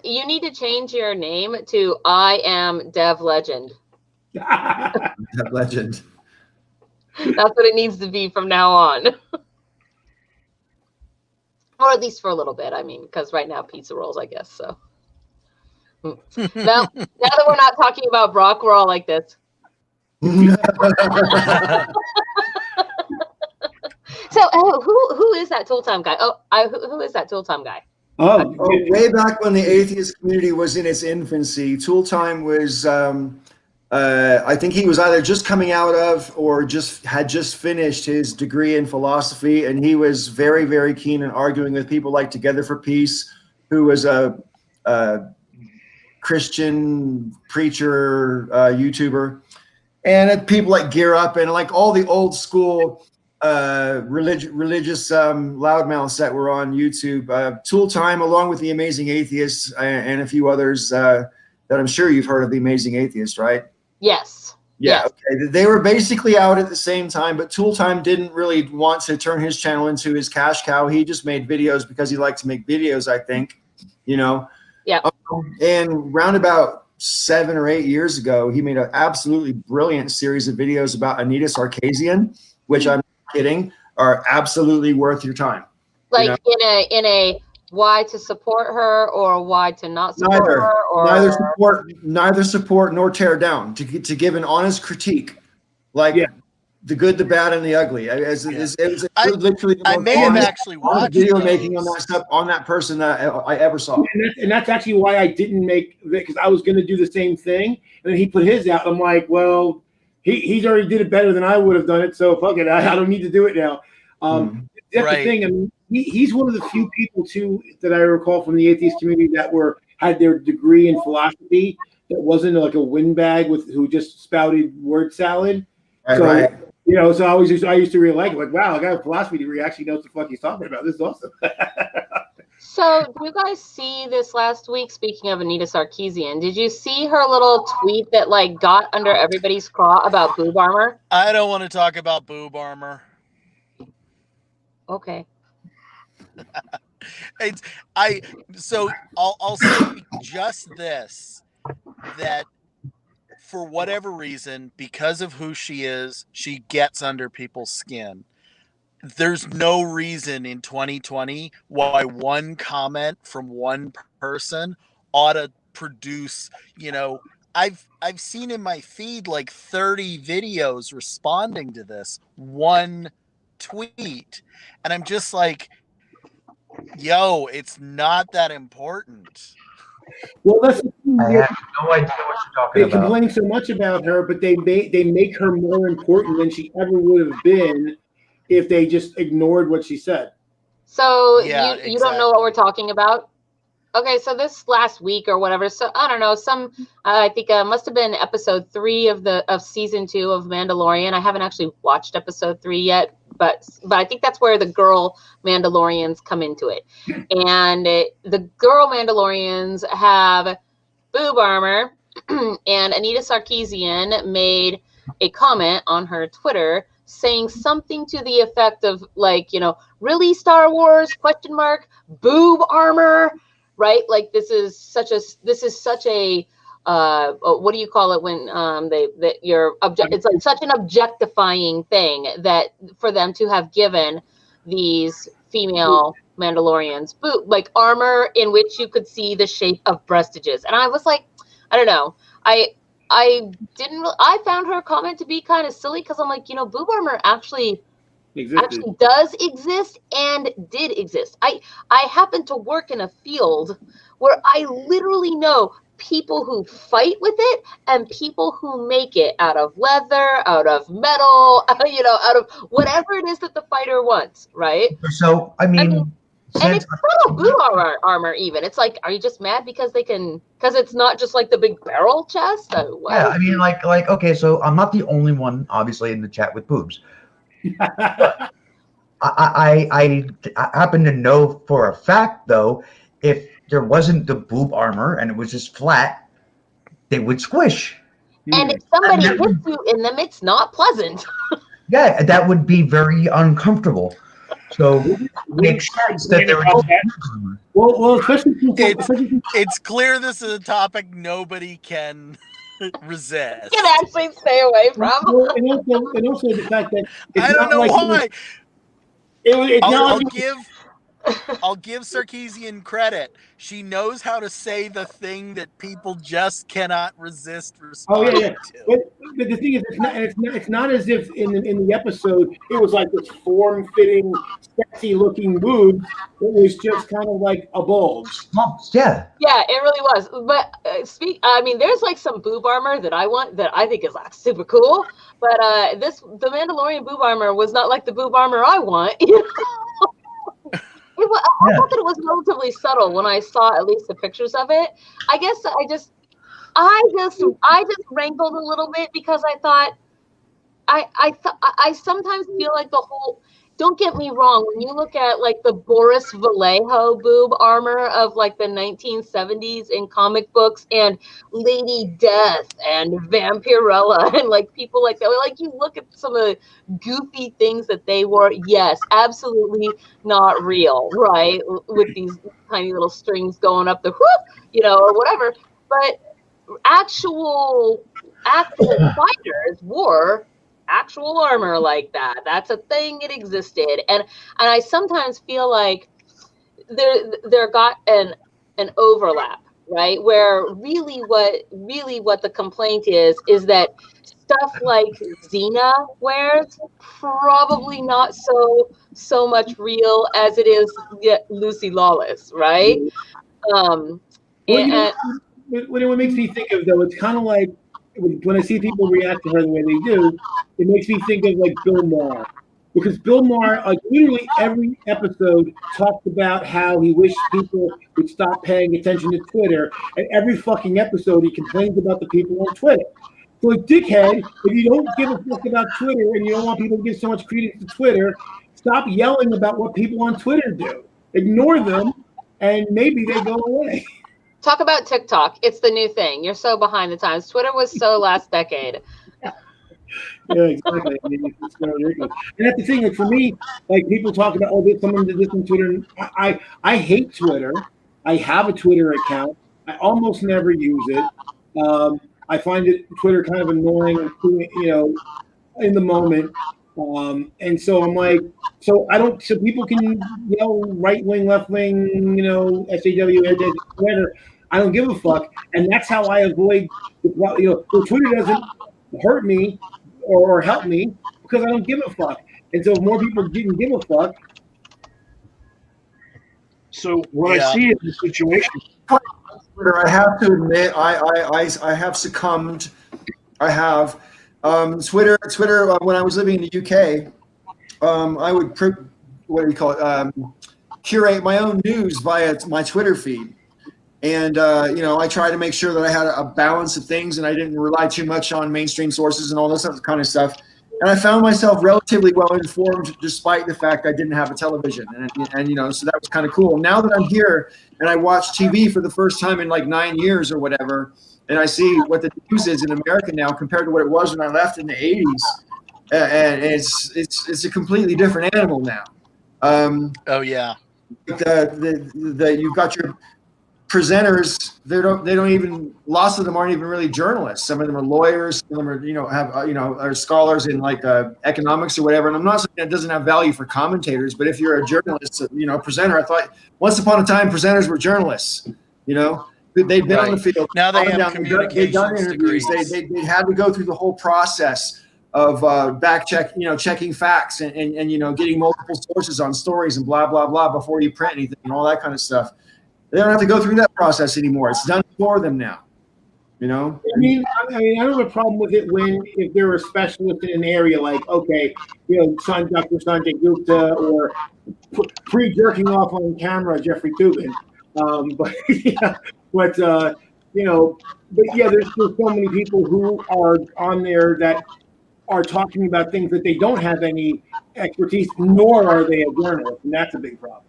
You need to change your name to I am Dev Legend. Dev Legend. That's what it needs to be from now on. Or at least for a little bit. I mean, because right now pizza rolls, I guess. So now that we're not talking about Brock, we're all like this. So, who is that Tool Time guy? Who is that Tool Time guy? Way back when the atheist community was in its infancy, Tool Time was, I think he was either just coming out of or had just finished his degree in philosophy, and he was very, very keen in arguing with people like Together for Peace, who was a Christian preacher, YouTuber, and people like Gear Up and like all the old school religious loudmouths that were on YouTube. Tool Time, along with the Amazing Atheists and a few others that I'm sure you've heard of, the Amazing Atheist, right? Yes. Yeah. Yes. Okay. They were basically out at the same time, but Tool Time didn't really want to turn his channel into his cash cow. He just made videos because he liked to make videos, I think, you know? Yeah. And round about 7 or 8 years ago, he made an absolutely brilliant series of videos about Anita Sarkeesian, which I'm kidding, are absolutely worth your time. Like, you know? in a why to support her or why to not support her, or neither support nor tear down, to give an honest critique, like the good, the bad, and the ugly. It was literally I may have actually watched video making on that stuff on that person that I ever saw. And that's actually why I didn't make it, because I was going to do the same thing, and then he put his out. I'm like, well, he's already did it better than I would have done it, so fuck it. I don't need to do it now. That's the thing. I mean, he's one of the few people too that I recall from the atheist community that had their degree in philosophy that wasn't like a windbag who just spouted word salad. Right. You know, so I used to really like it. Like, wow, I got a philosophy degree, actually knows what the fuck he's talking about. This is awesome. So, do you guys see this last week? Speaking of Anita Sarkeesian, did you see her little tweet that like got under everybody's craw about boob armor? I don't want to talk about boob armor. Okay. I'll say just this, that for whatever reason, because of who she is, she gets under people's skin. There's no reason in 2020 why one comment from one person ought to produce, you know, I've seen in my feed like 30 videos responding to this one tweet, and I'm just like, yo, it's not that important. Well, that's the thing. I have no idea what you're talking They about. complain so much about her, but they make her more important than she ever would have been if they just ignored what she said. So Yeah, you don't know what we're exactly. talking about? Okay, so this last week or whatever, so I don't know, I think must have been episode 3 of season 2 of Mandalorian. I haven't actually watched episode 3 yet, but I think that's where the girl Mandalorians come into it. And the girl Mandalorians have boob armor, and Anita Sarkeesian made a comment on her Twitter saying something to the effect of, like, really, Star Wars, ? Boob armor, right? Like, this is such a what do you call it when it's like such an objectifying thing that for them to have given these female Mandalorians like armor in which you could see the shape of breastages. And I was like, I don't know, I found her comment to be kind of silly, because I'm like, boob armor actually does exist and did exist. I happen to work in a field where I literally know people who fight with it and people who make it out of leather, out of metal, out of whatever it is that the fighter wants, right? So, I mean and it's not boob armor even. It's like, are you just mad because it's not just like the big barrel chest? Yeah, I mean, like, okay, so I'm not the only one, obviously, in the chat with boobs. I happen to know for a fact, though, if there wasn't the boob armor and it was just flat, they would squish. And if somebody hits you in them, it's not pleasant. Yeah, that would be very uncomfortable. So it makes sense that there would be. Well, especially it's clear this is a topic nobody can resist. Can actually stay away from. And also the fact that I don't know why. I'll give Sarkeesian credit. She knows how to say the thing that people just cannot resist responding to. But the thing is, it's not as if in the episode it was like this form-fitting, sexy-looking boob. It was just kind of like a bulge. Yeah. Yeah, it really was. But there's like some boob armor that I want that I think is like super cool. But the Mandalorian boob armor was not like the boob armor I want. I thought that it was relatively subtle when I saw at least the pictures of it. I guess I just wrangled a little bit, because I thought I sometimes feel like the whole. Don't get me wrong, when you look at like the Boris Vallejo boob armor of like the 1970s in comic books, and Lady Death and Vampirella and like people like that, like you look at some of the goofy things that they wore, yes, absolutely not real, right? With these tiny little strings going up the whoop, or whatever. But actual fighters wore actual armor like that. That's a thing. It existed. And I sometimes feel like there got an overlap, right? Where really what the complaint is that stuff like Xena wears, probably not so much real as it is Lucy Lawless, right? What makes me think of, though, it's kind of like when I see people react to her the way they do, it makes me think of like Bill Maher. Because Bill Maher, like literally every episode, talked about how he wished people would stop paying attention to Twitter. And every fucking episode, he complains about the people on Twitter. So, like, dickhead, if you don't give a fuck about Twitter and you don't want people to give so much credence to Twitter, stop yelling about what people on Twitter do. Ignore them, and maybe they go away. Talk about TikTok. It's the new thing. You're so behind the times. Twitter was so last decade. Yeah, exactly. I mean, it's so ridiculous. And that's the thing. Like, for me, like, people talk about, someone did this on Twitter. I hate Twitter. I have a Twitter account. I almost never use it. I find Twitter kind of annoying, in the moment. And so I'm like, so people can yell right wing, left wing, SAW, whatever. I don't give a fuck, and that's how I avoid. So Twitter doesn't hurt me or help me because I don't give a fuck. And so if more people didn't give a fuck. So what I see in this situation, Twitter, I have to admit, I have succumbed. I have Twitter. When I was living in the UK, I would what do you call it? Curate my own news via my Twitter feed. And, I try to make sure that I had a balance of things and I didn't rely too much on mainstream sources and all this kind of stuff. And I found myself relatively well informed despite the fact I didn't have a television. And so that was kind of cool. Now that I'm here and I watch TV for the first time in like 9 years or whatever, and I see what the news is in America now compared to what it was when I left in the 80s, and it's a completely different animal now. Oh, yeah. You've got your presenters, they don't even, lots of them aren't even really journalists. Some of them are lawyers, some of them are are scholars in like economics or whatever. And I'm not saying that doesn't have value for commentators, but if you're a journalist, presenter, I thought once upon a time presenters were journalists. They'd been on the field. Now they have communications degrees. They had to go through the whole process of checking facts and getting multiple sources on stories and blah blah blah before you print anything and all that kind of stuff. They don't have to go through that process anymore. It's done for them now. I mean, I don't have a problem with it if they're a specialist in an area, like, okay, Dr. Sanjay Gupta or pre-jerking off on camera, Jeffrey Tubin. But there's so many people who are on there that are talking about things that they don't have any expertise, nor are they a journalist, and that's a big problem.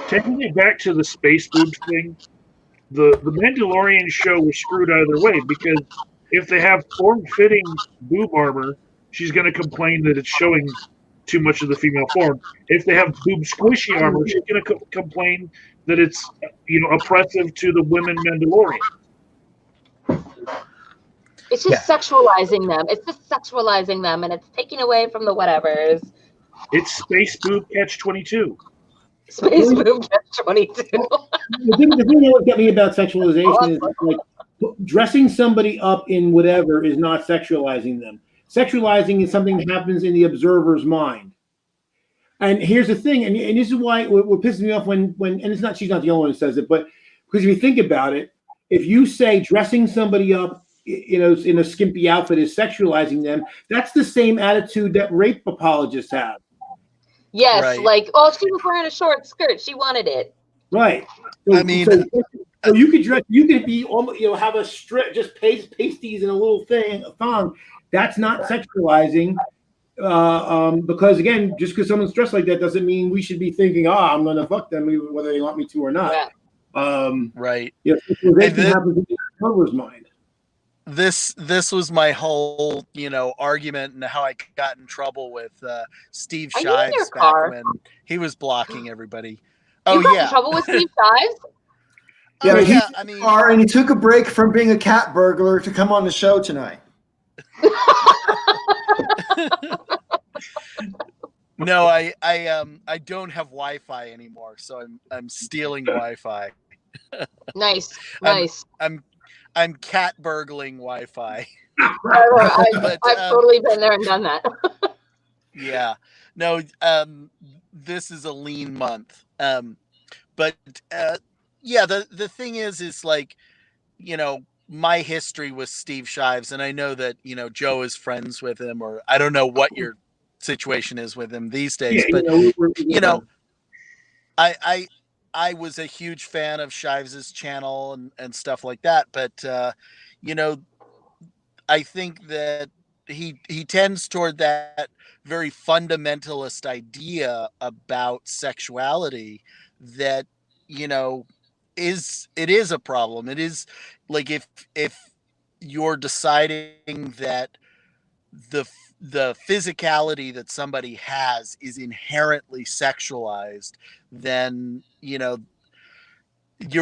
Taking it back to the space boobs thing, the Mandalorian show was screwed either way, because if they have form-fitting boob armor, she's going to complain that it's showing too much of the female form. If they have boob squishy armor, she's going to complain that it's oppressive to the women Mandalorian. It's just sexualizing them. It's just sexualizing them, and it's taking away from the whatevers. It's space boob catch-22. Space boob catch-22. The thing that would get me about sexualization is like dressing somebody up in whatever is not sexualizing them. Sexualizing is something that happens in the observer's mind. And here's the thing, and this is why what pisses me off when and she's not the only one who says it, but because if you think about it, if you say dressing somebody up in a skimpy outfit is sexualizing them, that's the same attitude that rape apologists have. Yes, right. Like, she was wearing a short skirt. She wanted it. Right. So you could dress. You could be almost, have a strip, just pasties and a little thing, a thong. That's not sexualizing, because again, just because someone's dressed like that doesn't mean we should be thinking, I'm going to fuck them whether they want me to or not. Yeah. Right. Sexualization happens in the observer's mind. This was my whole argument and how I got in trouble with Steve Shives back when he was blocking everybody. You got in trouble with Steve Shives? Yeah, and he took a break from being a cat burglar to come on the show tonight. No, I don't have Wi-Fi anymore, so I'm stealing Wi-Fi. Nice. I'm cat burgling Wi-Fi. I've totally been there and done that. Yeah. No, this is a lean month. The thing is like, my history with Steve Shives, and I know that, Joe is friends with him, or I don't know what your situation is with him these days, but I was a huge fan of Shives's channel and stuff like that. But, I think that he tends toward that very fundamentalist idea about sexuality that, is a problem. It is like, if you're deciding that the physicality that somebody has is inherently sexualized, then you're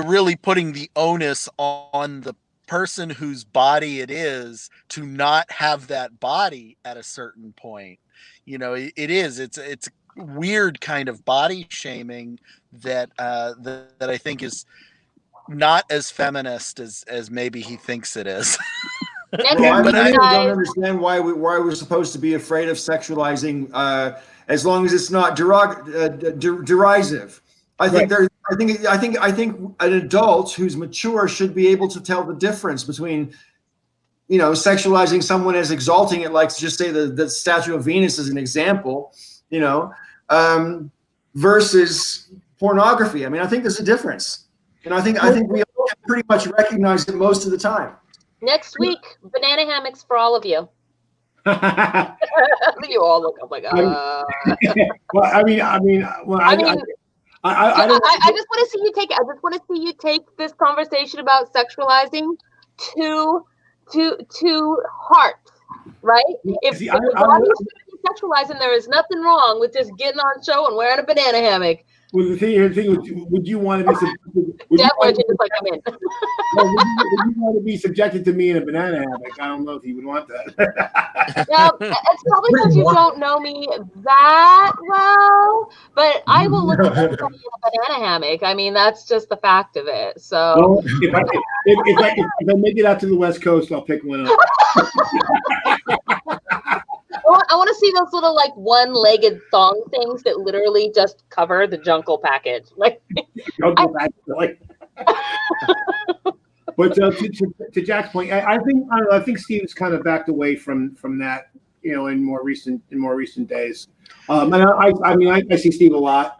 really putting the onus on the person whose body it is to not have that body at a certain point. It's a weird kind of body shaming that I think is not as feminist as maybe he thinks it is. But I don't understand why we're supposed to be afraid of sexualizing, as long as it's not derisive. I think I think an adult who's mature should be able to tell the difference between, sexualizing someone as exalting it, like just say the statue of Venus as an example, versus pornography. I mean, I think there's a difference, and I think we all can pretty much recognize it most of the time. Next week, banana hammocks for all of you. You all look. Oh my god. Well, I just want to see you take. I just want to see you take this conversation about sexualizing to heart, right? If the body is sexualized, and there is nothing wrong with just getting on show and wearing a banana hammock. Well, the thing would you want to be? Would you want to be subjected to me in a banana hammock? I don't know if you would want that. Yeah, it's probably because you don't know me that well, but I will look at anybody in a banana hammock. I mean, that's just the fact of it. So, well, if I make it out to the West Coast, I'll pick one up. I want to see those little one-legged thong things that literally just cover the jungle package. But to Jack's point, I think Steve's kind of backed away from that, in more recent days. And I see Steve a lot.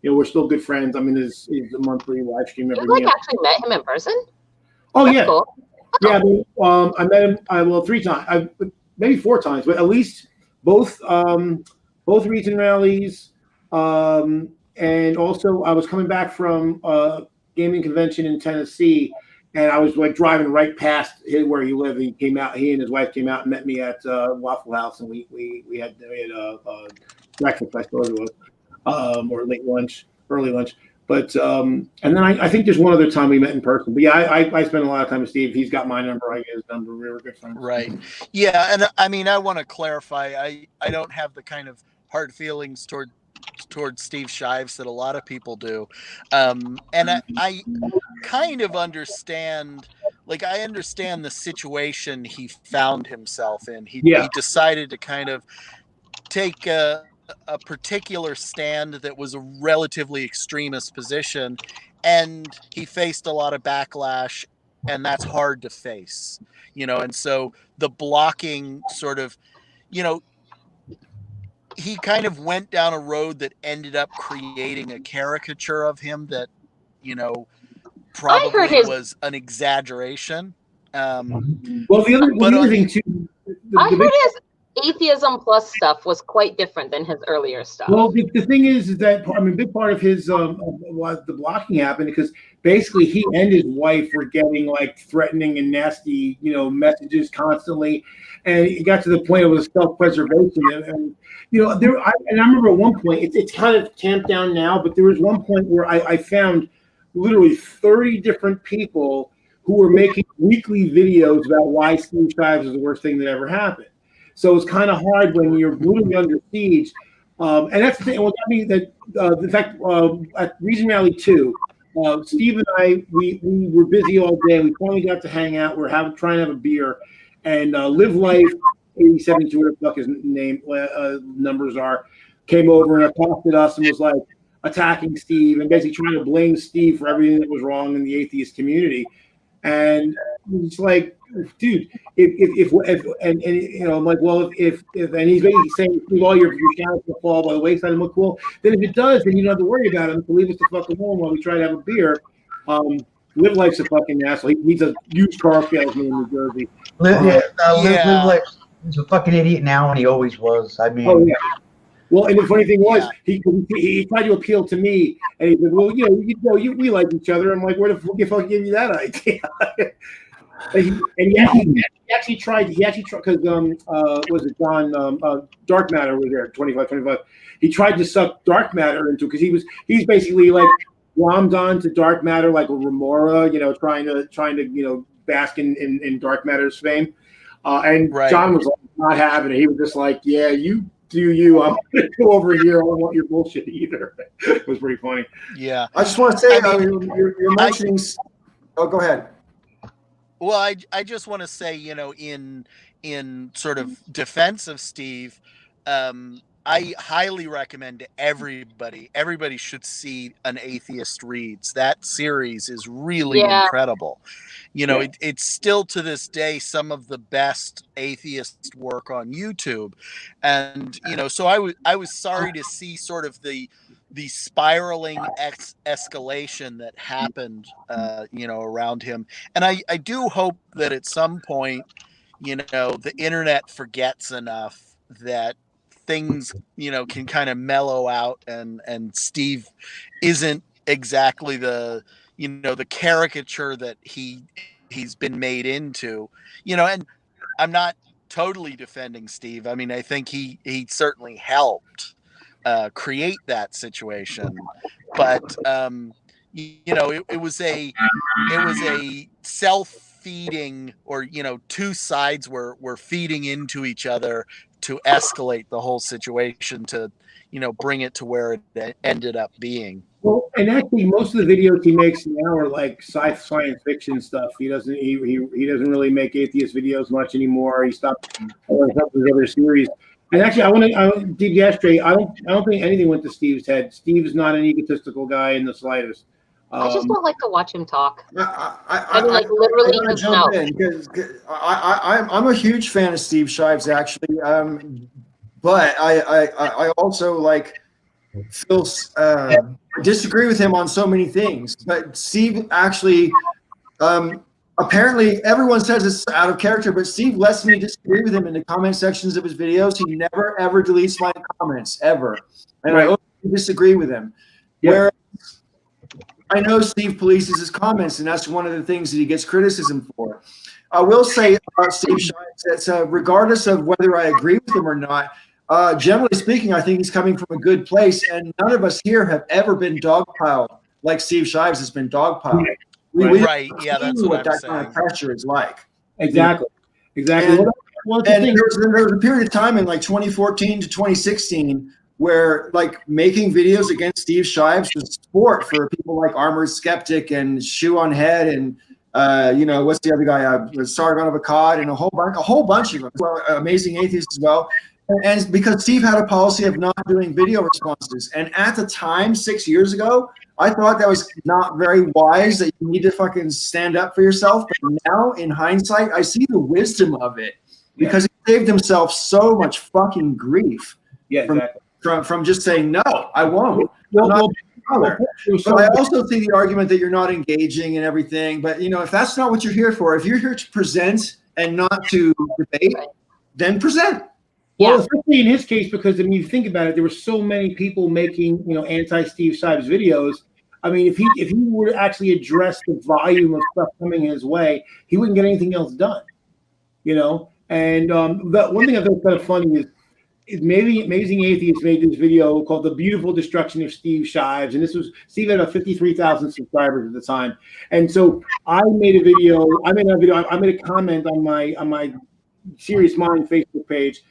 We're still good friends. I mean, he's a monthly live stream every week. You actually met him in person? Oh, that's yeah. Cool. Yeah, I met him 3 times. Maybe 4 times, but at least both region rallies, and also I was coming back from a gaming convention in Tennessee, and I was driving right past where he lived. He and his wife came out and met me at Waffle House, and we had breakfast, I suppose it was, or early lunch. But and then I think there's one other time we met in person. But yeah, I spent a lot of time with Steve. He's got my number. I get his number. We were good friends. Right. Yeah, and I mean, I want to clarify. I don't have the kind of hard feelings towards Steve Shives that a lot of people do, and I kind of understand. I understand the situation he found himself in. He decided to kind of take a particular stand that was a relatively extremist position, and he faced a lot of backlash, and that's hard to face, and so the blocking sort of, he kind of went down a road that ended up creating a caricature of him that, probably was an exaggeration. Well, the other thing too, I heard his atheism plus stuff was quite different than his earlier stuff. Well, the thing is that a big part of his was the blocking happened because basically he and his wife were getting threatening and nasty, messages constantly, and it got to the point it was self-preservation. And I remember at one point it's kind of tamped down now, but there was one point where I found literally 30 different people who were making weekly videos about why Steve Shives is the worst thing that ever happened. So it's kind of hard when you're brutally under siege. And that's the thing. Well, I mean, in fact, at Region Rally 2, Steve and I, we were busy all day. We finally got to hang out. We're trying to have a beer. And Live Life 8072, whatever the fuck his name numbers are, came over and accosted us and was attacking Steve and basically trying to blame Steve for everything that was wrong in the atheist community. And it's dude, I'm like, well, if and he's basically saying all your channels will fall by the wayside. I'm like, well, then if it does, then you don't have to worry about it. So leave us the fuck alone while we try to have a beer. Live Life's a fucking asshole. He's a used car salesman in New Jersey. Live Life is a fucking idiot now, and he always was. I mean, oh yeah. Well, and the funny thing was, he tried to appeal to me, and he said, "Well, we like each other." I'm like, "Where the fuck gave you that idea?" and he actually tried because was it John Dark Matter was there 25. He tried to suck Dark Matter into because he's basically glommed on to Dark Matter like a Remora, trying to bask in Dark Matter's fame. And right. John was not having it. He was just like, "Yeah, you do you. I'm going to go over here. I don't want your bullshit either." It was pretty funny. Yeah. I just want to say, you're mentioning. Oh, go ahead. Well, I just want to say, in sort of defense of Steve, I highly recommend to everybody. Everybody should see An Atheist Reads. That series is really incredible. You know, it's still to this day some of the best atheist work on YouTube, and you know, so I was sorry to see sort of the spiraling escalation that happened, you know, around him, and I do hope that at some point, you know, the internet forgets enough that things, you know, can kind of mellow out, and Steve isn't exactly the, you know, the caricature that he's been made into, you know. And I'm not totally defending Steve. I mean, I think he certainly helped create that situation, but you know, it was a self-feeding, or you know, two sides were feeding into each other to escalate the whole situation, to, you know, bring it to where it ended up being. Well, and actually, most of the videos he makes now are like science fiction stuff. He doesn't doesn't really make atheist videos much anymore. He stopped his other series. And actually, DeGastre, I don't think anything went to Steve's head. Steve's not an egotistical guy in the slightest. I just don't like to watch him talk. I mean, like literally I his mouth. I'm a huge fan of Steve Shives, actually, but I also like feel disagree with him on so many things. But Steve actually, apparently, everyone says it's out of character, but Steve lets me disagree with him in the comment sections of his videos. He never ever deletes my comments ever, and I always disagree with him. Yeah. Whereas I know Steve polices his comments, and that's one of the things that he gets criticism for. I will say about Steve Shives that regardless of whether I agree with him or not, generally speaking, I think he's coming from a good place, and none of us here have ever been dogpiled like Steve Shives has been dogpiled. Right. Yeah, that's what that kind of pressure is like. Exactly. Exactly. And there was a period of time in like 2014 to 2016 where like making videos against Steve Shives was sport for people like Armored Skeptic and Shoe on Head and you know, what's the other guy? Sargon of Akkad and a whole bunch of them. Well, Amazing Atheists as well. And because Steve had a policy of not doing video responses, and at the time, 6 years ago, I thought that was not very wise, that you need to fucking stand up for yourself. But now, in hindsight, I see the wisdom of it, because he saved himself so much fucking grief from just saying, no, I won't. But I also see the argument that you're not engaging and everything. But, you know, if that's not what you're here for, if you're here to present and not to debate, then present. Well, especially in his case, because I mean, you think about it, there were so many people making, you know, anti-Steve Shives videos. I mean, if he were to actually address the volume of stuff coming his way, he wouldn't get anything else done. You know, and the one thing I thought was kind of funny is maybe Amazing Atheist made this video called "The Beautiful Destruction of Steve Shives," and this was Steve had about 53,000 subscribers at the time, and so I made a video. I made a comment on my Serious Mind Facebook page.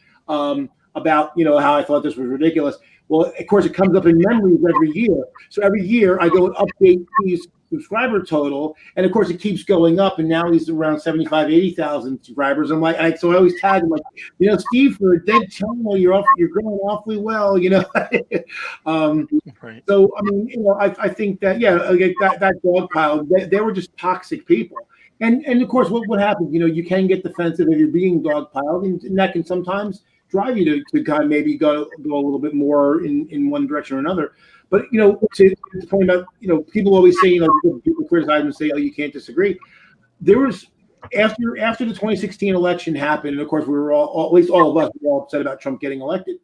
About, you know, how I thought this was ridiculous. Well, of course, it comes up in memories every year. So every year I go and update his subscriber total, and of course it keeps going up. And now he's around 80,000 subscribers. I'm like, so I always tag him like, you know, Steve, for a dead channel, you're growing awfully well, you know. Right. So I mean, you know, I think that that dog pile, they were just toxic people. And of course, what happens? You know, you can get defensive if you're being dogpiled, and that can sometimes drive you to kind of maybe go a little bit more in one direction or another. But you know, to the point about, you know, people always say, you know, people criticize and say, oh, you can't disagree. There was after the 2016 election happened, and of course we were all, at least all of us, were all upset about Trump getting elected.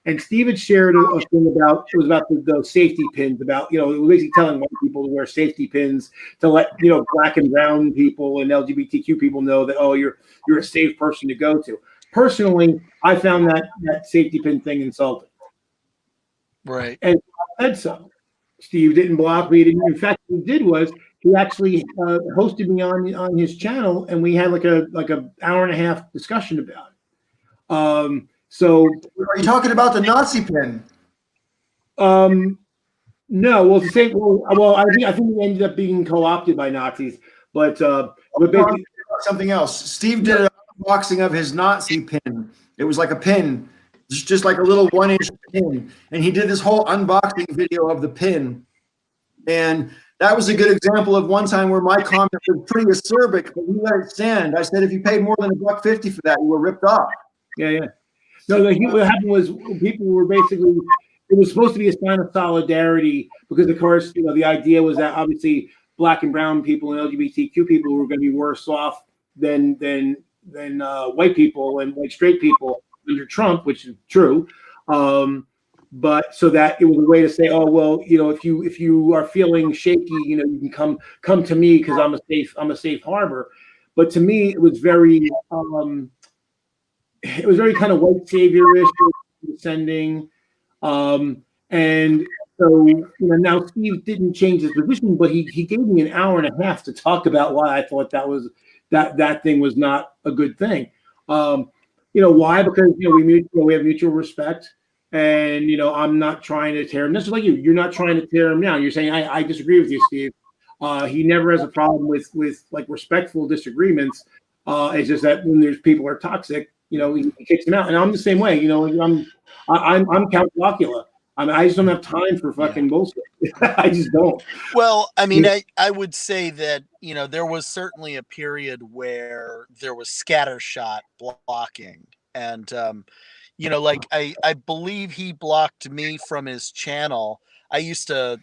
And Steve had shared a thing about the safety pins, about, you know, it was basically telling white people to wear safety pins to let, you know, black and brown people and LGBTQ people know that, oh, you're a safe person to go to. Personally, I found that safety pin thing insulting. Right. And I said so. Steve didn't block me. In fact, what he did was he actually hosted me on his channel, and we had like a hour and a half discussion about it. So are you talking about the Nazi pin? No. Well, to say, well, I think it ended up being co-opted by Nazis, but something else. Steve did an unboxing of his Nazi pin. It was like a pin, just like a little 1-inch pin. And he did this whole unboxing video of the pin. And that was a good example of one time where my comment was pretty acerbic, but we let it stand. I said, if you paid more than $1.50 for that, you were ripped off. Yeah. No, what happened was people were basically, it was supposed to be a sign of solidarity because, of course, the idea was that obviously black and brown people and LGBTQ people were going to be worse off than white people and white straight people under Trump, which is true. But so that it was a way to say, oh well, if you are feeling shaky, you can come to me because I'm a safe harbor. But to me, it was very kind of white saviorish, descending, and so now Steve didn't change his position, but he gave me an hour and a half to talk about why I thought that thing was not a good thing. Why? Because we have mutual respect. And I'm not trying to tear him. This is like you're not trying to tear him down. You're saying I disagree with you, Steve. He never has a problem with like respectful disagreements. It's just that when there's people who are toxic, he kicks them out. And I'm the same way. I'm Count Blackula. I just don't have time for fucking bullshit. I just don't. Well, I mean, I would say that there was certainly a period where there was scattershot blocking, and like I believe he blocked me from his channel. I used to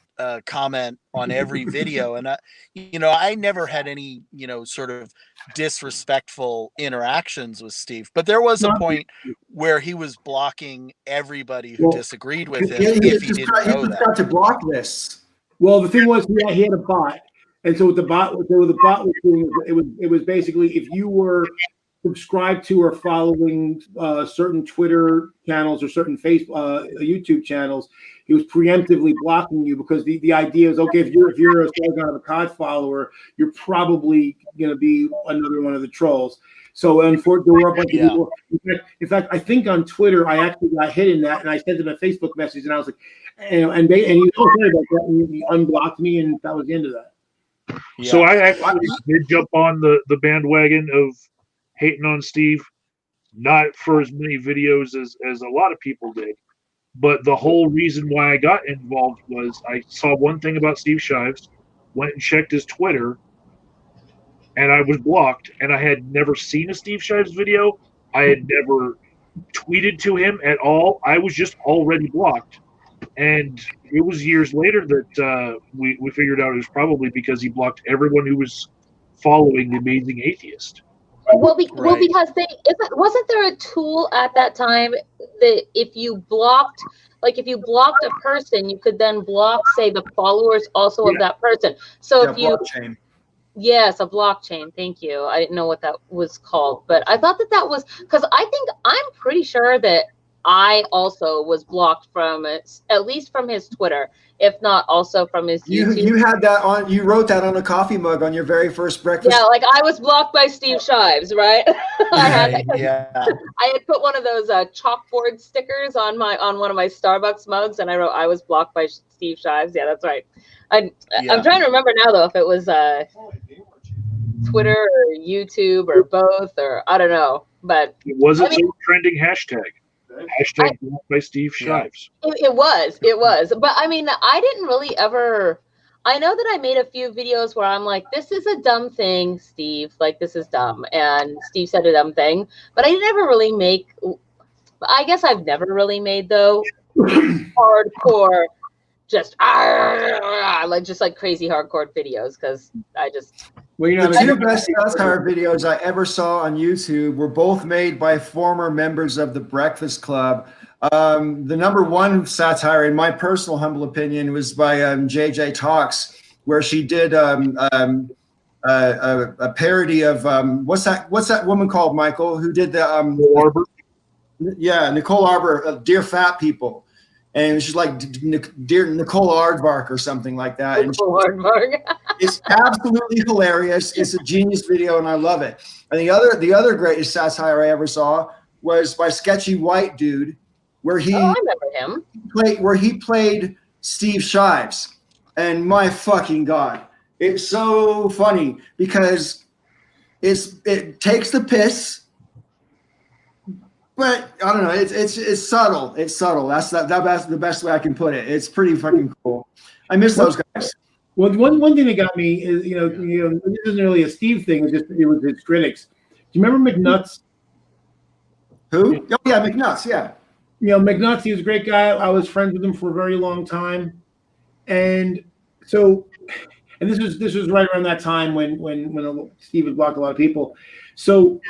comment on every video, and I never had any sort of disrespectful interactions with Steve. But there was a point where he was blocking everybody who disagreed with him if he didn't know that. Got to block this. Well, the thing was, he had a bot, and so what the bot was doing, it was basically if you were subscribed to or following certain Twitter channels or certain YouTube channels, he was preemptively blocking you because the idea is, okay, if you're a Sargon of a COD follower, you're probably going to be another one of the trolls. So unfortunately, there were a bunch of people. In fact, I think on Twitter, I actually got hit in that, and I sent him a Facebook message, and I was like, and he was sorry about that, and he unblocked me, and that was the end of that. Yeah. So I actually did jump on the bandwagon of hating on Steve, not for as many videos as a lot of people did, but the whole reason why I got involved was I saw one thing about Steve Shives, went and checked his Twitter, and I was blocked, and I had never seen a Steve Shives video. I had never tweeted to him at all. I was just already blocked. And it was years later that we figured out it was probably because he blocked everyone who was following the Amazing Atheist. Well, because wasn't there a tool at that time that if you blocked a person, you could then block, say, the followers also of that person. So if you blockchain. Yes, a blockchain. Thank you. I didn't know what that was called, but I thought that was because I'm pretty sure that I also was blocked from at least from his Twitter, if not also from his YouTube. You had that on. You wrote that on a coffee mug on your very first breakfast. Yeah, like I was blocked by Steve Shives, right? I had put one of those chalkboard stickers on one of my Starbucks mugs, and I wrote I was blocked by Steve Shives. Yeah, that's right. I'm trying to remember now though if it was Twitter or YouTube or both, or I don't know, but it wasn't a trending hashtag. Hashtag blocked by Steve Shives. It was. But I mean, I didn't really ever. I know that I made a few videos where I'm like, this is a dumb thing, Steve. Like, this is dumb. And Steve said a dumb thing. But I never really make. I guess I've never really made, though, hardcore, just crazy hardcore videos because I just. Well, the two best satire videos I ever saw on YouTube were both made by former members of the Breakfast Club. The number one satire, in my personal humble opinion, was by JJ Talks, where she did a parody of what's that woman called, Michael, who did the Nicole Arbor? Yeah, Nicole Arbor, Dear Fat People. And she's like, dear Nicole Aardvark or something like that. Nicole Aardvark. It's absolutely hilarious. It's a genius video, and I love it. And the other greatest satire I ever saw was by Sketchy White Dude, where he I remember him. He played Steve Shives. And my fucking God, it's so funny because it takes the piss But I don't know. It's subtle. It's subtle. That's the best way I can put it. It's pretty fucking cool. I miss those guys. Well, one thing that got me is this isn't really a Steve thing. It was his critics. Do you remember McNuts? Who? Oh yeah, McNuts. Yeah. McNuts. He was a great guy. I was friends with him for a very long time, and so, and this was right around that time when Steve had blocked a lot of people. So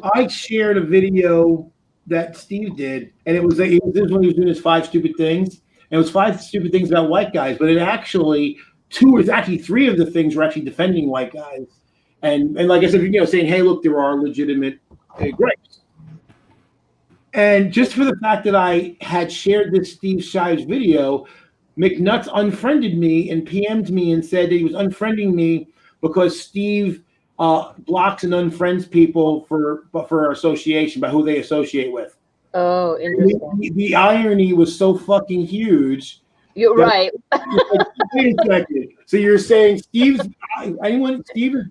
I shared a video that Steve did, and this was when he was doing his 5 stupid things. And it was 5 stupid things about white guys, but actually 3 of the things were actually defending white guys. And like I said, saying, hey, look, there are legitimate gripes. And just for the fact that I had shared this Steve Shives video, McNuts unfriended me and PM'd me and said that he was unfriending me because Steve blocks and unfriends people for association, by who they associate with. Oh, interesting. The irony was so fucking huge. You're right. Wait a second. So you're saying Steve is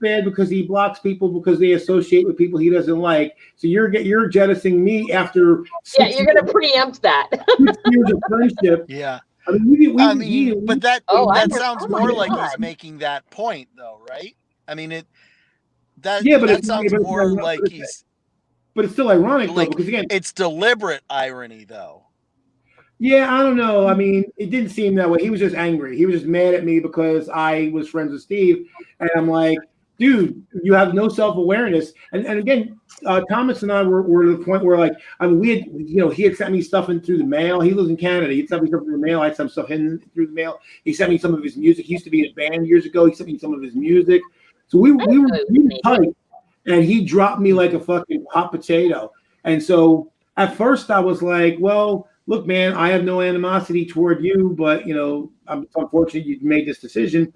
bad because he blocks people because they associate with people he doesn't like. So you're jettisoning me after. Yeah, you're going to preempt that. 6 years of friendship. Yeah. I mean, but that sounds more like God. he's making that point, though, right? I mean, that sounds more like he's. But it's still ironic, though, because again, it's deliberate irony, though. Yeah, I don't know. I mean, it didn't seem that way. He was just angry. He was just mad at me because I was friends with Steve, and I'm like, dude, you have no self-awareness. And again, Thomas and I were at the point where, like, I mean, we had, he had sent me stuff in through the mail. He lives in Canada. He'd sent me stuff through the mail. I had some stuff in through the mail. He sent me some of his music. He used to be in a band years ago. He sent me some of his music. So we were tight. And he dropped me like a fucking hot potato. And so at first I was like, well, look, man, I have no animosity toward you, but, I'm unfortunate you made this decision.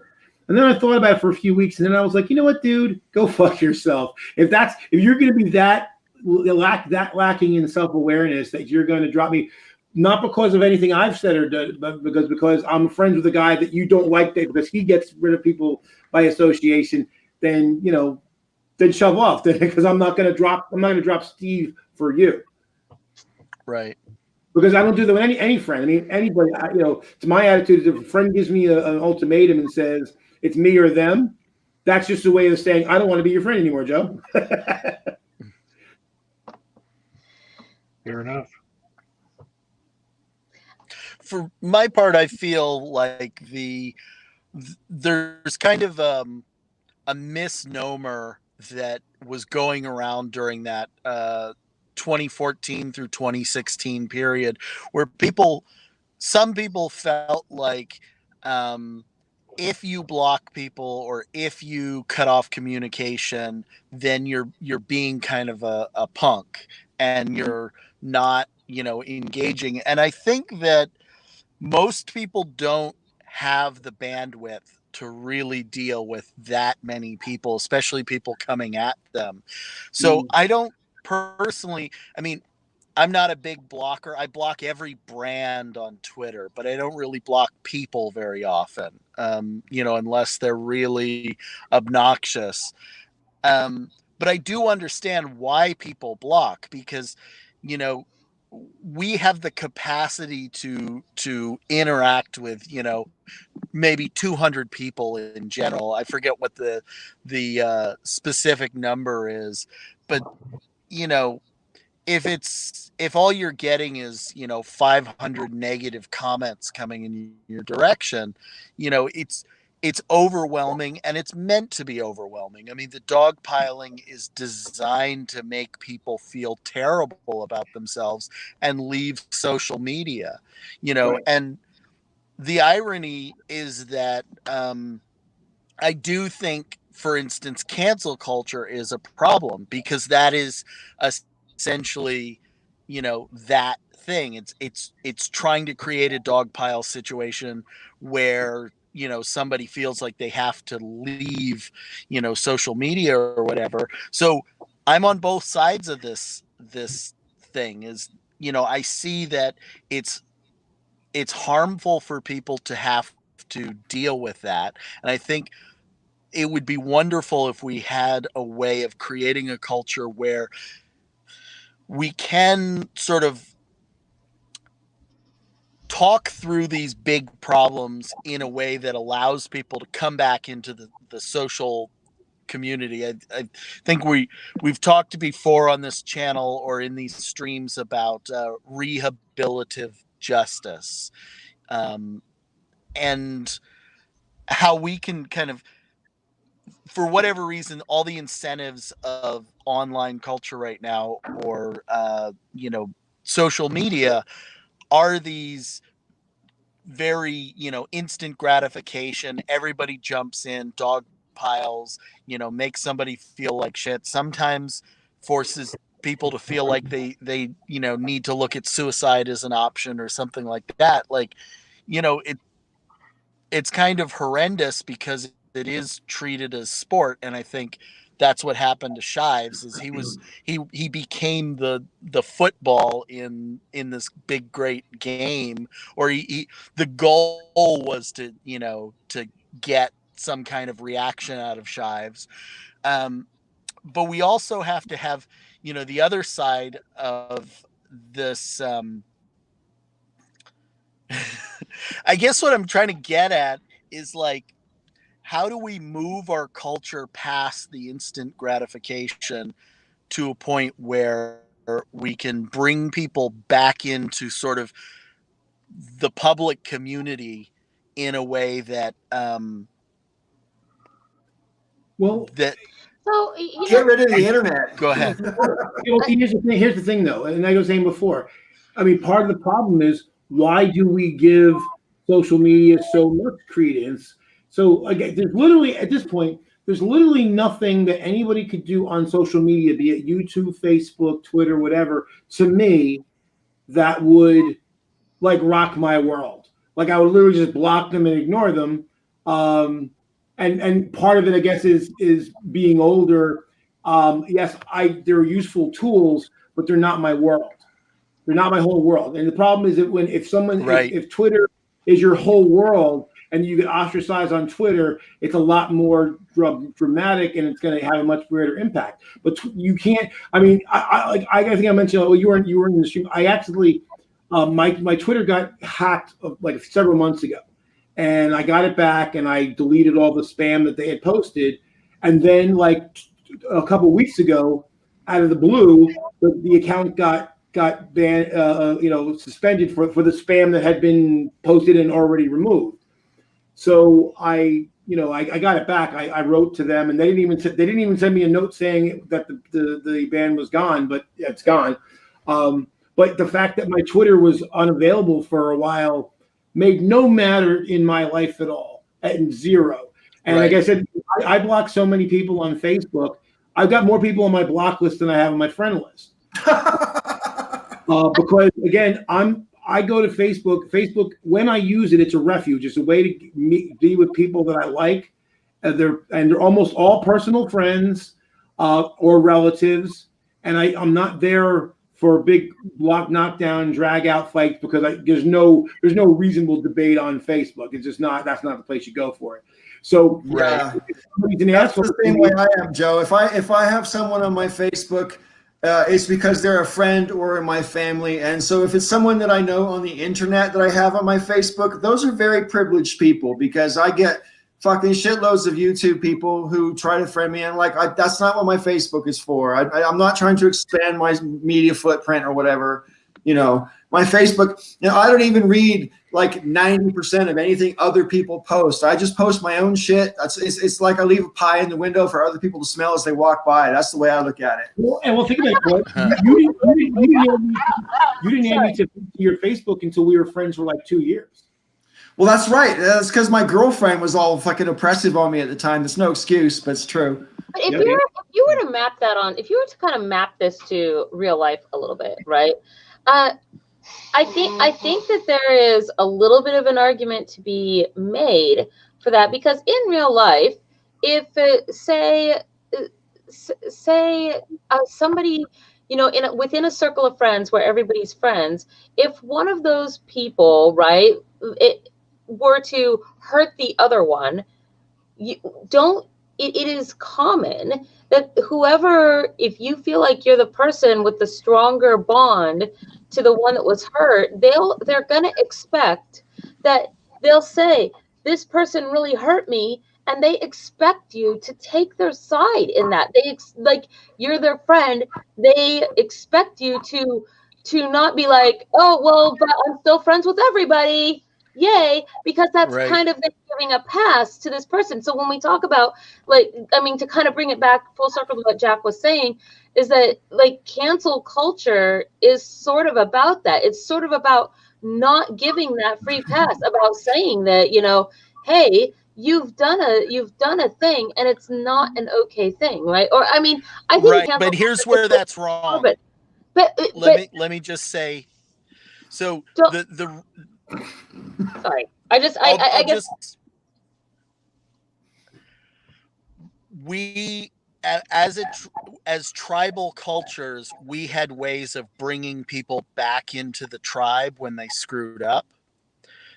And then I thought about it for a few weeks, and then I was like, you know what, dude, go fuck yourself. If you're going to be that lacking in self-awareness that you're going to drop me, not because of anything I've said or done, but because I'm friends with a guy that you don't like, because he gets rid of people by association, then, then shove off, because I'm not going to drop Steve for you. Right. Because I don't do that with any friend. I mean, anybody, it's my attitude. If a friend gives me an ultimatum and says it's me or them, that's just a way of saying, I don't want to be your friend anymore, Joe. Fair enough. For my part, I feel like there's kind of a misnomer that was going around during that 2014 through 2016 period, where some people felt like if you block people or if you cut off communication, then you're being kind of a punk and you're not, engaging. And I think that most people don't have the bandwidth to really deal with that many people, especially people coming at them. So I don't personally, I mean, I'm not a big blocker. I block every brand on Twitter, but I don't really block people very often, unless they're really obnoxious. But I do understand why people block, because, we have the capacity to interact with, maybe 200 people in general. I forget what the specific number is, but if all you're getting is 500 negative comments coming in your direction, it's overwhelming, and it's meant to be overwhelming. I mean, the dogpiling is designed to make people feel terrible about themselves and leave social media, Right. And the irony is that I do think, for instance, cancel culture is a problem, because that is essentially, that thing. It's trying to create a dogpile situation where, somebody feels like they have to leave, social media or whatever. So I'm on both sides of this thing. Is, I see that it's harmful for people to have to deal with that. And I think it would be wonderful if we had a way of creating a culture where we can sort of talk through these big problems in a way that allows people to come back into the social community. I think we've talked before on this channel or in these streams about rehabilitative justice, and how we can kind of, for whatever reason, all the incentives of online culture right now, or social media, are these very instant gratification. Everybody jumps in, dog piles, makes somebody feel like shit, sometimes forces people to feel like they need to look at suicide as an option or something like that. Like, it's kind of horrendous because it is treated as sport. And I think that's what happened to Shives, is he became the football in this big great game, or the goal was to get some kind of reaction out of Shives. But we also have to have the other side of this. I guess what I'm trying to get at is, like, how do we move our culture past the instant gratification to a point where we can bring people back into sort of the public community in a way that So get rid of the internet. Go ahead. Here's the thing, though, and I was saying before. I mean, part of the problem is, why do we give social media so much credence? So again, there's literally, at this point, there's literally nothing that anybody could do on social media, be it YouTube, Facebook, Twitter, whatever, to me, that would like rock my world. Like, I would literally just block them and ignore them. And part of it, I guess, is being older. Yes, they're useful tools, but they're not my world. They're not my whole world. And the problem is that if Twitter is your whole world and you get ostracized on Twitter, it's a lot more dramatic, and it's going to have a much greater impact. But you can't. I mean, I think I mentioned. Oh, you were in the stream. I actually, my Twitter got hacked like several months ago, and I got it back, and I deleted all the spam that they had posted, and then like a couple of weeks ago, out of the blue, the account got banned, suspended for the spam that had been posted and already removed. So I got it back. I wrote to them, and they didn't even send me a note saying that the ban was gone, but it's gone. But the fact that my Twitter was unavailable for a while made no matter in my life at all, and zero. And like I said, I block so many people on Facebook. I've got more people on my block list than I have on my friend list. Because again, I go to Facebook. Facebook, when I use it, it's a refuge. It's a way to be with people that I like. And they're almost all personal friends or relatives. And I'm not there for big block knockdown, drag out fights, because there's no reasonable debate on Facebook. It's just not. That's not the place you go for it. So that's the same way I am, Joe. If I have someone on my Facebook, it's because they're a friend or in my family. And so if it's someone that I know on the internet that I have on my Facebook, those are very privileged people, because I get fucking shitloads of YouTube people who try to friend me. And that's not what my Facebook is for. I'm not trying to expand my media footprint or whatever. My Facebook, I don't even read like 90% of anything other people post. I just post my own shit. It's like I leave a pie in the window for other people to smell as they walk by. That's the way I look at it. Well, think about it. You didn't add me to your Facebook until we were friends for like 2 years. Well, that's right. That's because my girlfriend was all fucking oppressive on me at the time. That's no excuse, but it's true. But if you were to map that on, if you were to kind of map this to real life a little bit, right? I think that there is a little bit of an argument to be made for that, because in real life, if say somebody, within a circle of friends where everybody's friends, if one of those people, right, it were to hurt the other one, it is common that whoever, if you feel like you're the person with the stronger bond to the one that was hurt, they're gonna expect that they'll say, this person really hurt me, and they expect you to take their side in that. Like, you're their friend, they expect you to not be like, oh well, but I'm still friends with everybody, yay, because that's Right. kind of giving a pass to this person. So when we talk about, like, I mean, to kind of bring it back full circle to what Jack was saying, is that, like, cancel culture is sort of about that. It's sort of about not giving that free pass, about saying that, you know, hey, you've done a thing and it's not an okay thing, right? Or I mean, I think right, but here's where that's wrong. But let me just say, so the sorry, I guess we, as tribal cultures, we had ways of bringing people back into the tribe when they screwed up.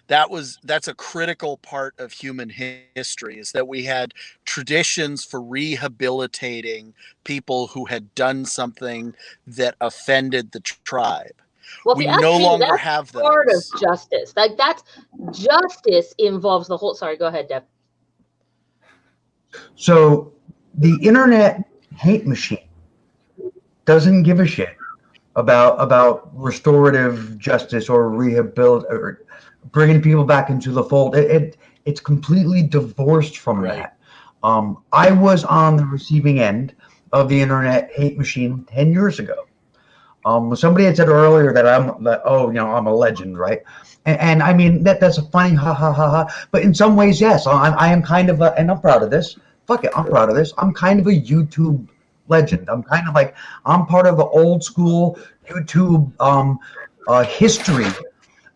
That's a critical part of human history, is that we had traditions for rehabilitating people who had done something that offended the tribe. Well, we no longer have those. Part of justice, like, that's justice involves the whole. Sorry, go ahead, Deb. So the internet hate machine doesn't give a shit about restorative justice or or bringing people back into the fold. It's completely divorced from that. I was on the receiving end of the internet hate machine 10 years ago. Somebody had said earlier that I'm a legend, right? And I mean, that's a funny ha ha ha ha. But in some ways, yes, I am kind of and I'm proud of this. Fuck it, I'm proud of this. I'm kind of a YouTube legend. I'm kind of like, I'm part of the old school YouTube history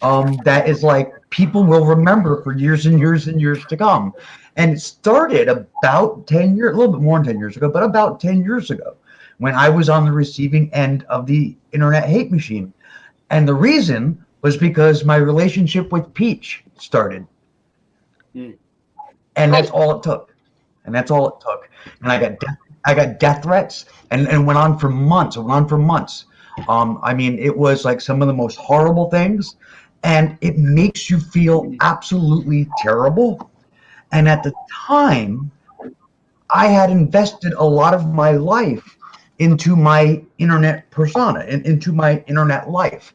that is like, people will remember for years and years and years to come. And it started about 10 years, a little bit more than 10 years ago, but about 10 years ago, when I was on the receiving end of the internet hate machine. And the reason was because my relationship with Peach started. And that's all it took. And I got death threats, and went on for months. I mean, it was like some of the most horrible things, and it makes you feel absolutely terrible. And at the time, I had invested a lot of my life into my internet persona, into my internet life.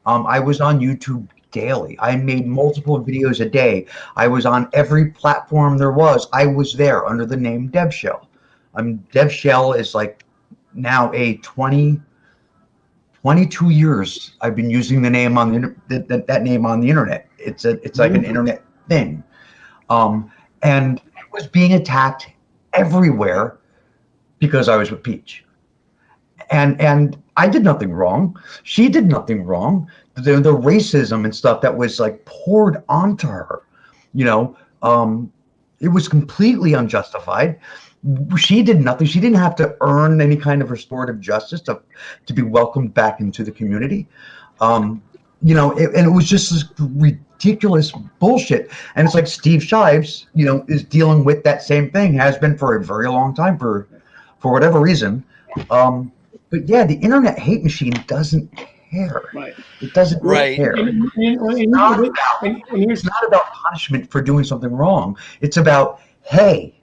I was on YouTube daily. I made multiple videos a day. I was on every platform there was. I was there under the name DevShell. DevShell is like now a 22 years I've been using the name on that name on the internet. It's like an internet thing. And it was being attacked everywhere because I was with Peach. And I did nothing wrong. She did nothing wrong. The racism and stuff that was like poured onto her, it was completely unjustified. She did nothing. She didn't have to earn any kind of restorative justice to be welcomed back into the community. And it was just this ridiculous bullshit. And it's like Steve Shives, is dealing with that same thing, has been for a very long time for whatever reason. But yeah, the internet hate machine doesn't care. Right. It doesn't care. It's not about punishment for doing something wrong. It's about, hey,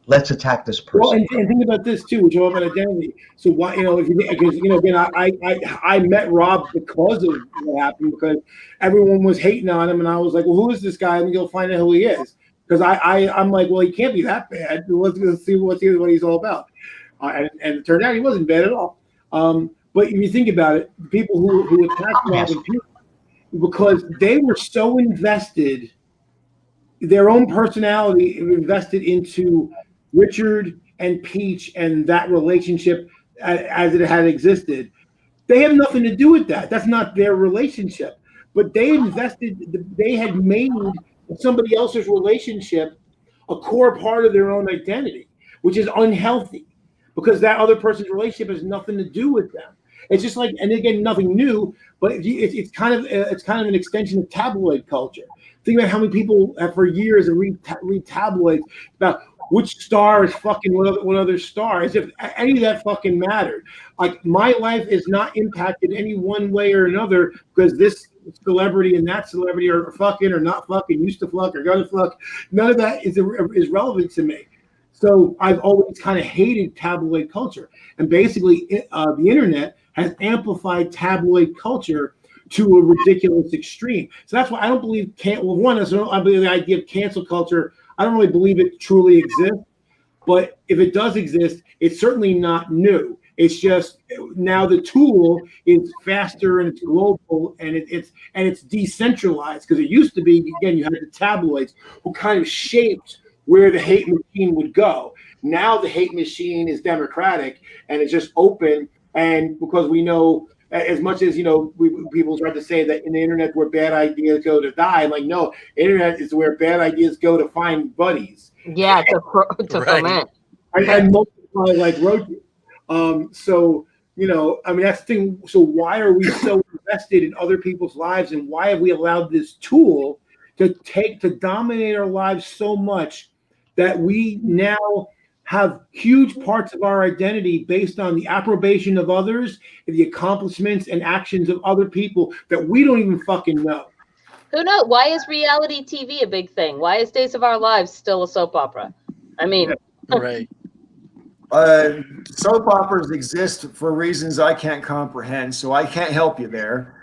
let's attack this person. Well, and think about this too, which is all about identity. So why, again, I met Rob because of what happened, because everyone was hating on him, and I was like, well, who is this guy? Let me go find out who he is, because I'm like, well, he can't be that bad. Let's see what he's all about. And it turned out he wasn't bad at all. But if you think about it, the people who attacked Rob and Peter, because they were so invested, their own personality invested into Richard and Peach and that relationship as it had existed. They have nothing to do with that. That's not their relationship. But they had made somebody else's relationship a core part of their own identity, which is unhealthy, because that other person's relationship has nothing to do with them. It's just like, and again, nothing new, but it's kind of an extension of tabloid culture. Think about how many people have for years read tabloids about which star is fucking what other star, as if any of that fucking mattered. Like, my life is not impacted any one way or another because this celebrity and that celebrity are fucking or not fucking, used to fuck or gonna fuck. None of that is relevant to me. So I've always kind of hated tabloid culture, and basically the internet has amplified tabloid culture to a ridiculous extreme. So that's why I don't believe I believe the idea of cancel culture. I don't really believe it truly exists, but if it does exist, it's certainly not new. It's just now the tool is faster and it's global and it's decentralized, because it used to be, again, you had the tabloids who kind of shaped where the hate machine would go. Now the hate machine is democratic and it's just open, and because we know, as much as people try to say that in the internet where bad ideas go to die, like, no, internet is where bad ideas go to find buddies. Yeah, to ferment and multiply like roaches. So that's the thing. So why are we so invested in other people's lives, and why have we allowed this tool to dominate our lives so much that we now have huge parts of our identity based on the approbation of others and the accomplishments and actions of other people that we don't even fucking know? Who knows? Why is reality TV a big thing? Why is Days of Our Lives still a soap opera? I mean, right. Soap operas exist for reasons I can't comprehend, so I can't help you there.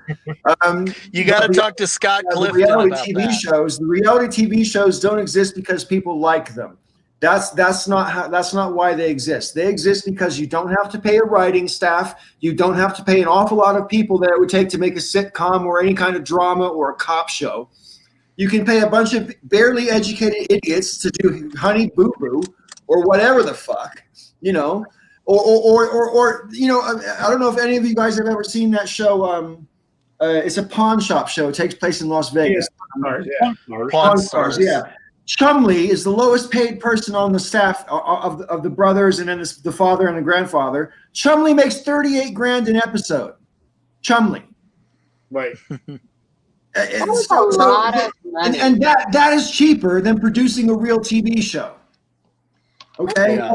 You got to talk to Scott Clifton the reality about TV that. shows. The reality TV shows don't exist because people like them. That's not why they exist. They exist because you don't have to pay a writing staff. You don't have to pay an awful lot of people that it would take to make a sitcom or any kind of drama or a cop show. You can pay a bunch of barely educated idiots to do Honey Boo Boo or whatever the fuck, or I don't know if any of you guys have ever seen that show. It's a pawn shop show. It takes place in Las Vegas. Pawn Stars. Yeah. Chumley is the lowest paid person on the staff of the brothers, and then the father and the grandfather. Chumley makes $38,000 an episode. Chumley. Right. That's a lot of money. And that is cheaper than producing a real TV show. Okay? Yeah.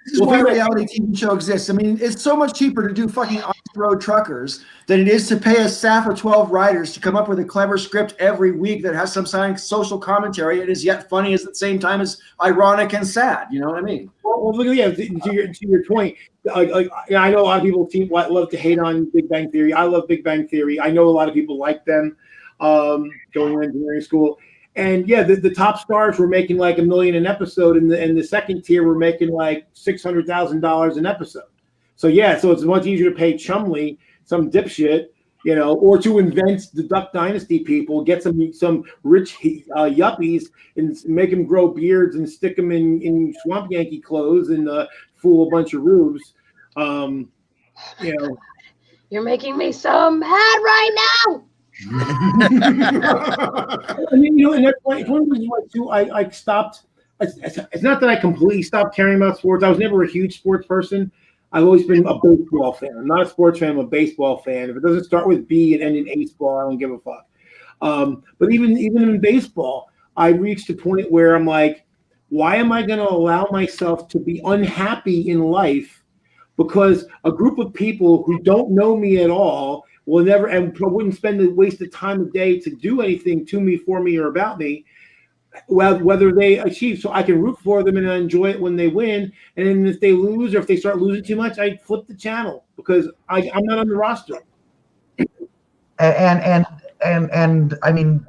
This is why a reality TV show exists. I mean, it's so much cheaper to do fucking off-road truckers than it is to pay a staff of 12 writers to come up with a clever script every week that has some kind of social commentary and is yet funny at the same time as ironic and sad. You know what I mean? Well, look, yeah, to your point, I know a lot of people love to hate on Big Bang Theory. I love Big Bang Theory. I know a lot of people like them going to engineering school. And yeah, the top stars were making like $1 million an episode, and the second tier were making like $600,000 an episode. So yeah, so it's much easier to pay Chumley, some dipshit, or to invent the Duck Dynasty people, get some rich yuppies and make them grow beards and stick them in Swamp Yankee clothes and fool a bunch of rubes. You're making me so mad right now. I mean, and that's one of the reasons why too I stopped. It's not that I completely stopped caring about sports. I was never a huge sports person. I've always been a baseball fan. I'm not a sports fan. I'm a baseball fan. If it doesn't start with B and end in A-ball, I don't give a fuck. But even in baseball, I reached a point where I'm like, why am I going to allow myself to be unhappy in life because a group of people who don't know me at all will never and wouldn't spend the waste of time of day to do anything to me, for me, or about me, whether they achieve. So I can root for them and enjoy it when they win. And then if they lose or if they start losing too much, I flip the channel because I'm not on the roster. And I mean,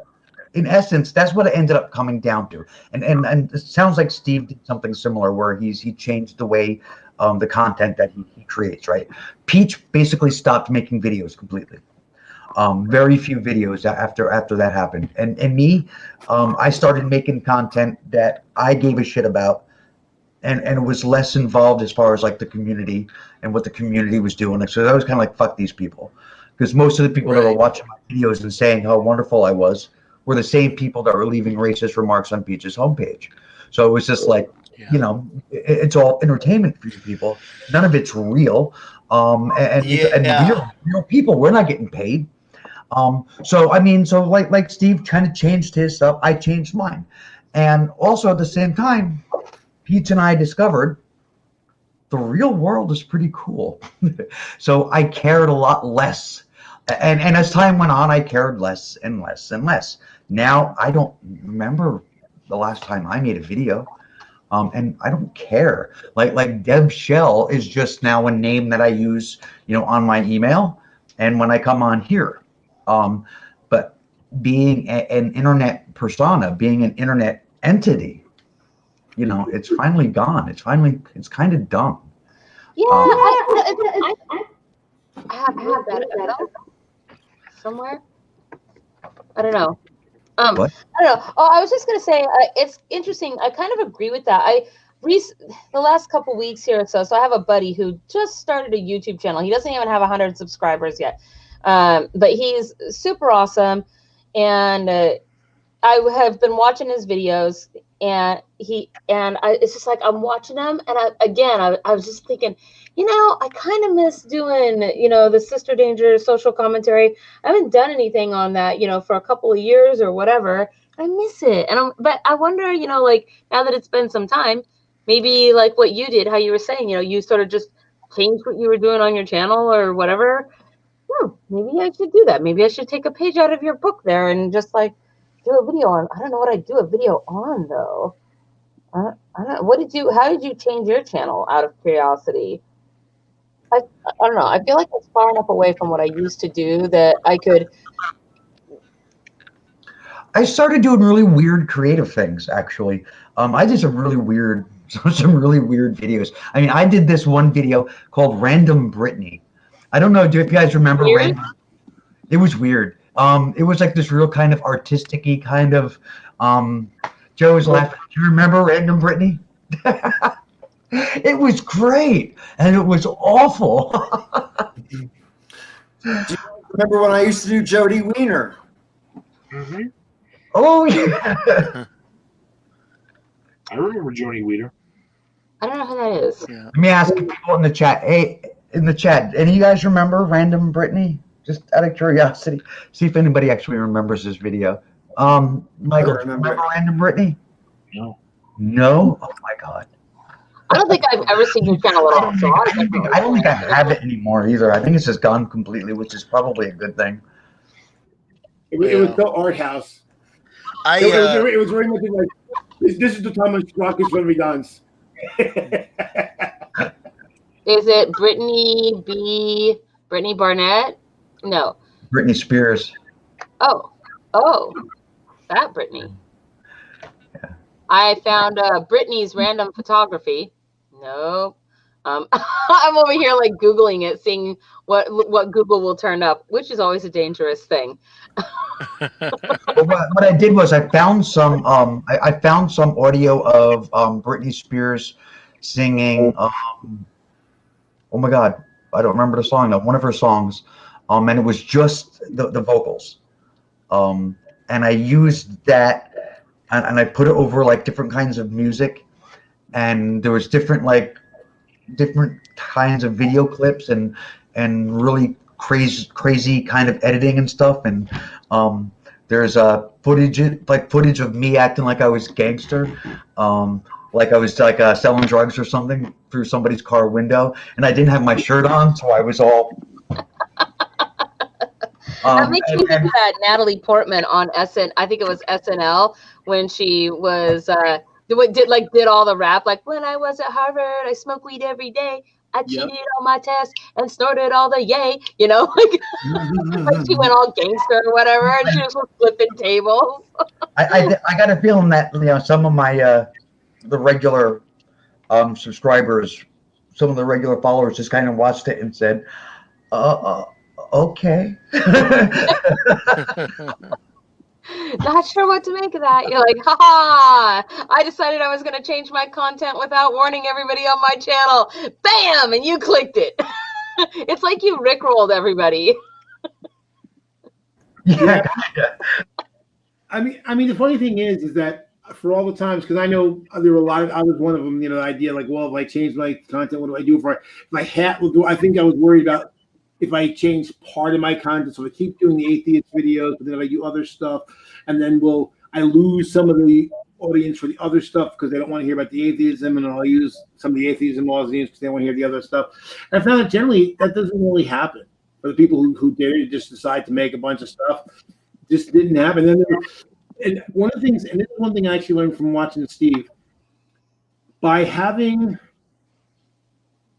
in essence, that's what it ended up coming down to. And it sounds like Steve did something similar where he changed the way the content that he creates, right? Peach basically stopped making videos completely. Very few videos after that happened. And me, I started making content that I gave a shit about and was less involved as far as like the community and what the community was doing. So I was kind of like, fuck these people. Because most of the people that were watching my videos and saying how wonderful I was were the same people that were leaving racist remarks on Peach's homepage. So it was just like, it's all entertainment for you people. None of it's real. And real people, we're not getting paid. So Steve kind of changed his stuff. I changed mine. And also at the same time, Pete and I discovered the real world is pretty cool. So I cared a lot less. And as time went on, I cared less and less and less. Now I don't remember the last time I made a video. And I don't care. Like Deb Shell is just now a name that I use, on my email and when I come on here. But being an internet persona, being an internet entity, it's finally gone. It's kind of dumb. Yeah, I have that medal somewhere. I don't know. What? I don't know. Oh, I was just gonna say it's interesting. I kind of agree with that. The last couple weeks here or so. So I have a buddy who just started a YouTube channel. He doesn't even have 100 subscribers yet, but he's super awesome, and I have been watching his videos, and it's just like I'm watching them, and I was just thinking, I kind of miss doing, the Sister Danger social commentary. I haven't done anything on that, for a couple of years or whatever. I miss it, but I wonder, like now that it's been some time, maybe like what you did, how you were saying, you sort of just changed what you were doing on your channel or whatever. Maybe I should do that. Maybe I should take a page out of your book there and just like do a video on. I don't know what I'd do a video on though. I don't know. How did you change your channel out of curiosity? I don't know. I feel like it's far enough away from what I used to do that I could. I started doing really weird creative things, actually. I did some really weird videos. I mean, I did this one video called Random Britney. I don't know, do you guys remember Random? It was weird. It was like this real kind of artistic-y kind of, Joe was laughing. Do you remember Random Britney? It was great, and it was awful. Do you remember when I used to do Jody Wiener? Mm-hmm. Oh, yeah. I remember Jody Wiener. I don't know who that is. Yeah. Let me ask people in the chat. Hey, in the chat, any of you guys remember Random Britney? Just out of curiosity, see if anybody actually remembers this video. Michael, remember Random Britney? No. No? Oh my God. I don't think I've ever seen your channel at all. So I don't think I have it anymore either. I think it's just gone completely, which is probably a good thing. It was so art house. It was very much like this is the time when Rockets when we dance. Is it Brittany Barnett? No. Britney Spears. Oh, that Brittany. Yeah. I found Brittany's random photography. Nope. I'm over here like Googling it, seeing what Google will turn up, which is always a dangerous thing. What I did was I found some audio of Britney Spears singing. Oh my God, I don't remember the song though. One of her songs, and it was just the vocals. And I used that, and I put it over like different kinds of music, and there was different kinds of video clips and really crazy kind of editing and stuff. And there's footage of me acting like I was gangster, like I was like selling drugs or something through somebody's car window, and I didn't have my shirt on, so I was all. That makes me think of that Natalie Portman on I think it was SNL, when she was did all the rap, like when I was at Harvard, I smoked weed every day. I cheated on my test and snorted all the yay, like she went all gangster or whatever, and she was flipping tables. I got a feeling that some of my the regular subscribers, some of the regular followers just kind of watched it and said, okay. Not sure what to make of that. You're like, ha! I decided I was going to change my content without warning everybody on my channel. Bam! And you clicked it. It's like you rickrolled everybody. Yeah. I mean, the funny thing is that for all the times, because I know there were a lot of, I was one of them. The idea like, well, if I change my content, what do I do if my hat will do? I think I was worried about if I change part of my content, so I keep doing the atheist videos, but then if I do other stuff, and then will I lose some of the audience for the other stuff because they don't want to hear about the atheism, and I'll use some of the atheism audience because they want to hear the other stuff. And I found that generally that doesn't really happen for the people who did it, just decide to make a bunch of stuff. Just didn't happen. And one of the things, and this is one thing I actually learned from watching Steve, by having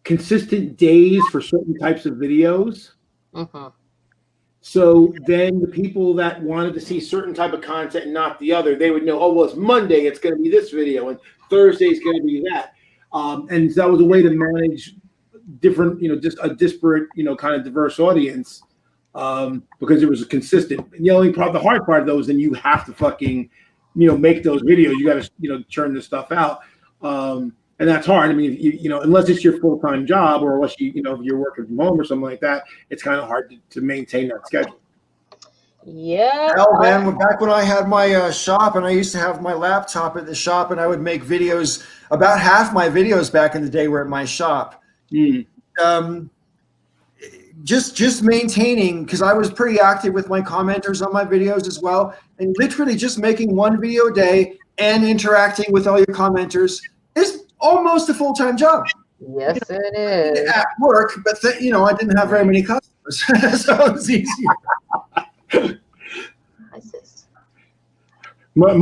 consistent days for certain types of videos. Mm-hmm. So then the people that wanted to see certain type of content and not the other, they would know, oh, well, it's Monday, it's going to be this video, and Thursday is going to be that. And that was a way to manage different, just a disparate, kind of diverse audience because it was a consistent. And the hard part of those, then you have to fucking, make those videos. You got to, churn this stuff out. And that's hard. I mean, unless it's your full-time job or unless if you're working from home or something like that, it's kind of hard to maintain that schedule. Yeah. Hell, man, back when I had my shop and I used to have my laptop at the shop and I would make videos, about half my videos back in the day were at my shop. Just maintaining, because I was pretty active with my commenters on my videos as well, and literally just making one video a day and interacting with all your commenters is almost a full-time job. Yes, it is. At work, but I didn't have very many customers, so it was easier. My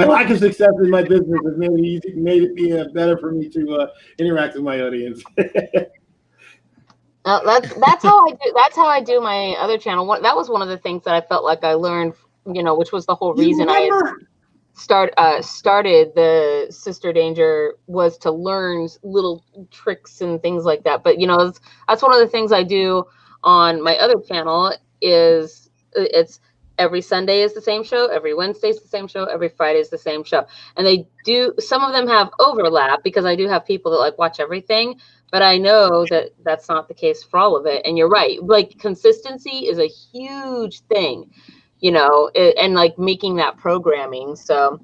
lack of success in my business has made it be better for me to interact with my audience. That's how I do. That's how I do my other channel. That was one of the things that I felt like I learned, which was the whole reason I started the Sister Danger, was to learn little tricks and things like that. But that's one of the things I do on my other channel. Is it's every Sunday is the same show, every Wednesday is the same show, every Friday is the same show, and some of them have overlap because I do have people that watch everything. But I know that that's not the case for all of it. And you're right. Consistency is a huge thing, and making that programming. So,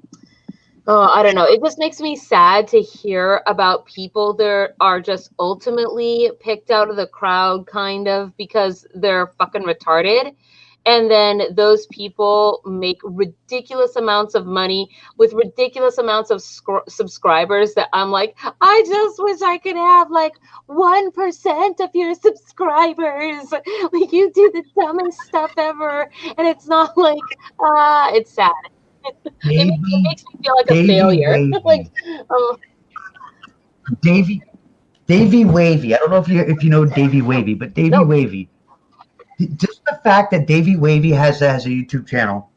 I don't know. It just makes me sad to hear about people that are just ultimately picked out of the crowd kind of because they're fucking retarded. And then those people make ridiculous amounts of money with ridiculous amounts of subscribers that I'm like, I just wish I could have 1% of your subscribers. You do the dumbest stuff ever. And it's not it's sad. It makes me feel like a failure. Davey Wavy. I don't know if you know Davey Wavy, but Davey Wavy. Just the fact that Davey Wavy has a YouTube channel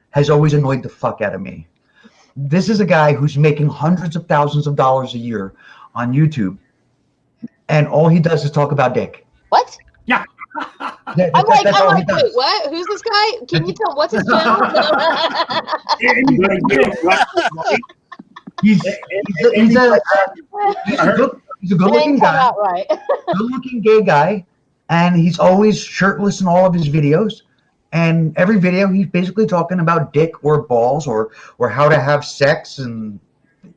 has always annoyed the fuck out of me. This is a guy who's making hundreds of thousands of dollars a year on YouTube, and all he does is talk about dick. What? Yeah. I'm like, wait, what? Who's this guy? Can you tell what's his channel? He's a good-looking guy. Right. Good-looking gay guy. And he's always shirtless in all of his videos. And every video, he's basically talking about dick or balls or how to have sex. And,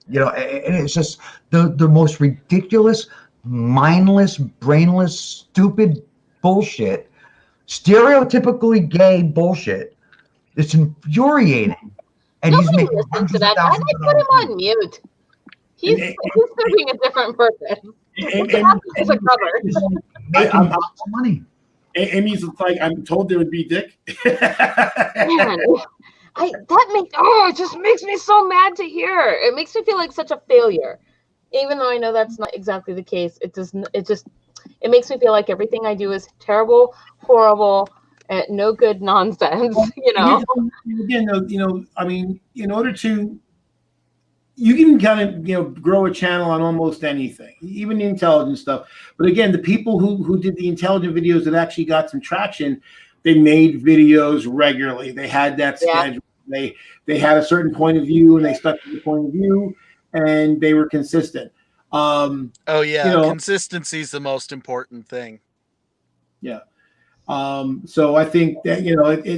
and it's just the most ridiculous, mindless, brainless, stupid bullshit. Stereotypically gay bullshit. It's infuriating. And Nobody he's making listens to that. I might put him on mute. He's serving a different purpose. It's a cover. Making money. Amy's I'm told there would be dick. Man, it just makes me so mad to hear. It makes me feel like such a failure, even though I know that's not exactly the case. It makes me feel like everything I do is terrible, horrible, and no good nonsense. Again, I mean, in order to. You can kind of, grow a channel on almost anything, even the intelligent stuff. But again, the people who did the intelligent videos that actually got some traction, they made videos regularly. They had that schedule. They had a certain point of view, and they stuck to the point of view, and they were consistent. Consistency is the most important thing. Yeah. So I think that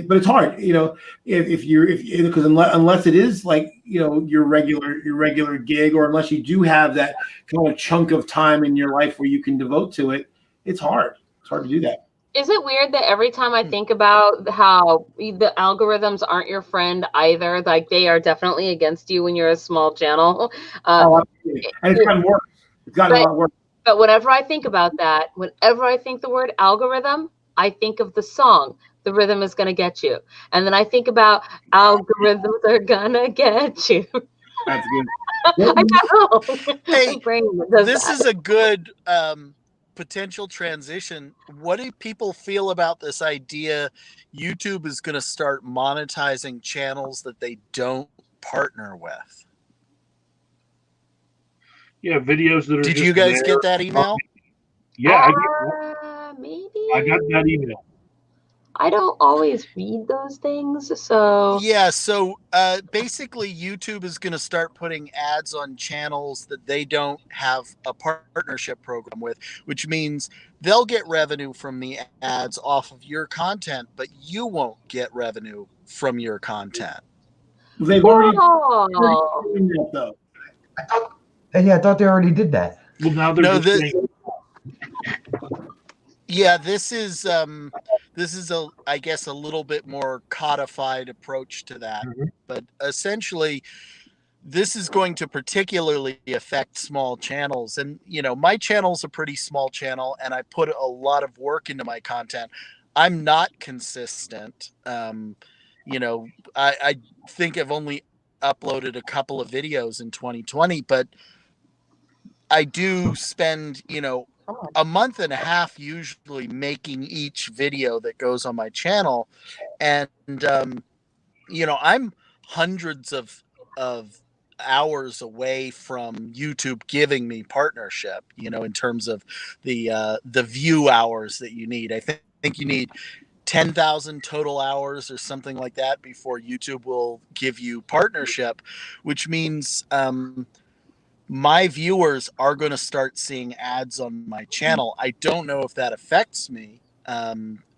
but it's hard, because unless it is your regular gig, or unless you do have that kind of chunk of time in your life where you can devote to it, it's hard. It's hard to do that. Is it weird that every time I think about how the algorithms aren't your friend either, like they are definitely against you when you're a small channel? Absolutely. And it's gotten worse. It's gotten a lot worse. But whenever I think about that, whenever I think the word algorithm, I think of the song, The Rhythm Is Gonna Get You. And then I think about algorithms are gonna get you. That's good. I know. Hey, this is a good potential transition. What do people feel about this idea YouTube is going to start monetizing channels that they don't partner with? Yeah, videos that are. Did just you guys there. get that email? Yeah, maybe. I got that email. I don't always read those things, so yeah. So basically, YouTube is going to start putting ads on channels that they don't have a partnership program with, which means they'll get revenue from the ads off of your content, but you won't get revenue from your content. They've already doing that, though. I thought they already did that. Well, now they're just saying. Yeah, this is I guess a little bit more codified approach to that. Mm-hmm. But essentially this is going to particularly affect small channels. And my channel's a pretty small channel and I put a lot of work into my content. I'm not consistent. I think I've only uploaded a couple of videos in 2020, but I do spend, a month and a half usually making each video that goes on my channel. And, I'm hundreds of hours away from YouTube giving me partnership, in terms of the view hours that you need. I think you need 10,000 total hours or something like that before YouTube will give you partnership, which means, my viewers are going to start seeing ads on my channel. I don't know if that affects me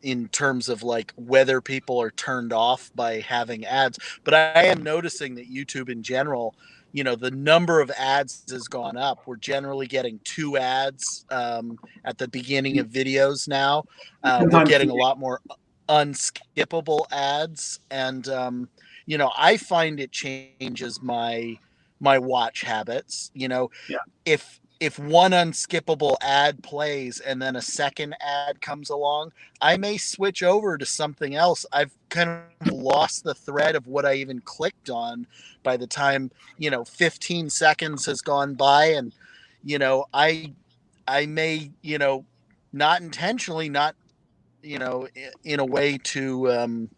in terms of like whether people are turned off by having ads, but I am noticing that YouTube in general, the number of ads has gone up. We're generally getting 2 ads at the beginning of videos now. We're getting a lot more unskippable ads, and I find it changes my watch habits. If one unskippable ad plays and then a second ad comes along, I may switch over to something else. I've kind of lost the thread of what I even clicked on by the time 15 seconds has gone by, and I may not intentionally, not in a way to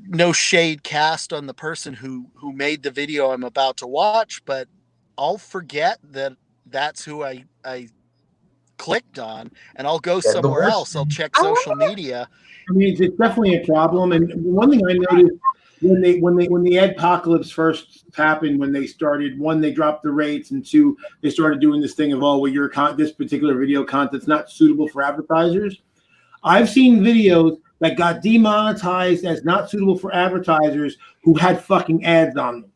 no shade cast on the person who made the video I'm about to watch, but I'll forget that that's who I clicked on, and I'll go somewhere else. I'll check social media. I mean, it's definitely a problem. And one thing I noticed when the adpocalypse first happened, when they started, 1, they dropped the rates, and 2, they started doing this thing of, this particular video content's not suitable for advertisers. I've seen videos that got demonetized as not suitable for advertisers who had fucking ads on them.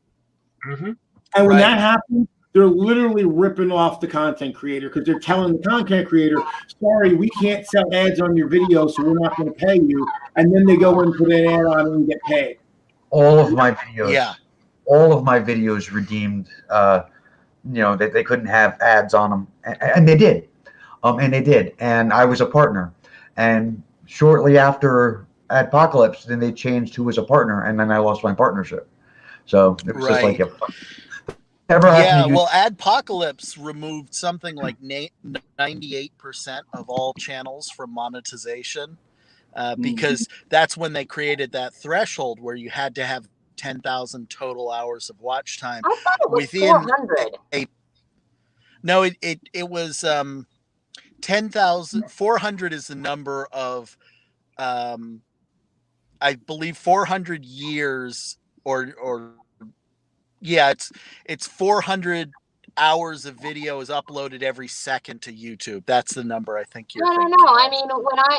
Mm-hmm. And when that happens, they're literally ripping off the content creator, because they're telling the content creator, sorry, we can't sell ads on your video, so we're not going to pay you. And then they go and put an ad on and get paid. All of my videos redeemed, that they couldn't have ads on them. And they did. And I was a partner. And shortly after Adpocalypse, then they changed who was a partner, and then I lost my partnership. So it was just like Adpocalypse removed something like 98% of all channels from monetization, because that's when they created that threshold where you had to have 10,000 total hours of watch time. I thought it was within 400. No, it was 10,000. 400 is the number of, I believe 400 years it's 400 hours of video is uploaded every second to YouTube. That's the number I think you're thinking. No. I mean,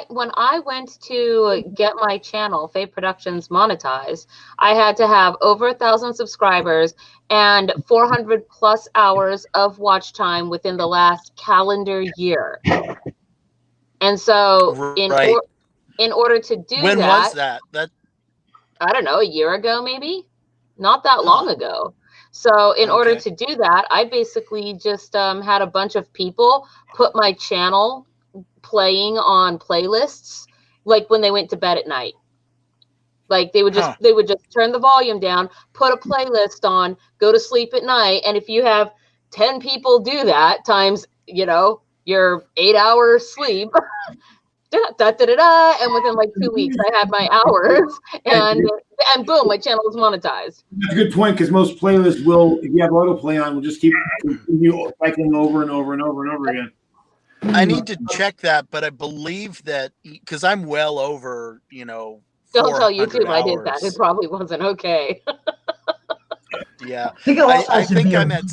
when I went to get my channel, Faye Productions, monetized, I had to have over 1,000 subscribers and 400 plus hours of watch time within the last calendar year. And so Right. in order to do When that, was that? That I don't know, a year ago, maybe not that long ago. So in order to do that, I basically just had a bunch of people put my channel playing on playlists, like when they went to bed at night. Like they would just turn the volume down, put a playlist on, go to sleep at night. And if you have 10 people do that times, your 8 hours sleep, and within like 2 weeks I had my hours, and boom, my channel was monetized. That's a good point, because most playlists will, if you have autoplay on, will just keep continue cycling over and over and over and over again. I need to check that, but I believe that because I'm well over, Don't tell YouTube hours. I did that. It probably wasn't okay. Yeah, I think I'm at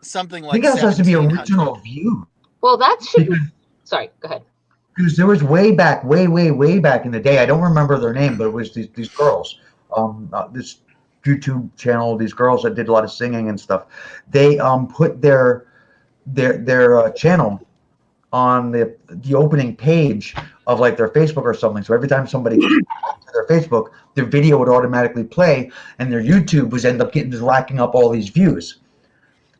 something like. I think it also has to be 1700. original view. Well, that should. Sorry, go ahead. Because there was way back in the day. I don't remember their name, but it was these girls. This YouTube channel. These girls that did a lot of singing and stuff. They put their channel on the opening page of like their Facebook or something. So every time somebody goes to their Facebook, their video would automatically play, and their YouTube was end up racking up all these views.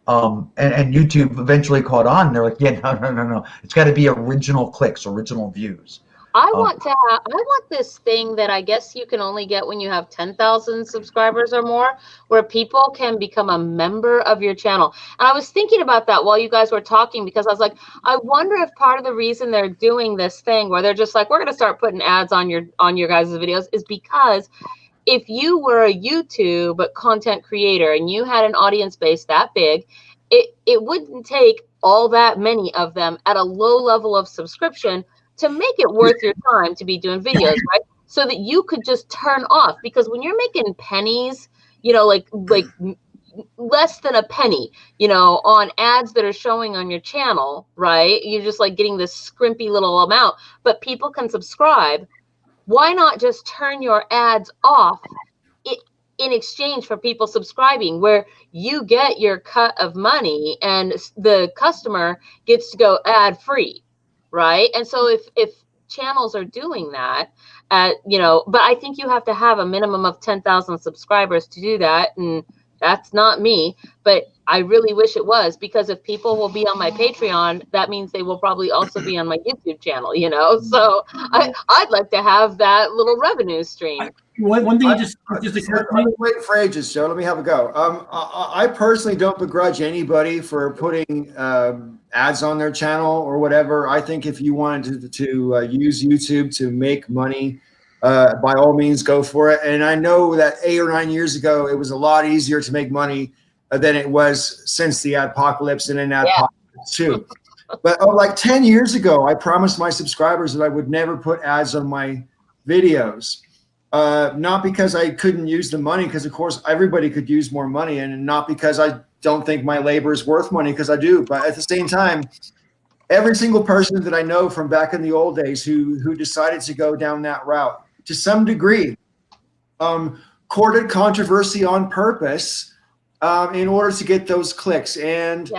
And YouTube eventually caught on. They're like, yeah, no. It's got to be original clicks, original views. I want this thing that I guess you can only get when you have 10,000 subscribers or more, where people can become a member of your channel. And I was thinking about that while you guys were talking, because I was like, I wonder if part of the reason they're doing this thing where they're just like, we're going to start putting ads on your guys' videos is because if you were a YouTube content creator and you had an audience base that big, it wouldn't take all that many of them at a low level of subscription to make it worth your time to be doing videos, right? So that you could just turn off, because when you're making pennies, like less than a penny, on ads that are showing on your channel, right? You're just like getting this scrimpy little amount, but people can subscribe. Why not just turn your ads off in exchange for people subscribing, where you get your cut of money and the customer gets to go ad free, right? And so if channels are doing that, but I think you have to have a minimum of 10,000 subscribers to do that, and that's not me, but I really wish it was, because if people will be on my Patreon, that means they will probably also be on my YouTube channel, so I'd like to have that little revenue stream. One thing just wait for ages, Joe. Let me have a go. I personally don't begrudge anybody for putting ads on their channel or whatever. I think if you wanted to use YouTube to make money, by all means, go for it. And I know that 8 or 9 years ago, it was a lot easier to make money than it was since the adpocalypse and in adpocalypse too. But like 10 years ago, I promised my subscribers that I would never put ads on my videos. Not because I couldn't use the money, because of course everybody could use more money, and not because I don't think my labor is worth money, because I do. But at the same time, every single person that I know from back in the old days who decided to go down that route, to some degree, courted controversy on purpose in order to get those clicks. And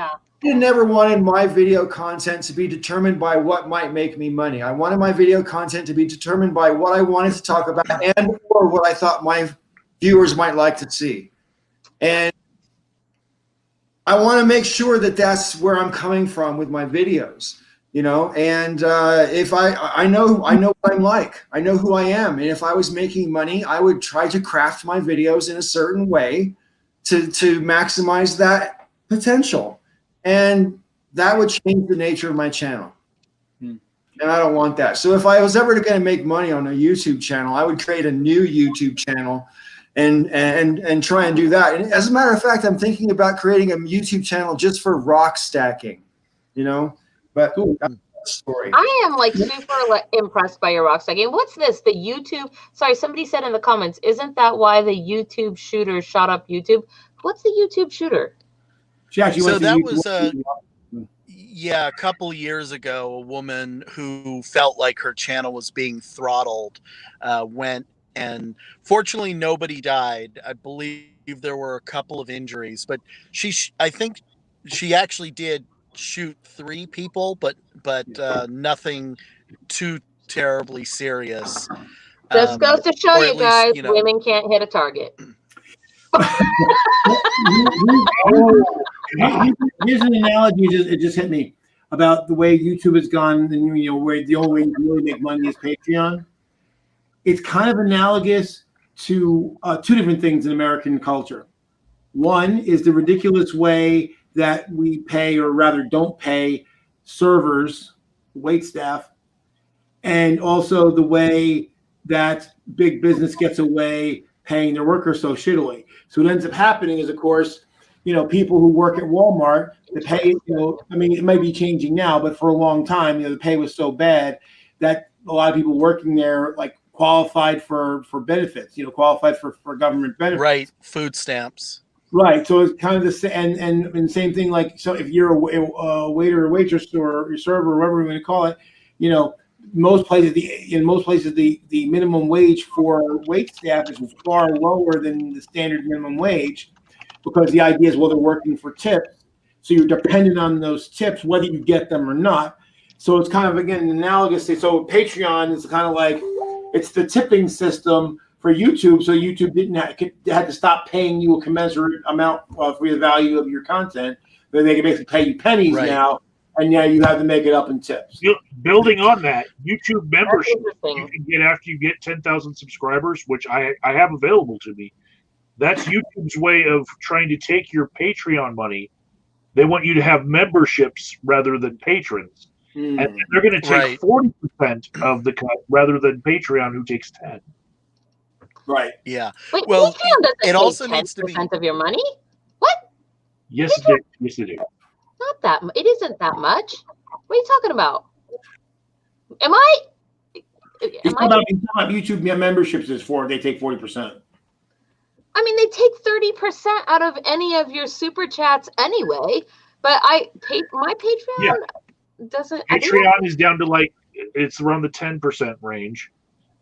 I never wanted my video content to be determined by what might make me money. I wanted my video content to be determined by what I wanted to talk about and or what I thought my viewers might like to see. And I want to make sure that that's where I'm coming from with my videos, and if I know what I'm like, I know who I am. And if I was making money, I would try to craft my videos in a certain way to maximize that potential. And that would change the nature of my channel. And I don't want that. So if I was ever going to make money on a YouTube channel, I would create a new YouTube channel and try and do that. And as a matter of fact, I'm thinking about creating a YouTube channel just for rock stacking, but that's the story. I am like super impressed by your rock stacking. What's this? The YouTube? Sorry, somebody said in the comments, isn't that why the YouTube shooter shot up YouTube? What's the YouTube shooter? So that was a couple years ago, a woman who felt like her channel was being throttled went, and fortunately nobody died. I believe there were a couple of injuries, but I think she actually did shoot 3 people, but nothing too terribly serious. Just goes to show or you at least, guys, you know, women can't hit a target. Here's an analogy. It just hit me about the way YouTube has gone, and where the only way you can really make money is Patreon. It's kind of analogous to 2 different things in American culture. One is the ridiculous way that we pay, or rather don't pay, servers, wait staff, and also the way that big business gets away paying their workers so shittily. So what ends up happening is, of course, people who work at Walmart, the pay, I mean, it might be changing now, but for a long time, the pay was so bad that a lot of people working there qualified for benefits, qualified for government benefits. Right, food stamps. Right. So it's kind of the same, and same thing. So if you're a waiter or waitress or a server or whatever you want to call it, most places the minimum wage for wait staff is far lower than the standard minimum wage, because the idea is, well, they're working for tips, so you're dependent on those tips whether you get them or not. So it's kind of, again, analogous. So Patreon is kind of it's the tipping system for YouTube. So YouTube had to stop paying you a commensurate amount for the value of your content, but they can basically pay you pennies now. And now you have to make it up in tips. Building on that, YouTube membership you can get after you get 10,000 subscribers, which I have available to me. That's YouTube's way of trying to take your Patreon money. They want you to have memberships rather than patrons. And they're going to take 40% of the cut rather than Patreon, who takes 10. Right. Yeah. Wait, well, Patreon doesn't it also take needs to be 10% of your money. What? Yes, they do. Not that. It isn't that much. What are you talking about? Am I? It's about YouTube memberships is they take 40%. I mean, they take 30% out of any of your super chats anyway. But my Patreon doesn't. Patreon is down to it's around the 10% range,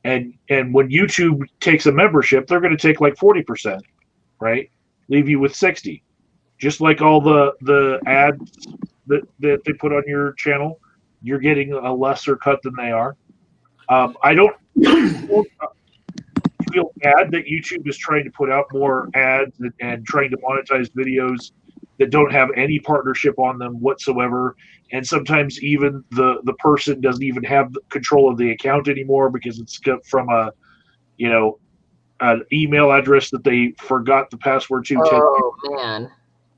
and when YouTube takes a membership, they're going to take 40%, right? Leave you with 60. Just like all the ads that they put on your channel, you're getting a lesser cut than they are. I don't feel bad that YouTube is trying to put out more ads and trying to monetize videos that don't have any partnership on them whatsoever. And sometimes even the person doesn't even have control of the account anymore because it's from an email address that they forgot the password to. Oh, man.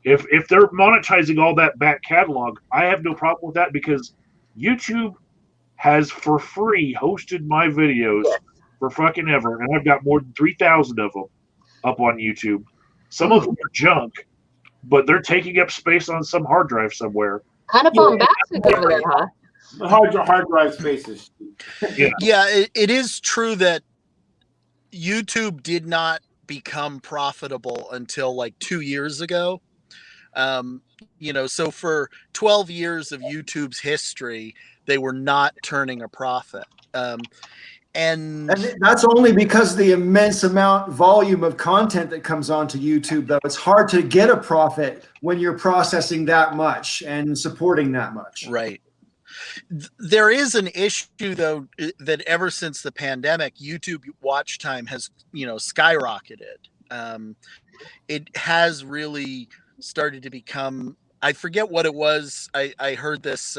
If they're monetizing all that back catalog, I have no problem with that, because YouTube has for free hosted my videos for fucking ever, and I've got more than 3,000 of them up on YouTube. Some of them are junk, but they're taking up space on some hard drive somewhere. Kind of bombastic over there, huh? Hard drive spaces. Yeah, it is true that YouTube did not become profitable until 2 years ago. So for 12 years of YouTube's history, they were not turning a profit. And that's only because the immense volume of content that comes onto YouTube, though. It's hard to get a profit when you're processing that much and supporting that much. Right. There is an issue, though, that ever since the pandemic, YouTube watch time has, skyrocketed. It has really started to become, I forget what it was. I heard this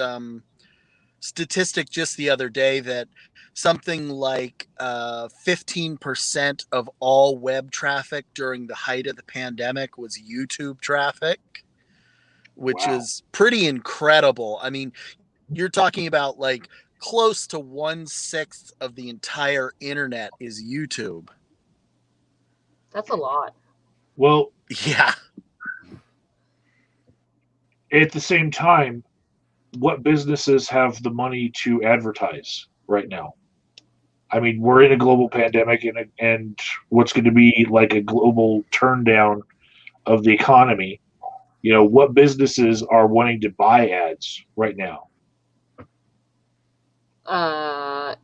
statistic just the other day that something like 15% of all web traffic during the height of the pandemic was YouTube traffic, which is pretty incredible. I mean, you're talking about close to 1/6 of the entire internet is YouTube. That's a lot. Well, yeah. At the same time, what businesses have the money to advertise right now? I mean, we're in a global pandemic and what's going to be a global turn down of the economy. What businesses are wanting to buy ads right now?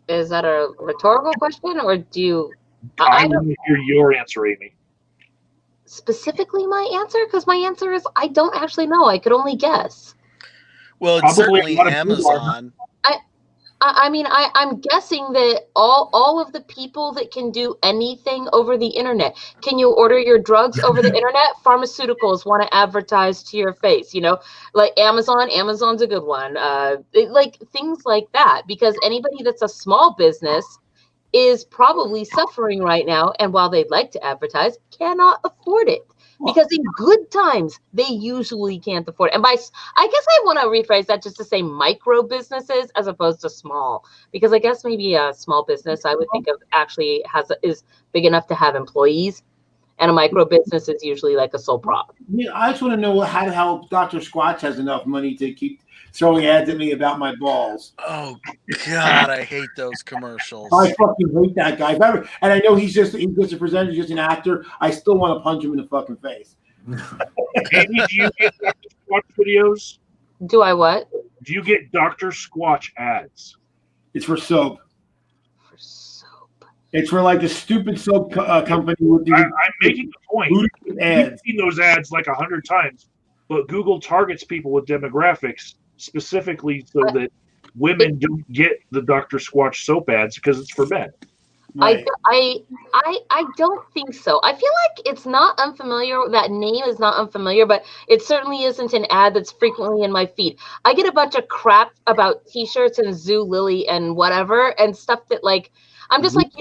Is that a rhetorical question, or do you? I want to hear your answer, Amy. Specifically my answer? Because my answer is I don't actually know. I could only guess. Well, it's Probably certainly a lot of people are. Amazon. I mean, I'm guessing that all of the people that can do anything over the internet, can you order your drugs over the internet? Pharmaceuticals want to advertise to your face, you know, like Amazon's a good one. Like things like that, because anybody that's a small business is probably suffering right now, and while they'd like to advertise, cannot afford it. Because in good times, they usually can't afford it. And I guess I want to rephrase that just to say micro businesses as opposed to small. Because I guess maybe a small business I would think of actually is big enough to have employees. And a micro business is usually like a sole prop. Yeah, I just want to know how Dr. Squatch has enough money to keep throwing ads at me about my balls. Oh God, I hate those commercials. I fucking hate that guy. And I know he's just a presenter, just an actor. I still want to punch him in the fucking face. Amy, do you get Dr. Squatch videos? Do I what? Do you get Dr. Squatch ads? It's for soap. For soap. It's for like a stupid soap company with I'm making the point. ads. You've seen those ads like 100 times, but Google targets people with demographics specifically so that women don't get the Dr. Squatch soap ads because it's for men. Right. I don't think so. I feel like it's not unfamiliar. That name is not unfamiliar, but it certainly isn't an ad that's frequently in my feed. I get a bunch of crap about t-shirts and Zulily and whatever and stuff that like I'm just like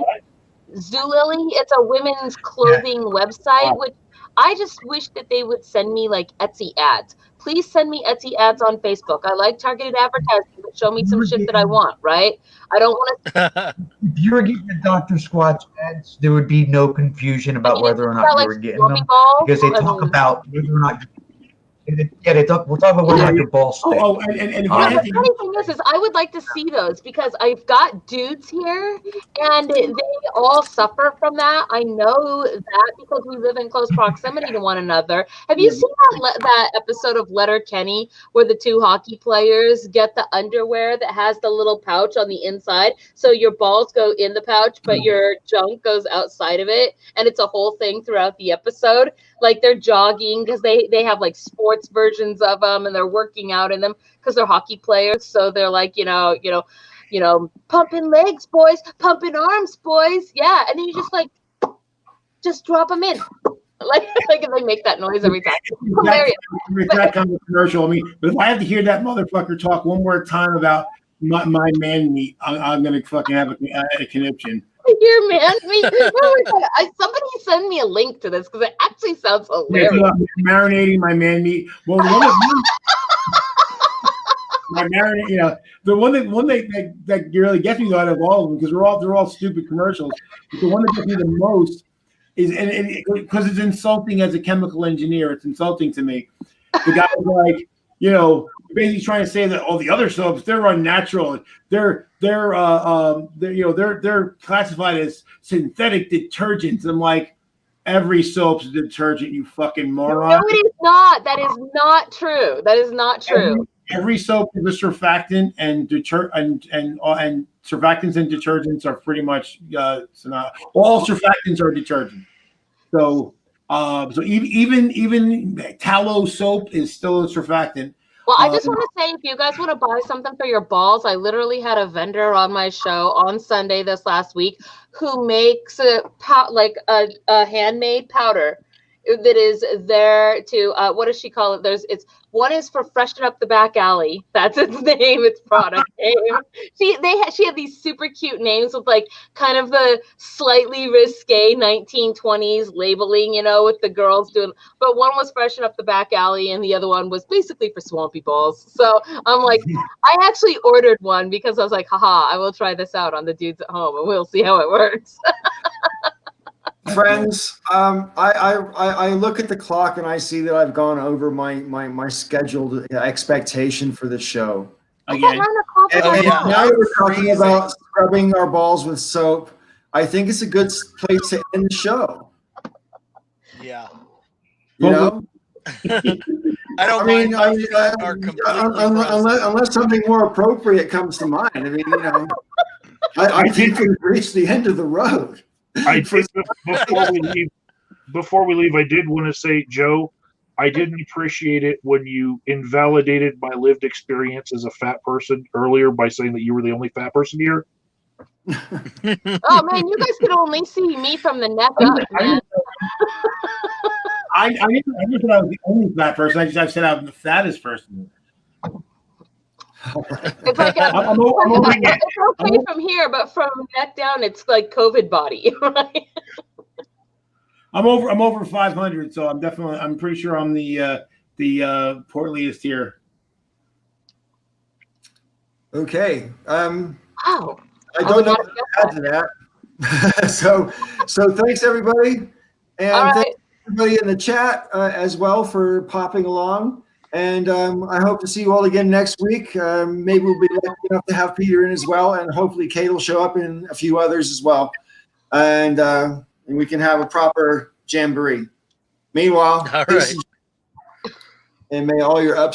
Zulily. It's a women's clothing website, which I just wish that they would send me like Etsy ads. Please send me Etsy ads on Facebook. I like targeted advertising, but show me some shit that I want, right? I don't want to. If you were getting the Dr. Squatch ads, there would be no confusion about whether or not you were getting them, because they talk about whether or not. We'll talk about whether or not your balls stick. And the funny thing is I would like to see those because I've got dudes here and they all suffer from that. I know that because we live in close proximity to one another. Have you seen that episode of Letterkenny where the two hockey players get the underwear that has the little pouch on the inside? So your balls go in the pouch, but your junk goes outside of it. And it's a whole thing throughout the episode. Like they're jogging because they have like sports versions of them and they're working out in them because they're hockey players. So they're like, you know, pumping legs, boys, pumping arms, boys. Yeah. And then you just drop them in. Like they make that noise every time. Hilarious. That kind of commercial. I mean, but if I have to hear that motherfucker talk one more time about my man meat, I'm going to fucking have a conniption. Your man meat. Somebody send me a link to this because it actually sounds hilarious. Marinating my man meat. Well, my marinade, you know, the one that really gets me out of all of them, because they're all stupid commercials. But the one that gets me the most is because it's insulting as a chemical engineer. It's insulting to me. The guy's like, you know, basically trying to say that all the other soaps, they're unnatural. They're classified as synthetic detergents. And I'm like, every soap's a detergent, you fucking moron. No, it is not. That is not true. That is not true. Every soap is a surfactant, and surfactants and detergents are pretty much all surfactants are detergent. So even tallow soap is still a surfactant. Well, I just want to say, if you guys want to buy something for your balls, I literally had a vendor on my show on Sunday this last week who makes a handmade powder that is there to what does she call it? One is for freshen up the back alley. That's its name, its product name. She had these super cute names with like kind of the slightly risque 1920s labeling, you know, with the girls doing. But one was freshen up the back alley, and the other one was basically for swampy balls. So I'm like, I actually ordered one because I was like, haha, I will try this out on the dudes at home, and we'll see how it works. Friends, I look at the clock and I see that I've gone over my scheduled expectation for the show. Again. Now that we're talking about scrubbing our balls with soap, I think it's a good place to end the show. Yeah. You know? Unless something more appropriate comes to mind. I mean, you know, I think we've reached the end of the road. Before we leave, I did want to say, Joe, I didn't appreciate it when you invalidated my lived experience as a fat person earlier by saying that you were the only fat person here. Oh man, you guys can only see me from the neck up, man. I never said I was the only fat person. I said I'm the fattest person. It's like it's okay from here, but from neck down, it's like COVID body, right? I'm over 500, so I'm pretty sure I'm the portliest here. Okay. Wow. I don't know what to add to that. so thanks everybody, and thanks everybody in the chat as well for popping along. And I hope to see you all again next week. Maybe we'll be lucky enough to have Peter in as well, and hopefully Kate will show up and a few others as well. And we can have a proper jamboree. Meanwhile, all right. and may all your ups